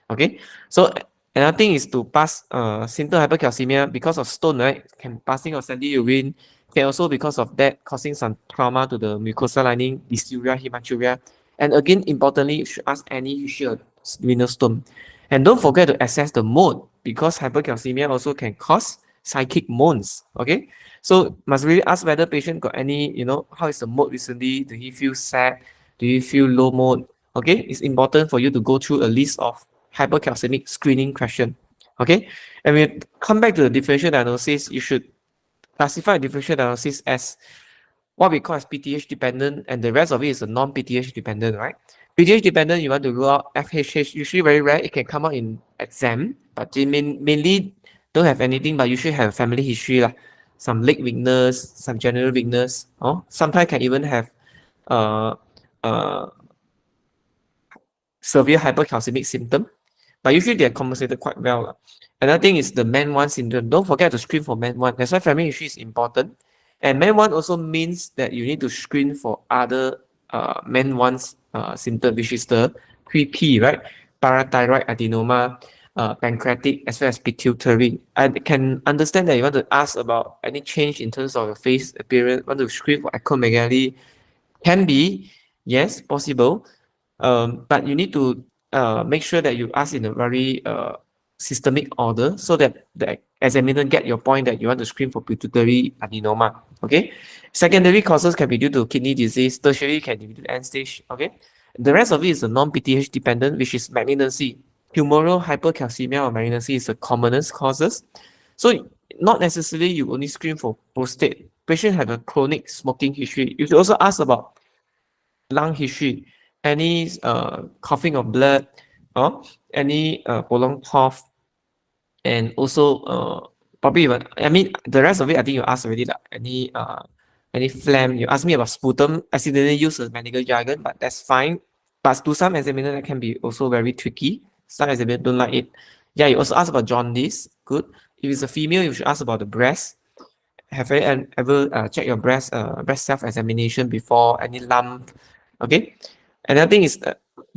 Okay, so another thing is to pass symptom hypercalcemia because of stone, right? Can passing of sandy urine, can also because of that causing some trauma to the mucosal lining, dysuria, hematuria. And again, importantly, you should ask any history of renal stone. And don't forget to assess the mode because hypercalcemia also can cause psychic moans. Okay, so must really ask whether patient got any, how is the mode recently? Do he feel sad? Do you feel low mode? Okay, it's important for you to go through a list of hypercalcemic screening question. Okay, and we come back to the differential diagnosis, you should classify differential diagnosis as what we call as PTH dependent, and the rest of it is a non-PTH dependent, right? PTH dependent, you want to rule out FHH, usually very rare, it can come out in exam, but they mainly don't have anything, but usually have family history, some leg weakness, some general weakness, sometimes can even have severe hypercalcemic symptom, but usually they are compensated quite well. Another thing is the MAN1 syndrome. Don't forget to screen for MAN1. That's why family history is important. And MAN1 also means that you need to screen for other MAN1's symptom, which is the 3P, right? Parathyroid adenoma, pancreatic, as well as pituitary. I can understand that you want to ask about any change in terms of your face appearance, want to screen for acromegaly. Can be, yes, possible. But you need to make sure that you ask in a very systemic order so that the examiner get your point that you want to screen for pituitary adenoma. Okay, secondary causes can be due to kidney disease, tertiary can be due to end stage. Okay, the rest of it is a non-PTH dependent, which is malignancy. Humoral hypercalcemia or malignancy is the commonest causes. So not necessarily you only screen for prostate. Patient have a chronic smoking history. You should also ask about lung history, any coughing of blood, or any prolonged cough, and also probably even, I mean, the rest of it I think you asked already, any phlegm. You asked me about sputum. Accidentally use a medical jargon, but that's fine. But to some examiners that can be also very tricky. Some examiners don't like it. Yeah, you also asked about jaundice. Good. If it's a female, you should ask about the breast. Have you ever check your breast self-examination before any lump? Okay. Another thing is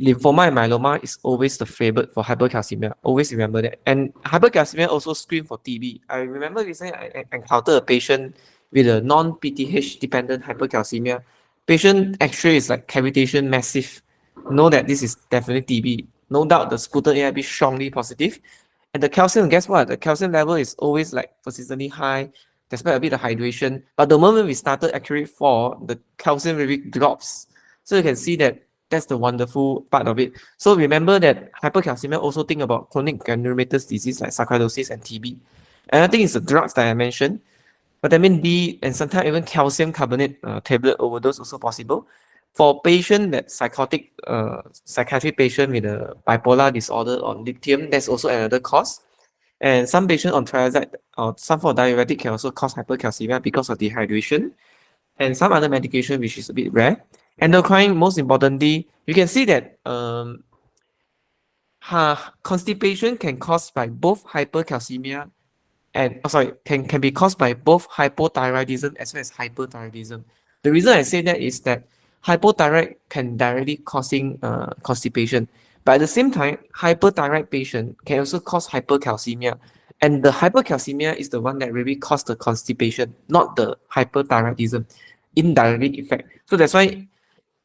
lymphoma and myeloma is always the favorite for hypercalcemia. Always remember that. And hypercalcemia also screen for TB. I remember recently I encountered a patient with a non-PTH dependent hypercalcemia. Patient X-ray is like cavitation massive. Know that this is definitely TB. No doubt the sputum AIB strongly positive. And the calcium, guess what? The calcium level is always like persistently high, despite a bit of hydration. But the moment we started accurate 4, the calcium really drops. So you can see that that's the wonderful part of it. So remember that hypercalcemia also think about chronic granulomatous disease like sarcoidosis and TB. And I think it's the drugs that I mentioned. Vitamin D and sometimes even calcium carbonate tablet overdose also possible. For patient that psychiatric patient with a bipolar disorder or lithium, that's also another cause. And some patient on triazide or some form of diuretic can also cause hypercalcemia because of dehydration. And some other medication which is a bit rare. Endocrine, most importantly, you can see that constipation can cause by both hypercalcemia and can be caused by both hypothyroidism as well as hyperthyroidism. The reason I say that is that hypothyroid can directly causing constipation, But at the same time, hyperthyroid patient can also cause hypercalcemia. And the hypercalcemia is the one that really causes the constipation, not the hyperthyroidism, indirectly effect. So that's why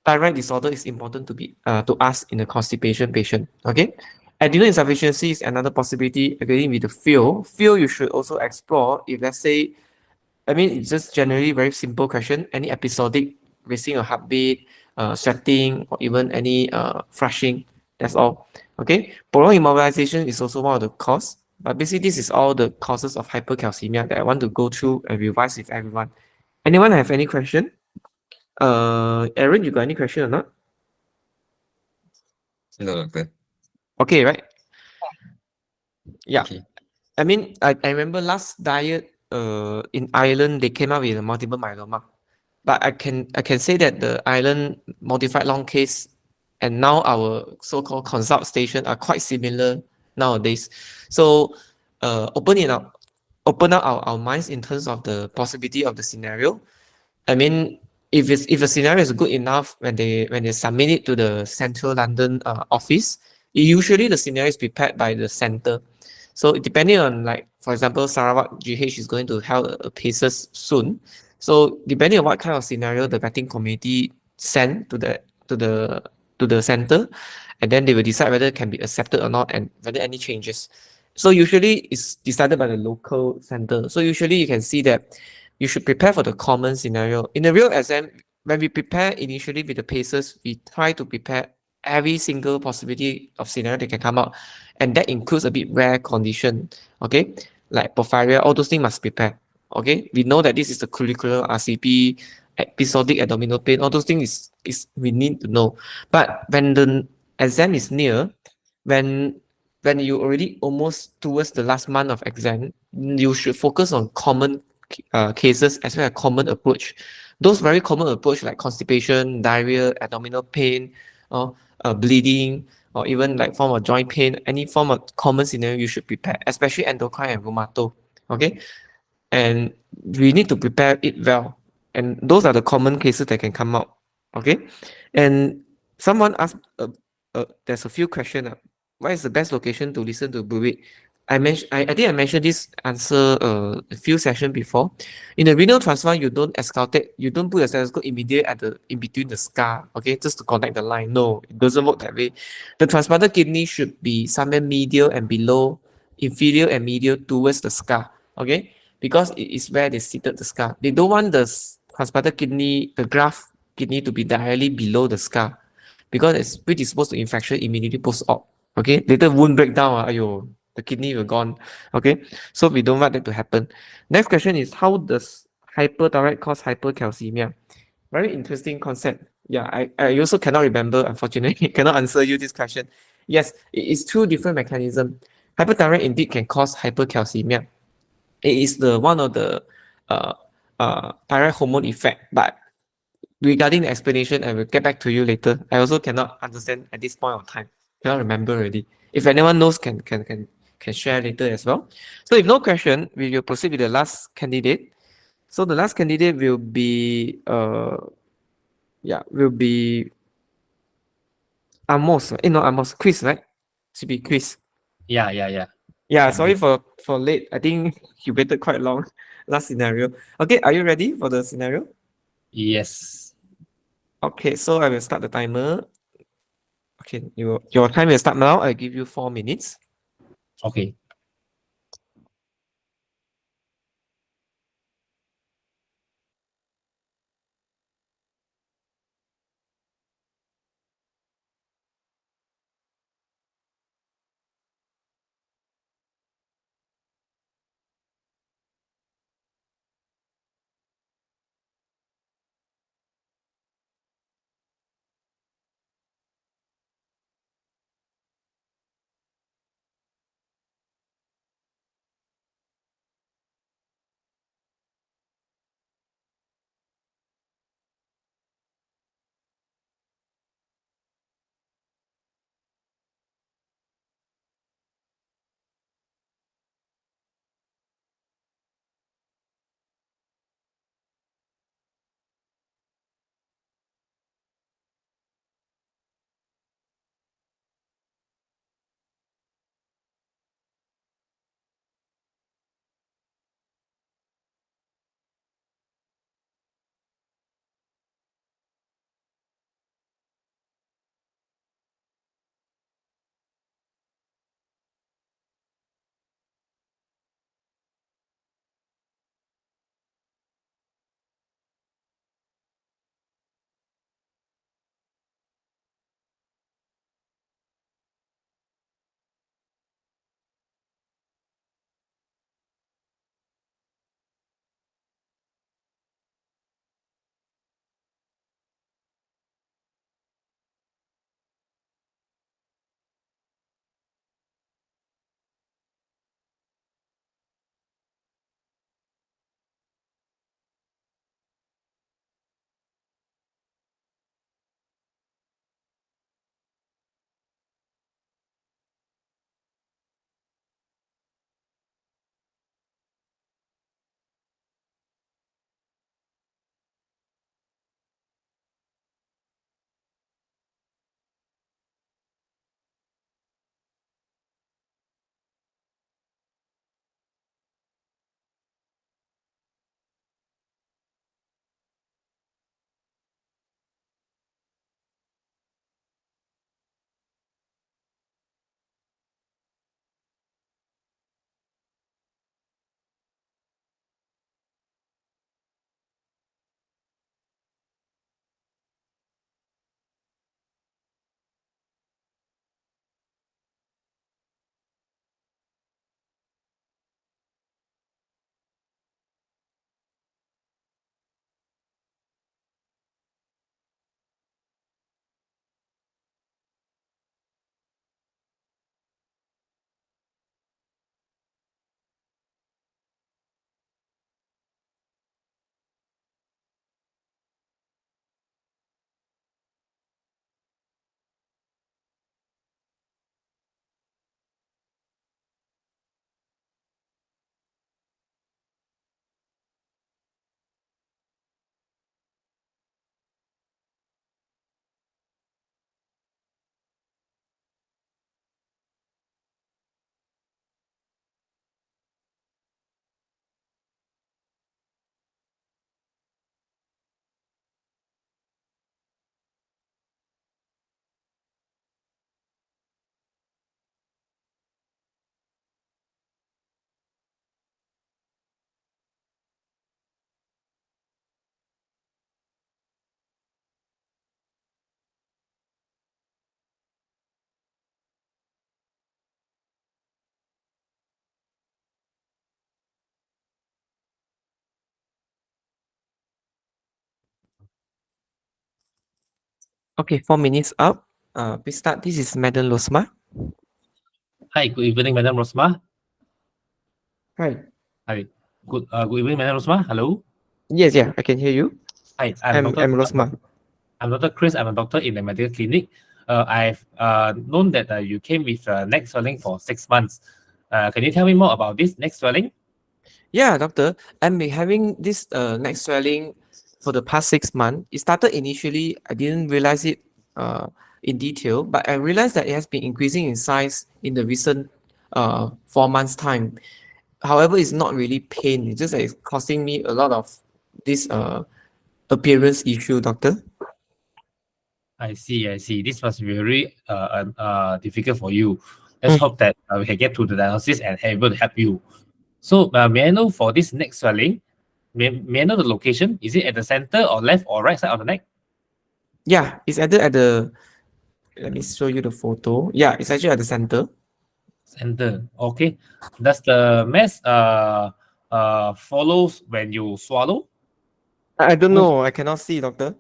thyroid disorder is important to ask in a constipation patient. Okay. Adrenal insufficiency is another possibility again with the feel. Feel you should also explore if let's say it's just generally very simple question. Any episodic racing or heartbeat, sweating, or even any flushing. That's all. Okay. Prolonged immobilization is also one of the cause. But basically, this is all the causes of hypercalcemia that I want to go through and revise with everyone. Anyone have any question? Aaron, you got any question or not? No, doctor. Okay, right? Yeah. Okay. I remember last diet in Ireland they came out with a multiple myeloma. But I can say that the Ireland modified long case and now our so-called consult station are quite similar nowadays. So open up our minds in terms of the possibility of the scenario. I mean, if a scenario is good enough when they submit it to the Central London office, usually the scenario is prepared by the center. So depending on like for example, Sarawak GH is going to have a PACES soon. So depending on what kind of scenario the vetting committee send to the center, and then they will decide whether it can be accepted or not and whether any changes. So usually it's decided by the local center. So usually you can see that you should prepare for the common scenario. In the real exam, when we prepare initially with the PACES, we try to prepare every single possibility of scenario that can come out. And that includes a bit rare condition, okay? Like porphyria, all those things must prepare, okay? We know that this is the curriculum, RCP, episodic abdominal pain, all those things is we need to know. But when the exam is near, when when you already almost towards the last month of exam, you should focus on common cases as well as common approach. Those very common approach like constipation, diarrhea, abdominal pain, or bleeding, or even like form of joint pain, any form of common scenario you should prepare, especially endocrine and rheumato. Okay, and we need to prepare it well. And those are the common cases that can come out. Okay, and someone asked, there's a few questions. What is the best location to listen to Buick? I think I mentioned this answer a few sessions before. In a renal transplant, you don't auscultate, you don't put a stethoscope immediately at the in between the scar, okay, just to connect the line. No, it doesn't work that way. The transplanted kidney should be somewhere medial and below, inferior and medial towards the scar, okay, because it is where they seated the scar. They don't want the transplanted kidney, the graft kidney, to be directly below the scar, because it's predisposed to infection immediately post-op. Okay, later wound breakdown, ayo, the kidney will gone. Okay, so we don't want that to happen. Next question is, how does hyperthyroid cause hypercalcemia? Very interesting concept. Yeah, I also cannot remember, unfortunately, cannot answer you this question. Yes, it is two different mechanisms. Hyperthyroid indeed can cause hypercalcemia. It is the one of the uh, thyroid hormone effect, but regarding the explanation, I will get back to you later. I also cannot understand at this point of time. Cannot remember already. If anyone knows, can share later as well. So if no question, we will proceed with the last candidate. So the last candidate will be will be Amos. No, Amos, Chris, right? Should be Chris. Yeah. Yeah, Can sorry be. for late. I think you waited quite long. Last scenario. Okay, are you ready for the scenario? Yes. Okay, so I will start the timer. Okay, your time will start now. I'll give you 4 minutes. Okay. Okay, 4 minutes up. Please start. This is Madam Losma. Hi, good evening, Madam Rosma. Hi. Hi, good evening, Madam Rosma. Hello. Yes, yeah, I can hear you. Hi, I'm I'm Dr. Rosma. I'm Dr. Chris. I'm a doctor in the medical clinic. I've known that you came with neck swelling for 6 months. Can you tell me more about this neck swelling? Yeah, doctor. I'm been having this neck swelling for the past 6 months. It started initially, I didn't realize it in detail, but I realized that it has been increasing in size in the recent 4 months time. However, it's not really pain. It's just that it's causing me a lot of this appearance issue, doctor. I see. I see. This must be very difficult for you. Let's hope that we can get to the diagnosis and able to help you. So, may I know for this neck swelling, may I know the location? Is it at the center or left or right side of the neck? Yeah, it's either at the. Let me show you the photo. Yeah, it's actually at the center. Center. Okay. Does the mass follows when you swallow? I don't know. I cannot see, doctor.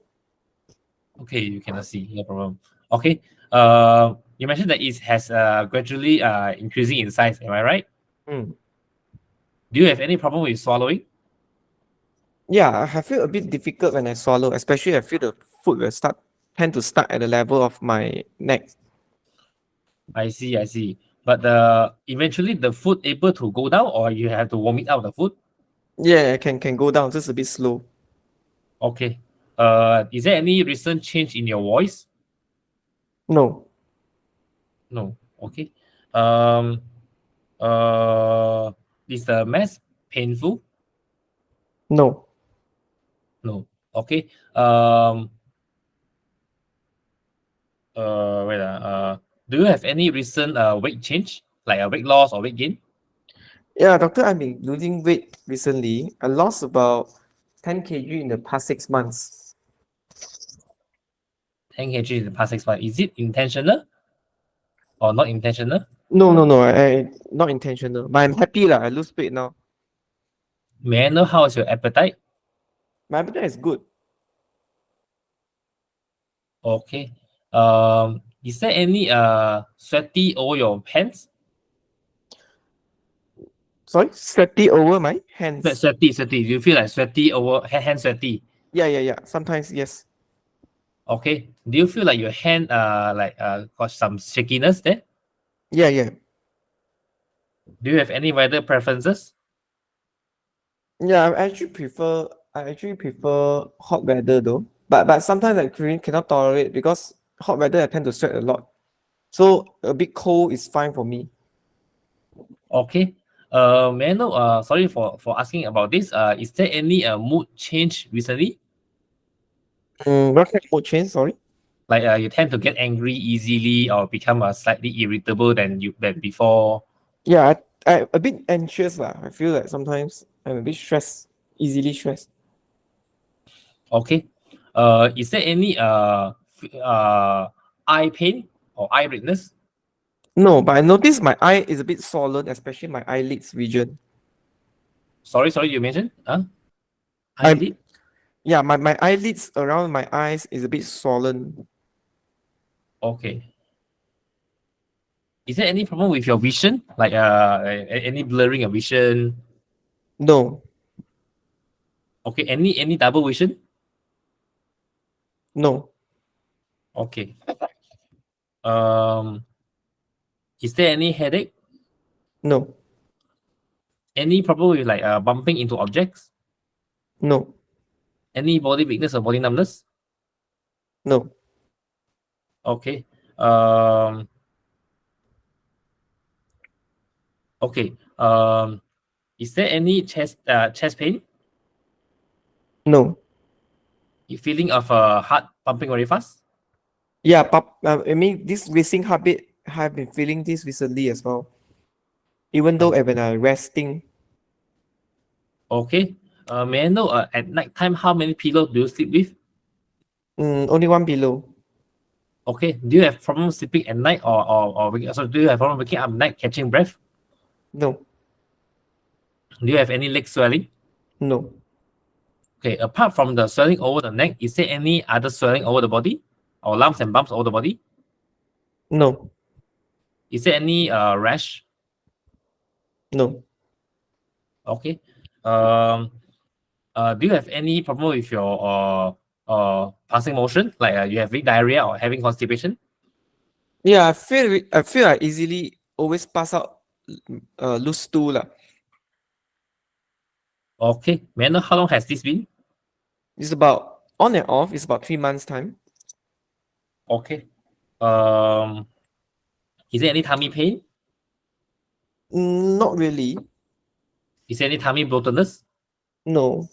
Okay, you cannot see. No problem. Okay. You mentioned that it has gradually increasing in size. Am I right? Mm. Do you have any problem with swallowing? Yeah, I feel a bit difficult when I swallow, especially I feel the food will tend to start at the level of my neck. I see. I see. But eventually the food able to go down, or you have to vomit out the food. Yeah, I can go down just a bit slow. Okay. Is there any recent change in your voice? No, No. Okay. Um. Is the mass painful? no, No. Okay. Wait. Do you have any recent weight change, like a weight loss or weight gain? yeah, doctor, I've been losing weight recently. I lost about 10 kg in the past 6 months. 10 kg in the past 6 months. Is it intentional or not intentional? No, I not intentional, but I'm happy lah. I lose weight now. May I know how is your appetite? My appetite is good. Okay. Is there any sweaty over your pants? Sorry, sweaty over my hands. Sweaty. Do you feel like sweaty over hand sweaty? Yeah. Sometimes yes. Okay. Do you feel like your hand got some shakiness there? Yeah. Do you have any weather preferences? Yeah, I actually prefer hot weather though. But sometimes I really cannot tolerate because hot weather I tend to sweat a lot. So a bit cold is fine for me. Okay. May I know, sorry for asking about this. Is there any mood change recently? What kind of mood change? Sorry. Like you tend to get angry easily or become slightly irritable than before? Yeah, I a bit anxious lah. I feel like sometimes I'm a bit stressed, easily stressed. Okay. Is there any eye pain or eye redness? No, but I noticed my eye is a bit swollen, especially my eyelids region. Sorry, you mentioned? I'm- Eyelid? Yeah, my eyelids around my eyes is a bit swollen. Okay. Is there any problem with your vision? Like any blurring of vision? No, Okay. Any double vision? no, Okay. Is there any headache? no, Any problem with like bumping into objects? no, Any body weakness or body numbness? no, Okay. Um. Okay. Is there any chest pain? no. You feeling of heart pumping very fast? Yeah, I mean this racing habit have been feeling this recently as well. Even though when I'm resting, Okay. May I know at night time how many pillows do you sleep with? only one below. Okay. Do you have problem sleeping at night so do you have problem waking up at night catching breath? No, Do you have any leg swelling? no. Okay. Apart from the swelling over the neck, is there any other swelling over the body? or lumps and bumps all the body? No. Is there any rash? No. Okay. Do you have any problem with your passing motion, like you have diarrhea or having constipation? Yeah, I feel I easily always pass out loose stool lah. Okay. May I know how long has this been? It's about on and off. It's about 3 months time. Okay. Is there any tummy pain? Not really. Is there any tummy bloatedness? No.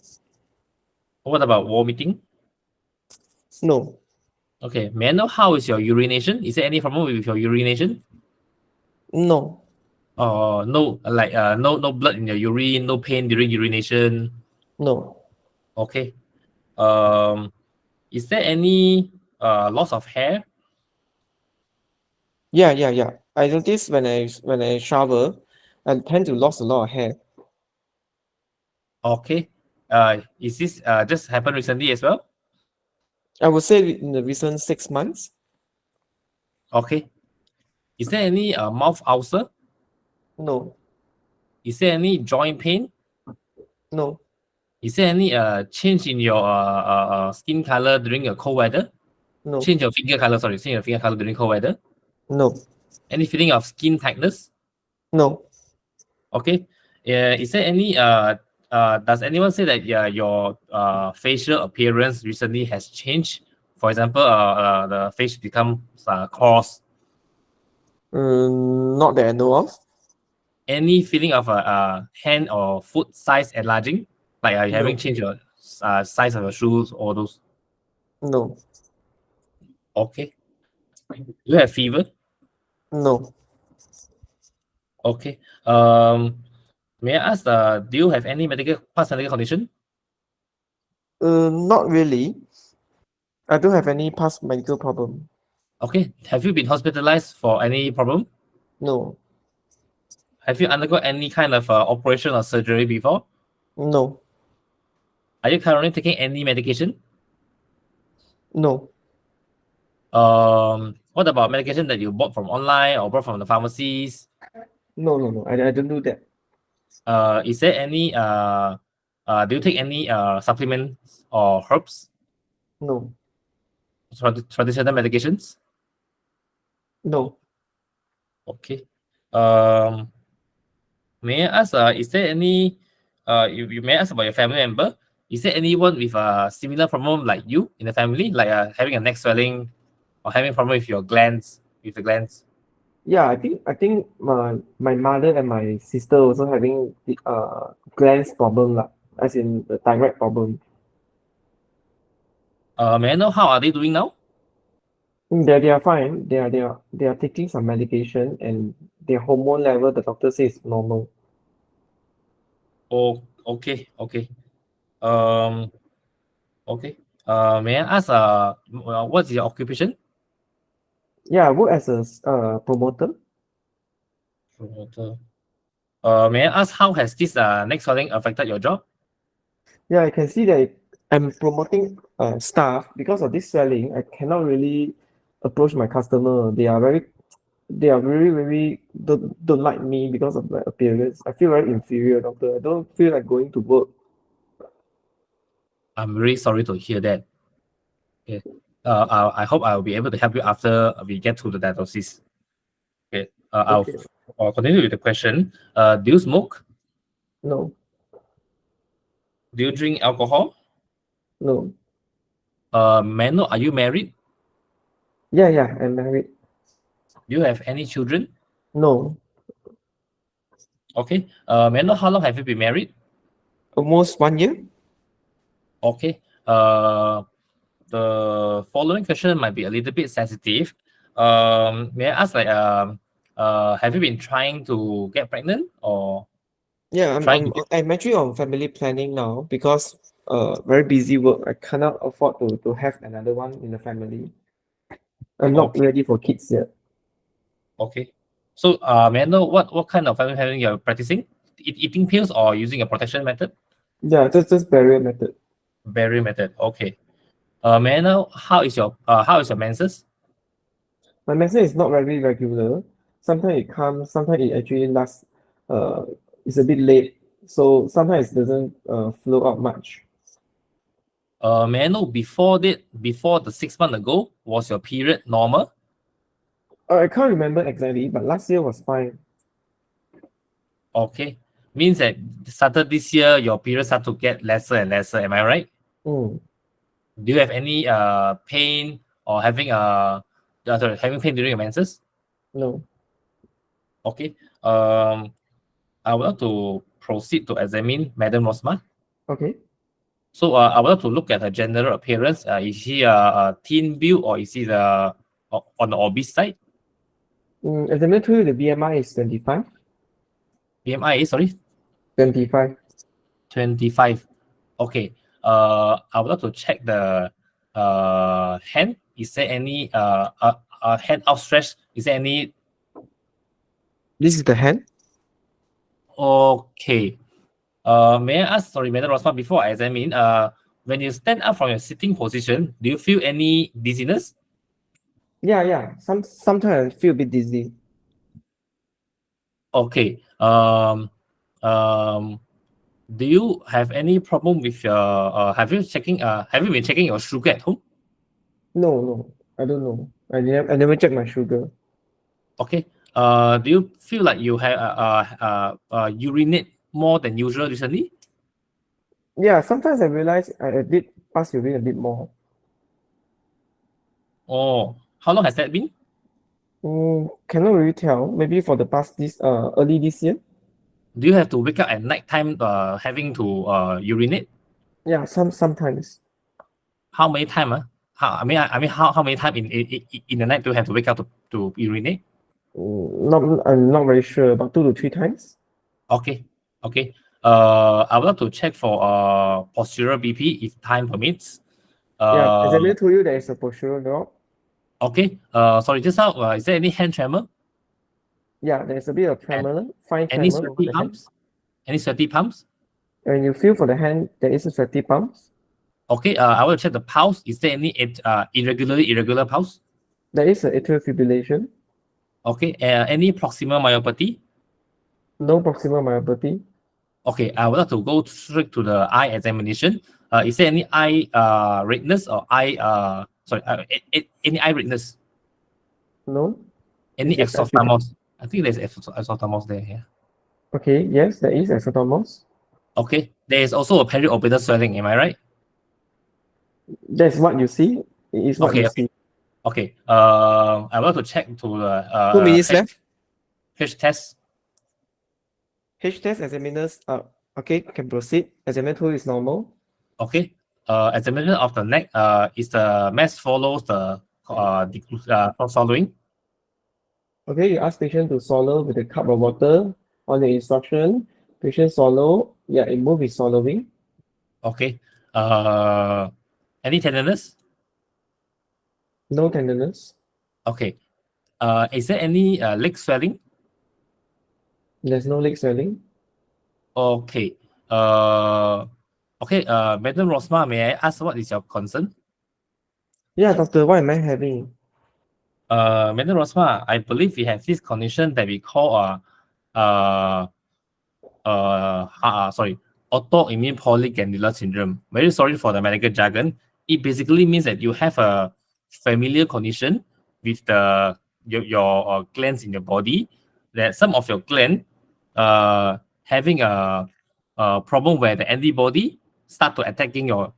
What about vomiting? No. Okay. May I know how is your urination? Is there any problem with your urination? No. No, like no blood in your urine, no pain during urination. No. Okay. Is there any loss of hair? Yeah. I notice when I shower, I tend to lose a lot of hair. Okay. Is this just happened recently as well? I would say in the recent 6 months. Okay. Is there any mouth ulcer? No. Is there any joint pain? No. Is there any change in your skin color during a cold weather? No. Change your finger color, sorry, change your finger color during cold weather? No. Any feeling of skin tightness? No. Okay. Is there any does anyone say that your facial appearance recently has changed? For example, the face becomes coarse. Not that I know of. Any feeling of a hand or foot size enlarging? Like you having No. changed your size of your shoes, all those? No. Okay. Do you have fever? No. Okay. May I ask, do you have any past medical condition? Not really. I don't have any past medical problem. Okay. Have you been hospitalized for any problem? No. Have you undergone any kind of operation or surgery before? No. Are you currently taking any medication? No. What about medication that you bought from online or bought from the pharmacies? No. I don't do that. Is there any do you take any supplements or herbs, No. traditional medications? No. Okay. May I ask, is there any you may ask about your family member? Is there anyone with a similar problem like you in the family, like having a neck swelling or having a problem with your glands, with the glands? Yeah, I think my mother and my sister also having the glands problem lah, as in the thyroid problem. May I know how are they doing now? They are fine. They are taking some medication and their hormone level the doctor says is normal. Oh, okay. Okay. May I ask what's your occupation? Yeah, I work as a promoter. Promoter. May I ask how has this neck swelling affected your job? Yeah, I can see that I'm promoting staff because of this swelling. I cannot really approach my customer. They are very don't like me because of my appearance. I feel very inferior, doctor. I don't feel like going to work. I'm really sorry to hear that. Okay. I hope I will be able to help you after we get to the diagnosis. Okay. Okay. I'll continue with the question. Do you smoke? No. Do you drink alcohol? No. May I know, are you married? Yeah, I'm married. Do you have any children? No. Okay. May I know how long have you been married? Almost 1 year? Okay. The following question might be a little bit sensitive. May I ask, like, have you been trying to get pregnant or Yeah, trying to get? I'm actually on family planning now because very busy work. I cannot afford to have another one in the family. I'm not Okay. ready for kids yet. Okay. So, may I know what kind of family planning you're practicing? Eating pills or using a protection method? Yeah, just barrier method. Barrier method. Okay. May I know how is your menses? My menstruation is not very regular. Sometimes it comes, sometimes it actually lasts, it's a bit late. So sometimes it doesn't flow out much. May I know before the 6 months ago, was your period normal? I can't remember exactly, but last year was fine. Okay, means that started this year, your period start to get lesser and lesser. Am I right? Mm, Do you have any pain or having pain during your menses? no. Okay. I would like to proceed to examine Madam Rosma. Okay. So I would like to look at her general appearance. Is she a thin build or is she on the obese side? As I mentioned to you, the BMI is 25. BMI is, sorry, 25. 25. Okay. I would like to check the hand. Is there any hand outstretched? Is there any? This is the hand. Okay. May I ask, sorry, Madam Rosma, before I examine, when you stand up from your sitting position, do you feel any dizziness? Yeah. Sometimes I feel a bit dizzy. Okay. Do you have any problem with your? Have you been checking your sugar at home? No, I don't know. I never check my sugar. Okay. Do you feel like you have urinate more than usual recently? Yeah, sometimes I realize I did pass urine a bit more. Oh, how long has that been? Cannot really tell. Maybe for the past this early this year. Do you have to wake up at night time having to urinate? Yeah, sometimes. How many time? How many time in the night do you have to wake up to urinate? I'm not very sure. About 2 to 3 times. Okay. I would like to check for postural BP if time permits. Yeah, as I Uh, told you, there is a postural drop. okay. Sorry, just now, is there any hand tremor? Yeah, there's a bit of tremor, fine Any tremor over sweaty the hand. pumps? Any sweaty pumps? When you feel for the hand, there is a sweaty pumps. Okay. I will check the pulse. Is there any irregular pulse? There is a atrial fibrillation. Okay. Any proximal myopathy? No proximal myopathy. Okay. I would like to go straight to the eye examination. Is there any eye redness or any eye redness? No. Any It's just accident. exophthalmos? I think there's exophthalmos there. Yeah. Okay, yes, there is exotomos. Okay. There is also a periorbital swelling. Am I right? That's what you see. It is what you Okay. see. Okay. I want to check to the 2 minutes left. H test. H test examiners. Okay, can proceed. Examiner 2 is normal. Okay. Examination of the neck. Is the mass follows the following? Okay, you ask patient to swallow with a cup of water on the instruction. Patient swallow. Yeah, it move is swallowing. Okay. Any tenderness? No tenderness. Okay. Is there any leg swelling? There's no leg swelling. Okay. Okay. Madam Rosma, may I ask what is your concern? Yeah, doctor, what am I having? Madam Rosma, I believe we have this condition that we call autoimmune polyglandular syndrome. Very sorry for the medical jargon. It basically means that you have a familiar condition with your glands in your body. That some of your gland having a problem where the antibody start to attacking your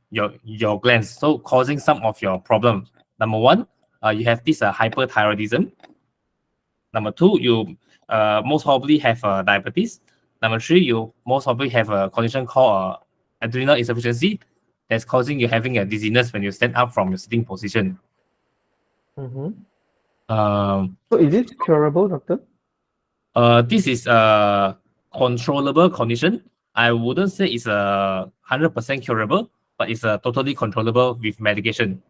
glands, so causing some of your problems. Number one, you have this hyperthyroidism. Number two, you most probably have diabetes. Number three, you most probably have a condition called adrenal insufficiency that's causing you having a dizziness when you stand up from your sitting position. Mm-hmm. Um, So is it curable, doctor? this is a controllable condition. I wouldn't say it's a 100% curable, but it's totally controllable with medication.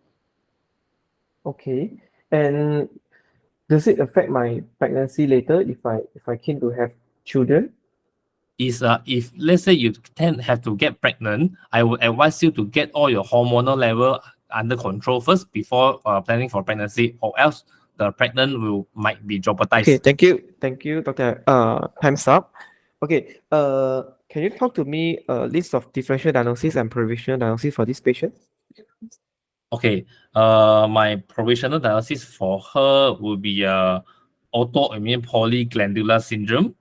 Okay. And does it affect my pregnancy later if I keen to have children? Is if let's say you have to get pregnant, I would advise you to get all your hormonal level under control first before planning for pregnancy, or else the pregnant might be jeopardized. Okay, thank you, Doctor. Time's up. Okay, can you talk to me a list of differential diagnosis and provisional diagnosis for this patient? Okay, my provisional diagnosis for her will be autoimmune polyglandular syndrome,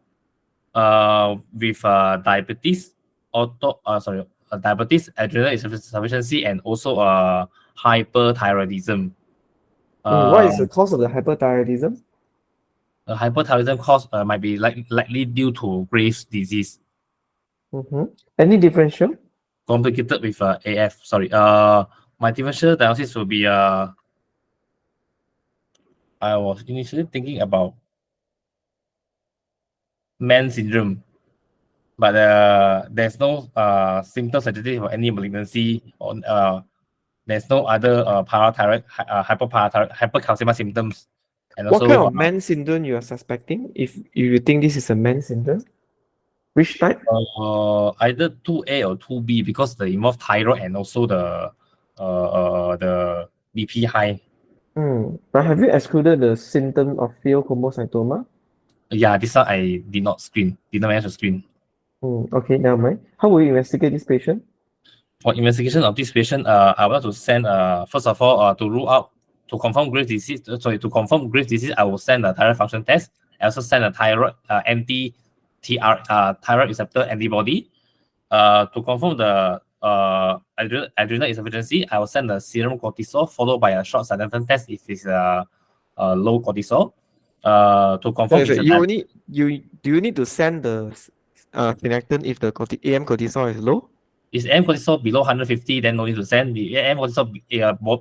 with diabetes, diabetes, adrenal insufficiency, and also hyperthyroidism. What is the cause of the hyperthyroidism? Hyperthyroidism cause might be likely due to Graves' disease, Any differential? complicated with AF. Sorry. My differential diagnosis will be I was initially thinking about Man syndrome, but there's no symptoms suggestive of any malignancy, or there's no other parathyroid, hypercalcemia symptoms. And What also, kind of Man syndrome you are suspecting? If you think this is a Man syndrome, which type? either 2A or 2B, because they involve thyroid and also the BP high. But have you excluded the symptom of pheochromocytoma? Yeah, this one I did not manage to screen. Okay, never mind. How will you investigate this patient? For investigation of this patient, I would like to send first of all to rule out, to confirm Graves' disease. To confirm Graves' disease, I will send a thyroid function test. I also send a thyroid thyroid receptor antibody. To confirm the adrenal insufficiency, I will send the serum cortisol followed by a short significant test if it's low cortisol. To confirm, Do you need to send the synectin if the AM cortisol is low? is AM cortisol below 150, then no need to send. The AM cortisol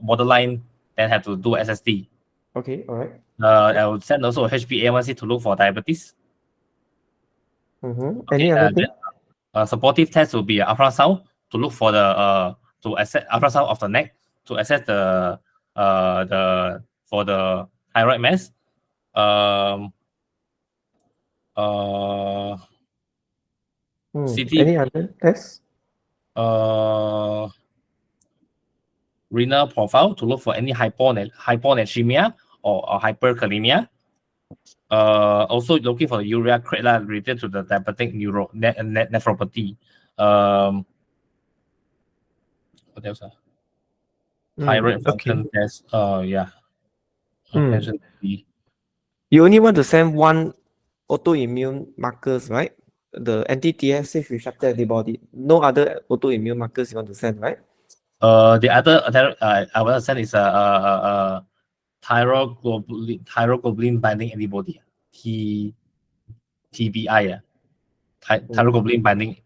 borderline, then have to do SST. Okay, all right. I would send also HbA1c to look for diabetes. Any other thing? Supportive test will be ultrasound to look for the to assess ultrasound of the neck to assess the for the thyroid mass. CT, Any other tests? renal profile to look for any hyponatremia or hyperkalemia. Also looking for the urea crate related to the diabetic nephropathy. What else? Thyroid function test. Yeah. Attention. You only want to send one autoimmune markers, right? The anti-TS receptor antibody. No other autoimmune markers you want to send, right? The other I want to send is a thyroglobulin binding antibody. TBI. Thyroglobulin binding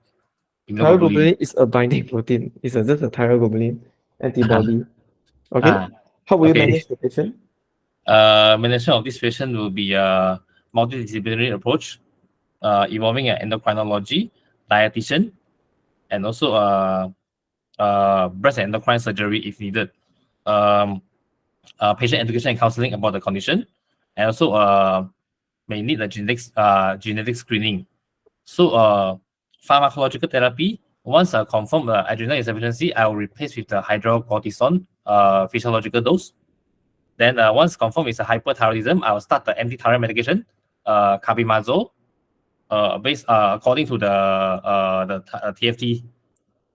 immunoglobulin. Thyroglobulin is a binding protein. It's just a thyroglobulin antibody. Okay. How will you manage the patient? Management of this patient will be a multidisciplinary approach, involving endocrinology, dietitian, and also breast and endocrine surgery if needed. Patient education and counseling about the condition, and also may need a genetic screening. So pharmacological therapy, once confirmed adrenal insufficiency, I will replace with the hydrocortisone physiological dose. Then once confirmed it's a hyperthyroidism, I will start the anti-thyroid medication, carbimazole, based according to the TFT.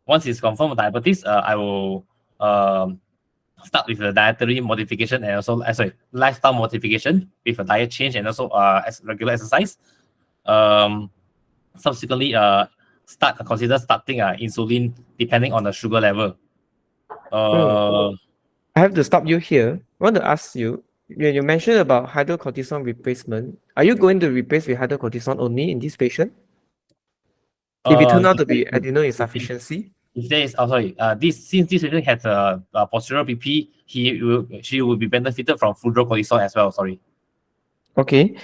Once it's confirmed diabetes, I will start with the dietary modification and also lifestyle modification with a diet change and also regular exercise. Subsequently, consider starting insulin depending on the sugar level. I have to stop you here. I want to ask you, when you mentioned about hydrocortisone replacement, are you going to replace with hydrocortisone only in this patient? If it turned out to be adrenal insufficiency? If there is, since this patient has a postural BP, she will be benefited from fludrocortisone as well. Sorry. Okay.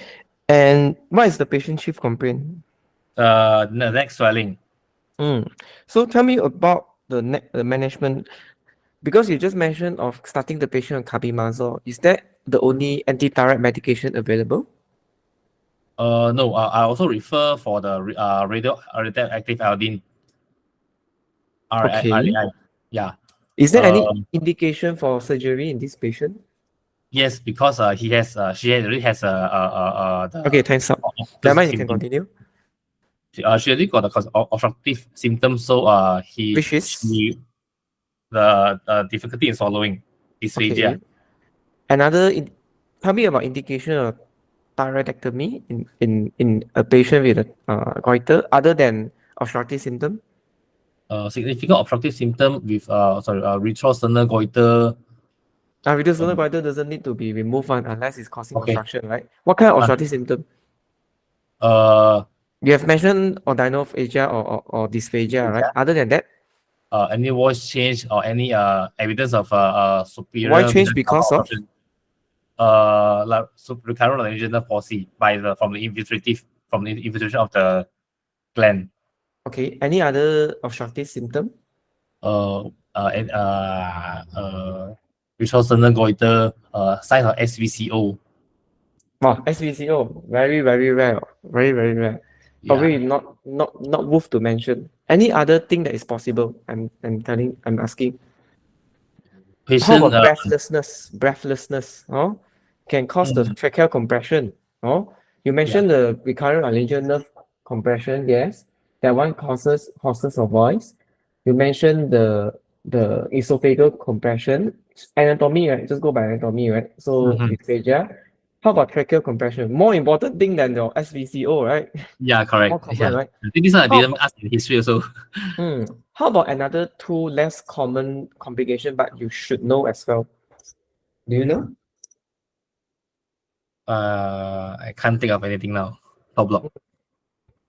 And what is the patient's chief complaint? The neck swelling. So tell me about the neck management. Because you just mentioned of starting the patient on carbimazole, is that the only anti-thyroid medication available? No, I also refer for the radioactive iodine. Okay. Yeah. Is there any Um, indication for surgery in this patient? yes, because she already has Okay, time's up. Never mind, you can continue. she already got the obstructive symptoms, so Which is the difficulty in swallowing, dysphagia. okay. Tell me about indication of thyroidectomy in a patient with a goiter other than obstructive symptom. Significant obstructive symptom with retrosternal goiter. Reduced goiter doesn't need to be removed unless it's causing Okay. obstruction, right? What kind of obstructive symptom? Uh, You have mentioned odynophagia or dysphagia, right? Other than that, any voice change or any evidence of superior why change vena because cava of? obstruction. Recurrent laryngeal palsy from the infiltration of the gland. Okay, any other obstructive symptom? Retrosternal goiter, signs of SVCO. Wow, SVCO, very, very rare. Very, very rare. Probably Yeah. not worth to mention. Any other thing that is possible? I'm asking. How Patient, about breathlessness, can cause the tracheal compression, you mentioned the recurrent laryngeal nerve compression. Yes, that one causes of voice. You mentioned the esophageal compression. Anatomy, right? Just go by anatomy, right? So dysphagia. How about tracheal compression? More important thing than your SVCO, right? yeah, correct. More common, Yeah. right? I think this one I How didn't ask in history also. How about another two less common complication, but you should know as well? Do you know? I can't think of anything now. Top block.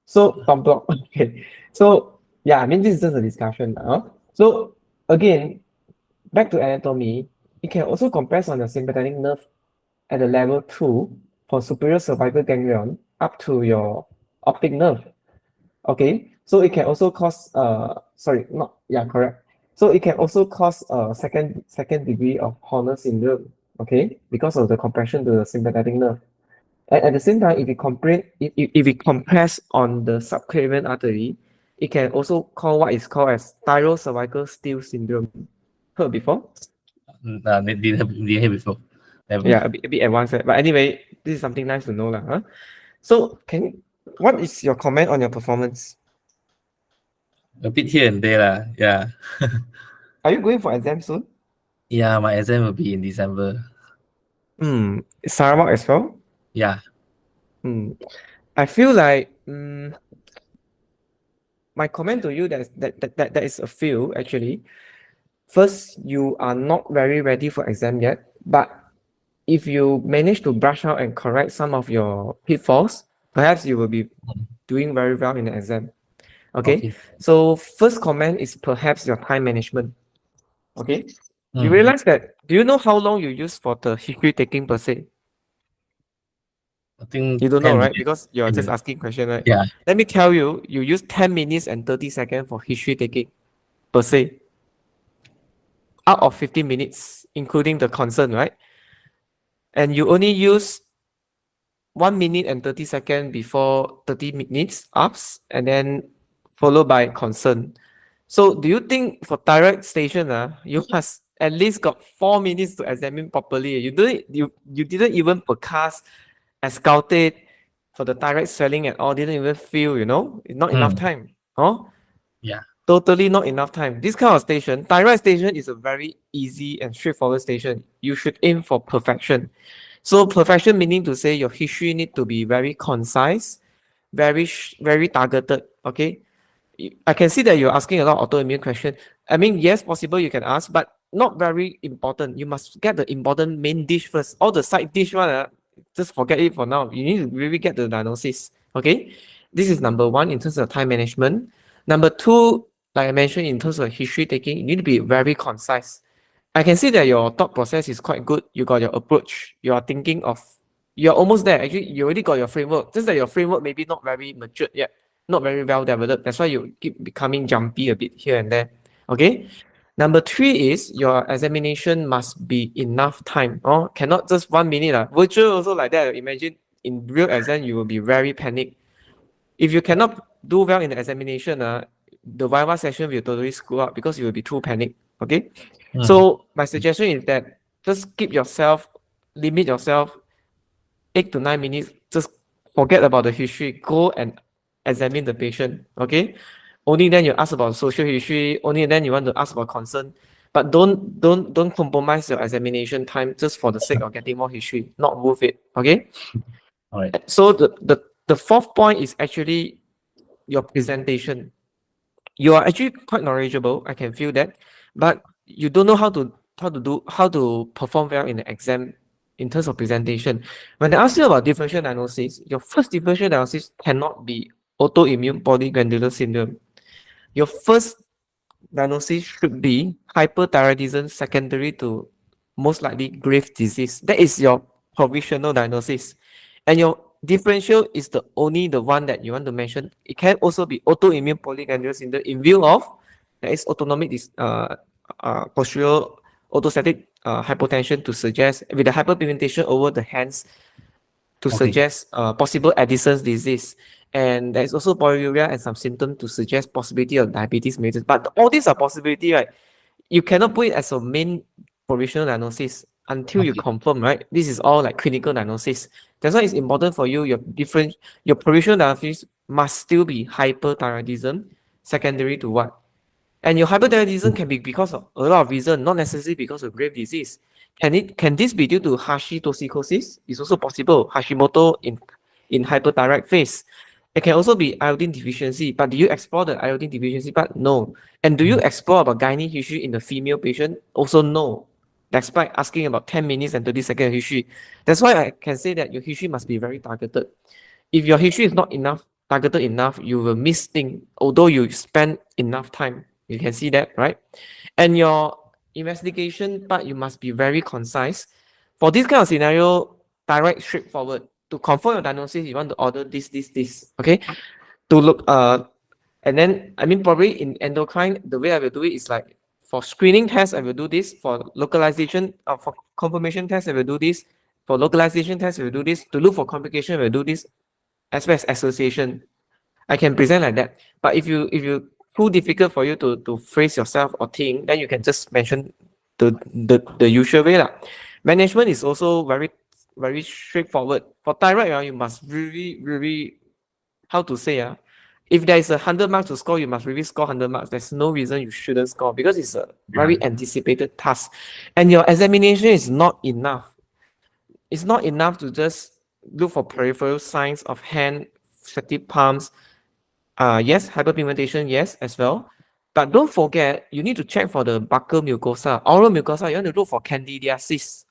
So top block. Okay. So yeah, I mean this is just a discussion. So again, back to anatomy, it can also compress on the sympathetic nerve at the level 2 for superior cervical ganglion up to your optic nerve. Okay, so it can also cause correct. So it can also cause second degree of Horner syndrome. Okay, because of the compression to the sympathetic nerve. And at the same time, if it compress on the subclavian artery, it can also call what is called as thyrocervical steel syndrome. Heard before? Didn't hear before. Never. Yeah, a bit advanced. But anyway, this is something nice to know, lah. Huh? So what is your comment on your performance? A bit here and there lah. Yeah. Are you going for exam soon? Yeah, my exam will be in December. Sarawak as well? Yeah. I feel like my comment to you that is a few actually. First, you are not very ready for exam yet, but if you manage to brush out and correct some of your pitfalls, perhaps you will be doing very well in the exam. Okay. So first comment is perhaps your time management. Okay. You realize that, do you know how long you use for the history taking per se? I think You don't know, 10 right? minutes. Because you're just asking question, right? Yeah. Let me tell you, you use 10 minutes and 30 seconds for history taking per se. Out of 15 minutes, including the concern, right? And you only use 1 minute and 30 seconds before 30 minutes ups, and then followed by concern. So do you think for thyroid station, you must at least got 4 minutes to examine properly? You didn't even percuss, auscultate for the thyroid swelling at all, didn't even feel, not enough time. Yeah. Totally not enough time. This kind of station, thyroid station is a very easy and straightforward station. You should aim for perfection. So perfection meaning to say your history need to be very concise, very targeted. Okay. I can see that you're asking a lot of autoimmune question. I mean, yes, possible you can ask, but not very important. You must get the important main dish first. All the side dish one, just forget it for now. You need to really get the diagnosis. Okay. This is number one in terms of time management. Number two, like I mentioned, in terms of history taking, you need to be very concise. I can see that your thought process is quite good. You got your approach. You are thinking of, you're almost there. Actually, you already got your framework. Just that your framework maybe not very matured yet, not very well developed. That's why you keep becoming jumpy a bit here and there. Okay. Number three is your examination must be enough time. Cannot just 1 minute. Virtual also like that. Imagine in real exam, you will be very panicked. If you cannot do well in the examination, the Viva session will totally screw up because you will be too panicked. Okay. Mm. So my suggestion is that just limit yourself 8 to 9 minutes. Just forget about the history. Go and examine the patient. Okay. Only then you ask about social history. Only then you want to ask about concern. But don't compromise your examination time just for the sake of getting more history. Not worth it. Okay. All right. So the fourth point is actually your presentation. You are actually quite knowledgeable. I can feel that, but you don't know how to perform well in the exam in terms of presentation. When I ask you about differential diagnosis, your first differential diagnosis cannot be autoimmune polyglandular syndrome. Your first diagnosis should be hyperthyroidism secondary to most likely Graves' disease. That is your provisional diagnosis. And your differential is the one that you want to mention. It can also be autoimmune polyglandular syndrome in view of there is autonomic postural autostatic hypotension to suggest with the hyperpigmentation over the hands to Okay. suggest possible Addison's disease. And there's also polyuria and some symptoms to suggest possibility of diabetes mellitus. But all these are possibility, right? You cannot put it as a main provisional diagnosis until you Okay. confirm, right? This is all like clinical diagnosis. That's why it's important for you, your provisional diagnosis must still be hyperthyroidism secondary to what? And your hyperthyroidism can be because of a lot of reasons, not necessarily because of Graves' disease. Can this be due to Hashimotosis? It's also possible. Hashimoto in hyperthyroid phase. It can also be iodine deficiency. But do you explore the iodine deficiency part? No. And do you explore about gynae history in the female patient? Also no. Despite asking about 10 minutes and 30 seconds history. That's why I can say that your history must be very targeted. If your history is not targeted enough, you will miss things, although you spend enough time. You can see that, right? And your investigation part, you must be very concise. For this kind of scenario, direct, straightforward. To confirm your diagnosis, you want to order this. Okay? To look, and then, I mean, probably in endocrine, the way I will do it is like, for screening tests, I will do this. For localization, for confirmation tests, I will do this. For localization tests, I will do this. To look for complication, I will do this. As well as association. I can present like that. But if you too difficult for you to phrase yourself or think, then you can just mention the usual way lah. Management is also very straightforward. For thyroid, you must really how to say if there is 100 marks to score, you must really score 100 marks. There's no reason you shouldn't score because it's a very anticipated task. And your examination is not enough. It's not enough to just look for peripheral signs of hand, sweaty palms. Yes, hyperpigmentation, yes, as well. But don't forget, you need to check for the buccal mucosa. Oral mucosa, you want to look for candidiasis,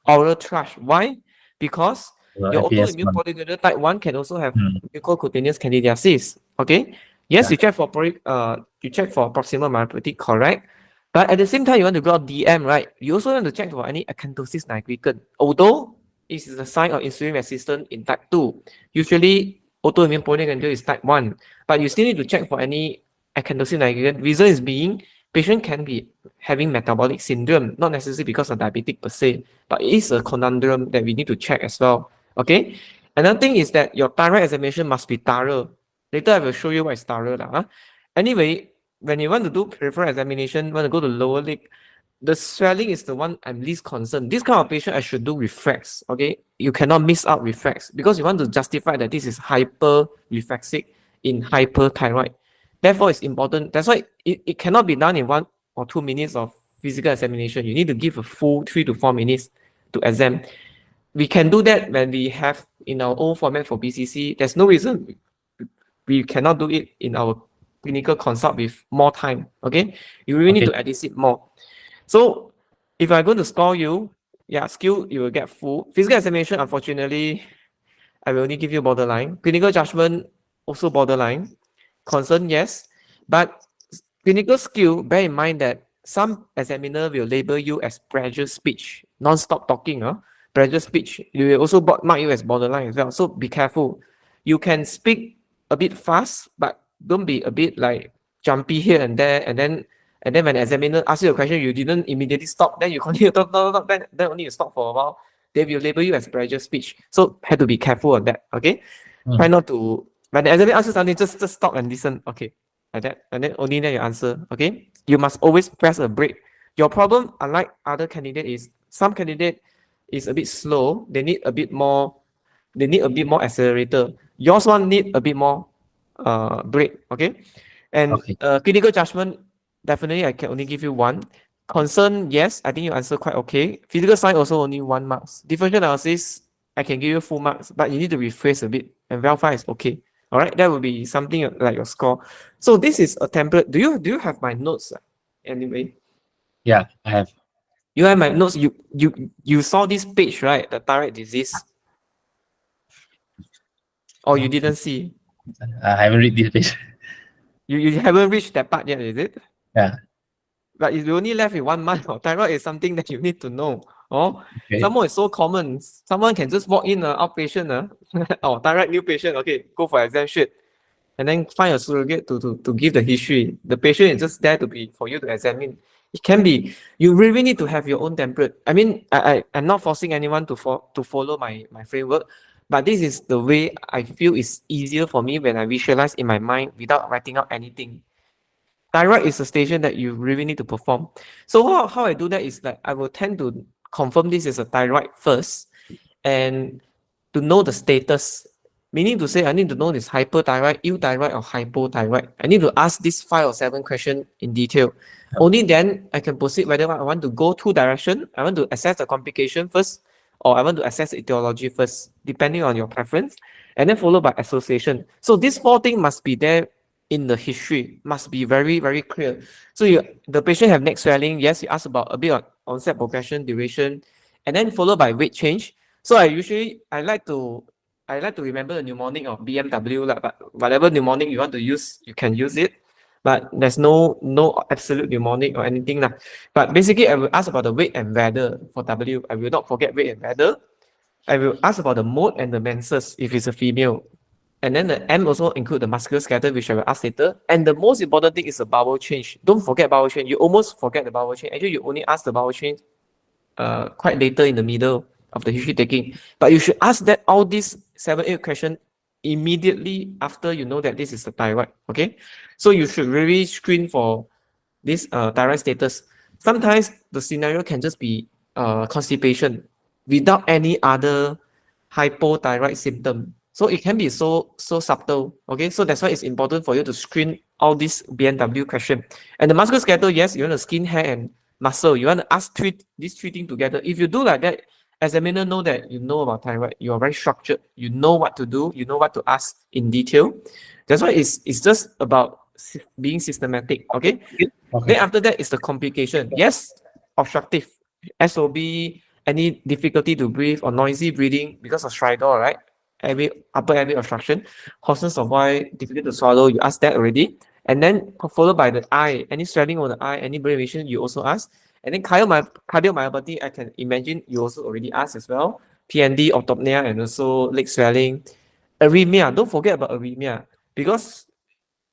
oral thrush. Why? Because your APS autoimmune one. polyglandular type 1 can also have Mm. mucocutaneous candidiasis. Okay? Yes, Yeah. you check for proximal myopathy, correct? But at the same time, you want to draw DM, right? You also want to check for any acanthosis nigricans. Although it is a sign of insulin resistance in type 2. Usually, autoimmune polyglandular is type 1. But you still need to check for any acanthosis nigricans. Reason is being, patient can be having metabolic syndrome, not necessarily because of diabetic per se, but it is a conundrum that we need to check as well. Okay? Another thing is that your thyroid examination must be thorough. Later I will show you what is thorough. Anyway, when you want to do peripheral examination, want to go to lower leg, the swelling is the one I'm least concerned. This kind of patient I should do reflex. Okay? You cannot miss out reflex because you want to justify that this is hyper-reflexic in hyperthyroid. Therefore, it's important. That's why it cannot be done in 1 or 2 minutes of physical examination. You need to give a full 3 to 4 minutes to exam. We can do that when we have in our own format for BCC. There's no reason we cannot do it in our clinical consult with more time. Okay, you really need to elicit more. So if I'm going to score you, skill you will get full. Physical examination, unfortunately, I will only give you borderline. Clinical judgment also borderline. Concern, yes, but clinical skill, bear in mind that some examiner will label you as pressure speech, non-stop talking, pressure speech. You will also mark you as borderline as well. So be careful. You can speak a bit fast, but don't be a bit like jumpy here and there, and then when the examiner asks you a question, you didn't immediately stop, then you continue to talk, then only you stop for a while. They will label you as pressure speech. So have to be careful on that. Okay, try not to. When the examiner asks you something, just stop and listen. Okay, like that, and then only then you answer. Okay, you must always press a brake. Your problem, unlike other candidate, is some candidate is a bit slow. They need a bit more. They need a bit more accelerator. Yours one need a bit more brake. Okay, and Okay. critical judgment, definitely I can only give you one. Concern, yes, I think you answer quite okay. Physical science also only 1 marks. Differential analysis, I can give you full marks, but you need to rephrase a bit. And verify is okay. All right, that would be something like your score. So this is a template. Do you have my notes? Anyway, Yeah, I have. you have my notes. You saw this page, right? The thyroid disease, or you didn't see? I haven't read this page. You haven't reached that part yet, is it? Yeah. But if you only left with 1 month, thyroid is something that you need to know. Oh, Okay. some more is so common. Someone can just walk in, outpatient, oh, thyroid new patient, okay, go for exam sheet, and then find a surrogate to give the history. The patient is just there to be for you to examine. It can be, you really need to have your own template. I mean, I'm not forcing anyone to follow my framework, but this is the way I feel is easier for me when I visualize in my mind without writing out anything. Thyroid is a station that you really need to perform. So how I do that is that I will tend to confirm this is a thyroid first, and to know the status. Meaning to say, I need to know this hyperthyroid, euthyroid, or hypothyroid. I need to ask these 5 or 7 questions in detail. Only then I can proceed whether I want to go 2 directions. I want to assess the complication first, or I want to assess etiology first, depending on your preference, and then followed by association. So these 4 things must be there in the history, must be very, very clear. So the patient have neck swelling. Yes, you ask about a bit of onset, progression, duration, and then followed by weight change. So I like to remember the mnemonic of BMW, but whatever mnemonic you want to use, you can use it. But there's no absolute mnemonic or anything. But basically, I will ask about the weight and weather for W. I will not forget weight and weather. I will ask about the mode and the menses if it's a female. And then the M also include the muscular scatter, which I will ask later. And the most important thing is the bowel change. Don't forget bowel change. You almost forget the bowel change. Actually, you only ask the bowel change quite later in the middle of the history taking. But you should ask that all these 7, 8 questions immediately after you know that this is the thyroid. Okay, so you should really screen for this thyroid status. Sometimes the scenario can just be constipation without any other hypothyroid symptom. So it can be so subtle. Okay, so that's why it's important for you to screen all these BNW question. And the muscular skeletal, yes, you want the skin, hair, and muscle. You want to ask these 3 things together. If you do like that, examiner know that you know about thyroid. You are very structured. You know what to do. You know what to ask in detail. That's why it's just about being systematic. Okay. Then after that is the complication. Yes, obstructive, SOB, any difficulty to breathe or noisy breathing because of stridor, right? Upper airway obstruction, hoarseness of voice, difficult to swallow. You ask that already, and then followed by the eye, any swelling on the eye, any brain lesion, you also ask, and then cardiomyopathy. I can imagine you also already asked as well. PND, orthopnea, and also leg swelling, arrhythmia. Don't forget about arrhythmia because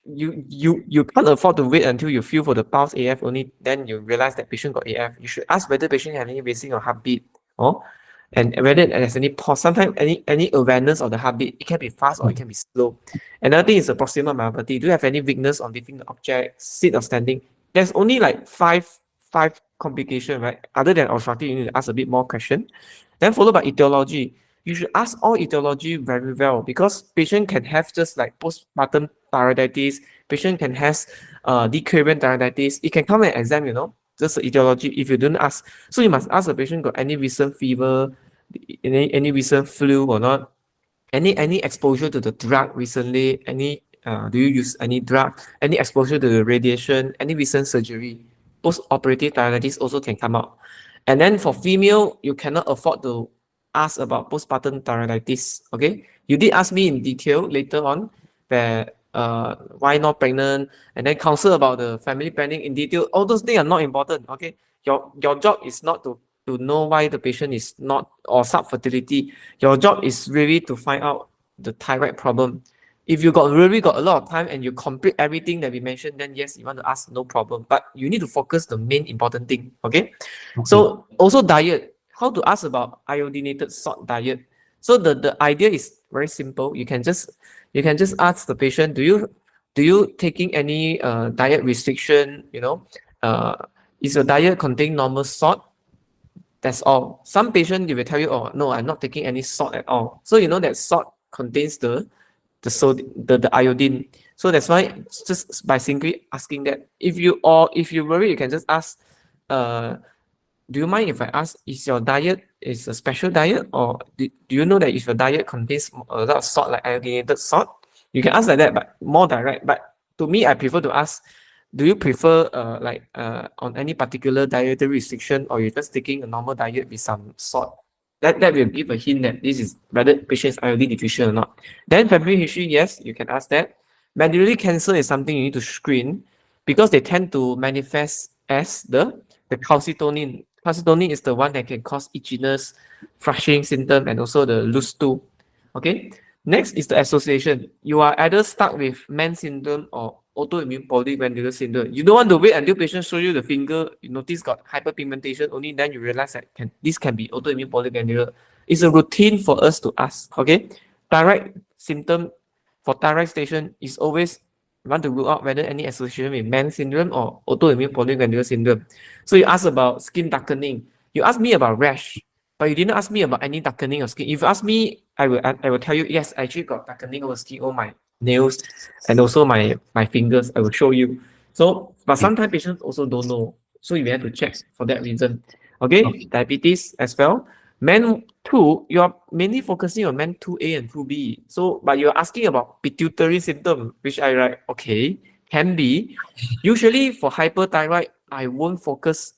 you can't afford to wait until you feel for the pulse AF only then you realize that patient got AF. You should ask whether patient has any racing or heartbeat, and whether there's any pause. Sometimes any awareness of the heartbeat. It can be fast or it can be slow. Another thing is the proximal myopathy. Do you have any weakness on lifting the object, sit or standing? There's only like five complications, right? Other than obstructive, you need to ask a bit more question. Then followed by etiology. You should ask all etiology very well because patient can have just like postpartum thyroiditis. Patient can have decurrent thyroiditis. It can come in exam, just the etiology if you don't ask. So you must ask the patient got any recent fever, any recent flu or not, any exposure to the drug recently, do you use any drug, any exposure to the radiation, any recent surgery. Post-operative thyroiditis also can come out. And then for female, you cannot afford to ask about postpartum thyroiditis. Okay, you did ask me in detail later on where why not pregnant, and then counsel about the family planning in detail. All those things are not important. Okay, your job is not to know why the patient is not or subfertility. Your job is really to find out the thyroid problem. If you really got a lot of time and you complete everything that we mentioned, then yes, you want to ask, no problem. But you need to focus the main important thing. Okay. So also diet. How to ask about iodinated salt diet? So the idea is very simple. You can just ask the patient, do you Do you taking any diet restriction? Is your diet contain normal salt? That's all. Some patient they will tell you, oh no, I'm not taking any salt at all. So you know that salt contains the iodine. So that's why just by simply asking that, if you worry, you can just ask, do you mind if I ask, is your diet is a special diet, or do you know that if your diet contains a lot of salt, like iodinated salt? You can ask like that, but more direct. But to me, I prefer to ask, do you prefer on any particular dietary restriction, or you're just taking a normal diet with some salt? That will give a hint that this is whether patient is iodine deficient or not. Then family history, yes, you can ask that. Medullary cancer is something you need to screen because they tend to manifest as the calcitonin. Calcitonin is the one that can cause itchiness, flushing symptom, and also the loose stool. Okay. Next is the association. You are either stuck with Mann syndrome or autoimmune polyglandular syndrome. You don't want to wait until patient show you the finger, you notice got hyperpigmentation, only then you realize that this can be autoimmune polyglandular. It's a routine for us to ask. Okay. Thyroid symptom for thyroid station is always want to rule out whether any association with Mann syndrome or autoimmune polyglandular syndrome. So you ask about skin darkening. You ask me about rash, but you didn't ask me about any darkening of skin. If you ask me, I will tell you, yes, I actually got darkening of skin on my nails and also my fingers. I will show you. So, but sometimes patients also don't know. So you have to check for that reason. Okay, diabetes as well. Men 2, you are mainly focusing on men 2A and 2B. So, but you're asking about pituitary symptom, which I write, okay, can be. Usually for hyperthyroid, I won't focus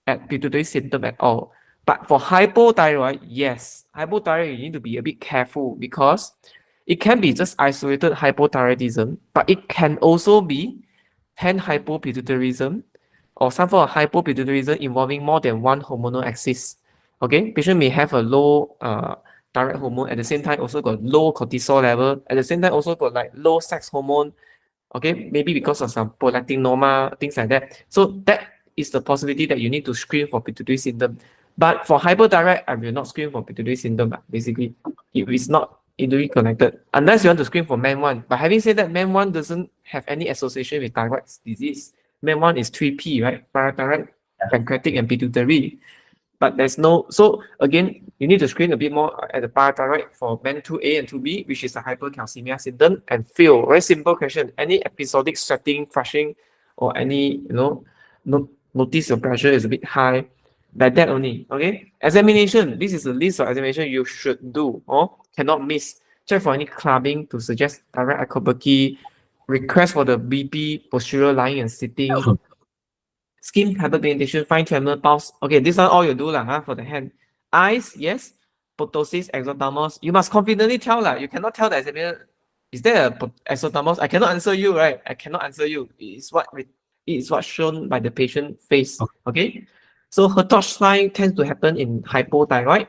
at pituitary symptom at all. But for hypothyroid, yes, hypothyroid, you need to be a bit careful because it can be just isolated hypothyroidism, but it can also be panhypopituitarism or some form of hypopituitarism involving more than one hormonal axis. Okay, patient may have a low thyroid hormone, at the same time also got low cortisol level, at the same time also got like low sex hormone. Okay, maybe because of some prolactinoma, things like that. So that is the possibility that you need to screen for pituitary symptom. But for hyperthyroid, I will not screen for pituitary syndrome. Basically, it is not indirectly connected unless you want to screen for MAN1. But having said that, MAN1 doesn't have any association with thyroid disease. MAN1 is 3P, right? Parathyroid, pancreatic, and pituitary. But there's no, so again, you need to screen a bit more at the parathyroid for MAN2A and 2B, which is a hypercalcemia syndrome, and fail. Very simple question. Any episodic sweating, flushing, or any, notice your pressure is a bit high, like that only. Okay. Examination. This is a list of examination you should do or cannot miss. Check for any clubbing to suggest thyroid acrobacy. Request for the BP, postural lying and sitting. Skin hyperpigmentation, fine tremor, pulse. Okay, this one all you do for the hand. Eyes, yes. Ptosis, exophthalmos. You must confidently tell You cannot tell the examiner, is there a exophthalmos? I cannot answer you, right? I cannot answer you. It is what shown by the patient face. Okay. So Hertog sign tends to happen in hypothyroid.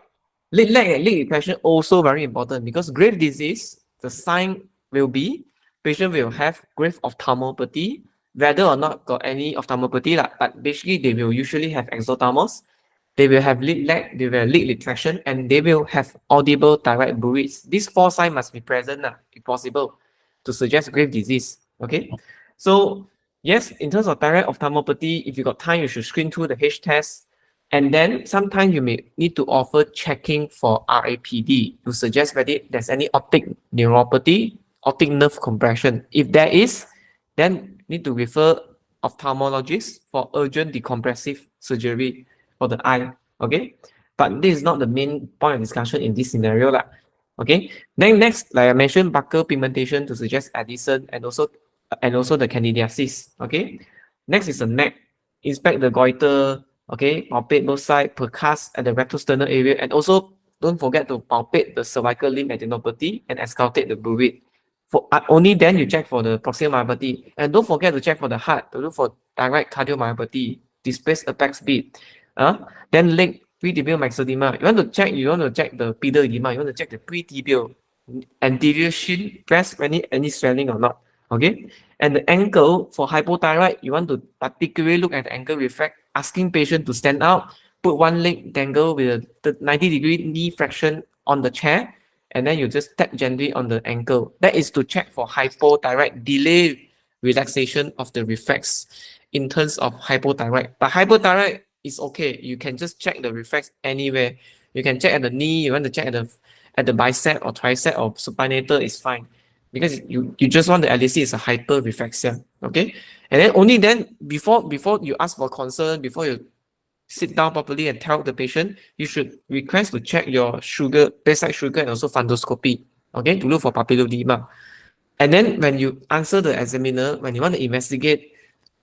Lead lag and lead depression also very important because grave disease, the sign will be patient will have grave ophthalmopathy, whether or not got any ophthalmopathy, but basically they will usually have exophthalmos, they will have lead lag, they will have lead retraction, and they will have audible thyroid bruits. These 4 signs must be present, if possible, to suggest grave disease. Okay, so yes, in terms of thyroid ophthalmopathy, if you got time, you should screen through the H test. And then sometimes you may need to offer checking for RAPD to suggest whether there's any optic neuropathy, optic nerve compression. If there is, then need to refer ophthalmologist for urgent decompressive surgery for the eye. Okay, but this is not the main point of discussion in this scenario. Okay, then next, like I mentioned, buccal pigmentation to suggest Addison and also the candidiasis. Okay, next is the neck. Inspect the goiter. Okay, palpate both sides, percuss at the retrosternal area, and also don't forget to palpate the cervical limb adenopathy and auscultate the bruit. Only then you check for the proximal myopathy, and don't forget to check for the heart to look for direct cardiomyopathy, displaced apex beat. Then leg pretibial myxedema. You want to check the pedal edema. You want to check the pretibial anterior shin, breast, any swelling or not. Okay, and the ankle for hypothyroid, you want to particularly look at the ankle reflex, asking patient to stand out, put one leg dangle with the 90-degree knee flexion on the chair, and then you just tap gently on the ankle. That is to check for hypothyroid delay relaxation of the reflex in terms of hypothyroid. But hypothyroid is okay. You can just check the reflex anywhere. You can check at the knee, you want to check at the bicep or tricep or supinator is fine. Because you just want to elicit is a hyperreflexia. Okay. And then only then before you ask for concern, before you sit down properly and tell the patient, you should request to check your sugar, bedside sugar, and also fundoscopy, okay, to look for papilledema. And then when you answer the examiner, when you want to investigate,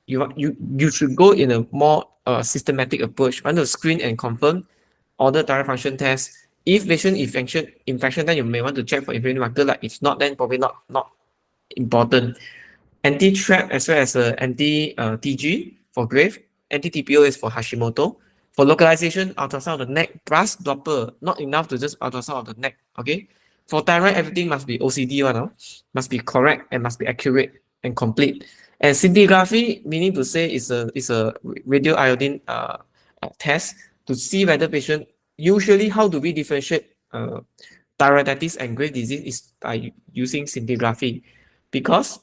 you should go in a more systematic approach. Want to screen and confirm, order thyroid function test. If patient infection, then you may want to check for inflammatory marker. Like if not, then probably not important. Anti-TRAP as well as anti-TG for Grave. Anti-TPO is for Hashimoto. For localization, ultrasound of the neck, brass Doppler, not enough to just ultrasound of the neck, okay? For thyroid, everything must be OCD one, must be correct and must be accurate and complete. And scintigraphy, meaning to say is a radio iodine test to see whether patient, usually how do we differentiate thyroiditis and Graves' disease is by using scintigraphy, because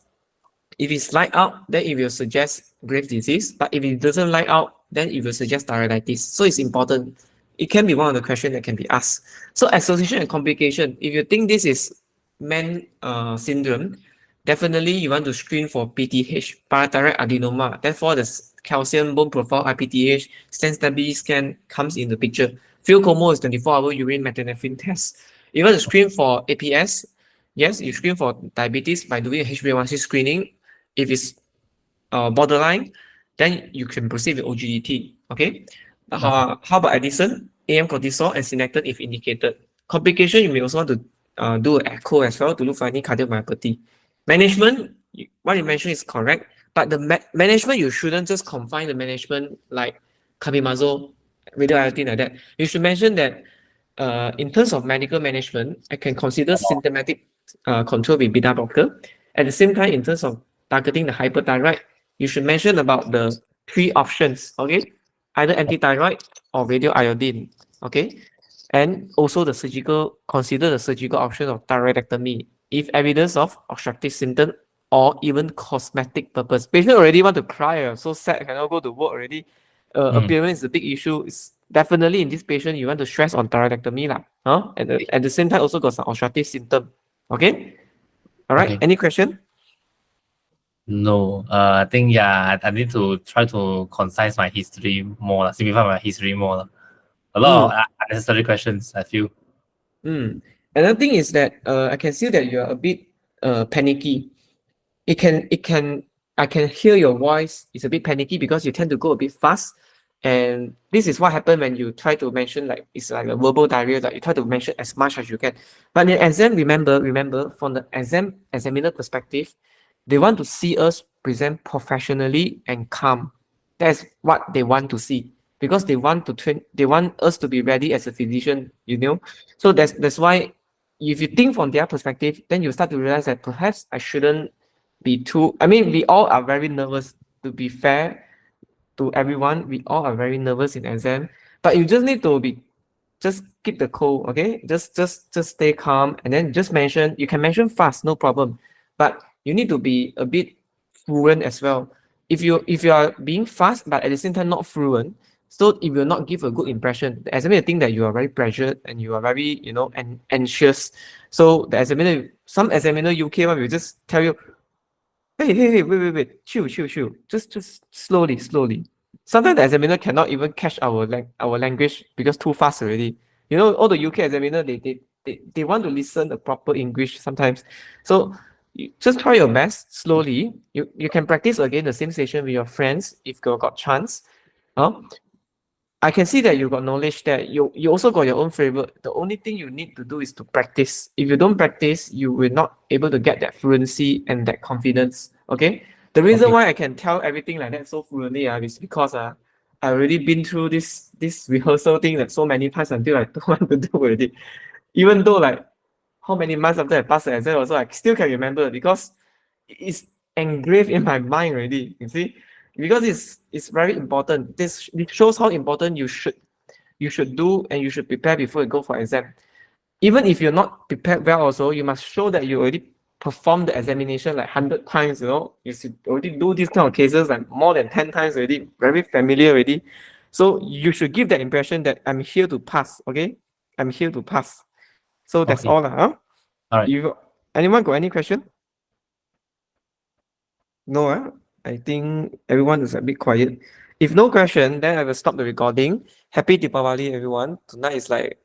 if it's light out, then it will suggest Graves' disease. But if it doesn't light out, then it will suggest thyroiditis. So it's important. It can be one of the questions that can be asked. So association and complication. If you think this is MEN syndrome, definitely you want to screen for PTH, parathyroid adenoma. Therefore, the calcium bone profile IPTH, stability scan comes in the picture. Field Como is 24-hour urine metanephrine test. You want to screen for APS. Yes, you screen for diabetes by doing a HbA1c screening. If it's borderline, then you can proceed with OGDT. Okay. How about Addison, AM cortisol, and synectin if indicated? Complication, you may also want to do an echo as well to look for any cardiomyopathy. Management, what you mentioned is correct, but the management, you shouldn't just confine the management like carbimazole, radioiodine like that. You should mention that in terms of medical management, I can consider symptomatic control with beta blocker. At the same time, in terms of targeting the hyperthyroid, you should mention about the 3 options, okay? Either antithyroid or radioiodine, okay? And also consider the surgical option of thyroidectomy if evidence of obstructive symptom or even cosmetic purpose. Patient already want to cry, so sad, cannot go to work already. Appearance is a big issue. It's definitely in this patient, you want to stress on thyroidectomy lah. At the same time, also got some obstructive symptom. Okay? All right. Okay. Any question? No, I think I need to try to concise my history more, simplify my history more. A lot of unnecessary questions, I feel. Another thing is that I can see that you are a bit panicky. I can hear your voice. It's a bit panicky because you tend to go a bit fast. And this is what happened when you try to mention, like it's like a verbal diarrhea, that you try to mention as much as you can. But in exam, remember from the examiner perspective, they want to see us present professionally and calm. That's what they want to see, because they want us to be ready as a physician, So that's why if you think from their perspective, then you start to realize that perhaps I shouldn't be too. I mean, we all are very nervous, to be fair to everyone. We all are very nervous in exam, but you just need to just keep the cool, okay? Just stay calm, and then you can mention fast, no problem. But you need to be a bit fluent as well. If you are being fast, but at the same time not fluent, so it will not give a good impression. The examiner think that you are very pressured and you are very, anxious. So some examiner UK one will just tell you, hey, wait, chill. Just slowly. Sometimes the examiner cannot even catch our language because too fast already. All the UK examiner, they want to listen the proper English sometimes. So you just try your best slowly. You can practice again the same session with your friends if you got chance. I can see that you got knowledge that you also got your own flavor. The only thing you need to do is to practice. If you don't practice, you will not able to get that fluency and that confidence. Okay. The reason why I can tell everything like that so fluently is because I already been through this rehearsal thing like so many times until I don't want to do already. Even though like how many months after I passed the exam also, I still can remember because it's engraved in my mind already. You see, because it's very important. This shows how important you should do and you should prepare before you go for exam. Even if you're not prepared well, also you must show that you already performed the examination like 100 times, you know, you should already do this kind of cases like more than 10 times already, very familiar already. So you should give that impression that I'm here to pass, okay? I'm here to pass. So that's Okay. all, huh? All right. Anyone got any question? No, huh? I think everyone is a bit quiet. If no question, then I will stop the recording. Happy Deepavali, everyone. Tonight is like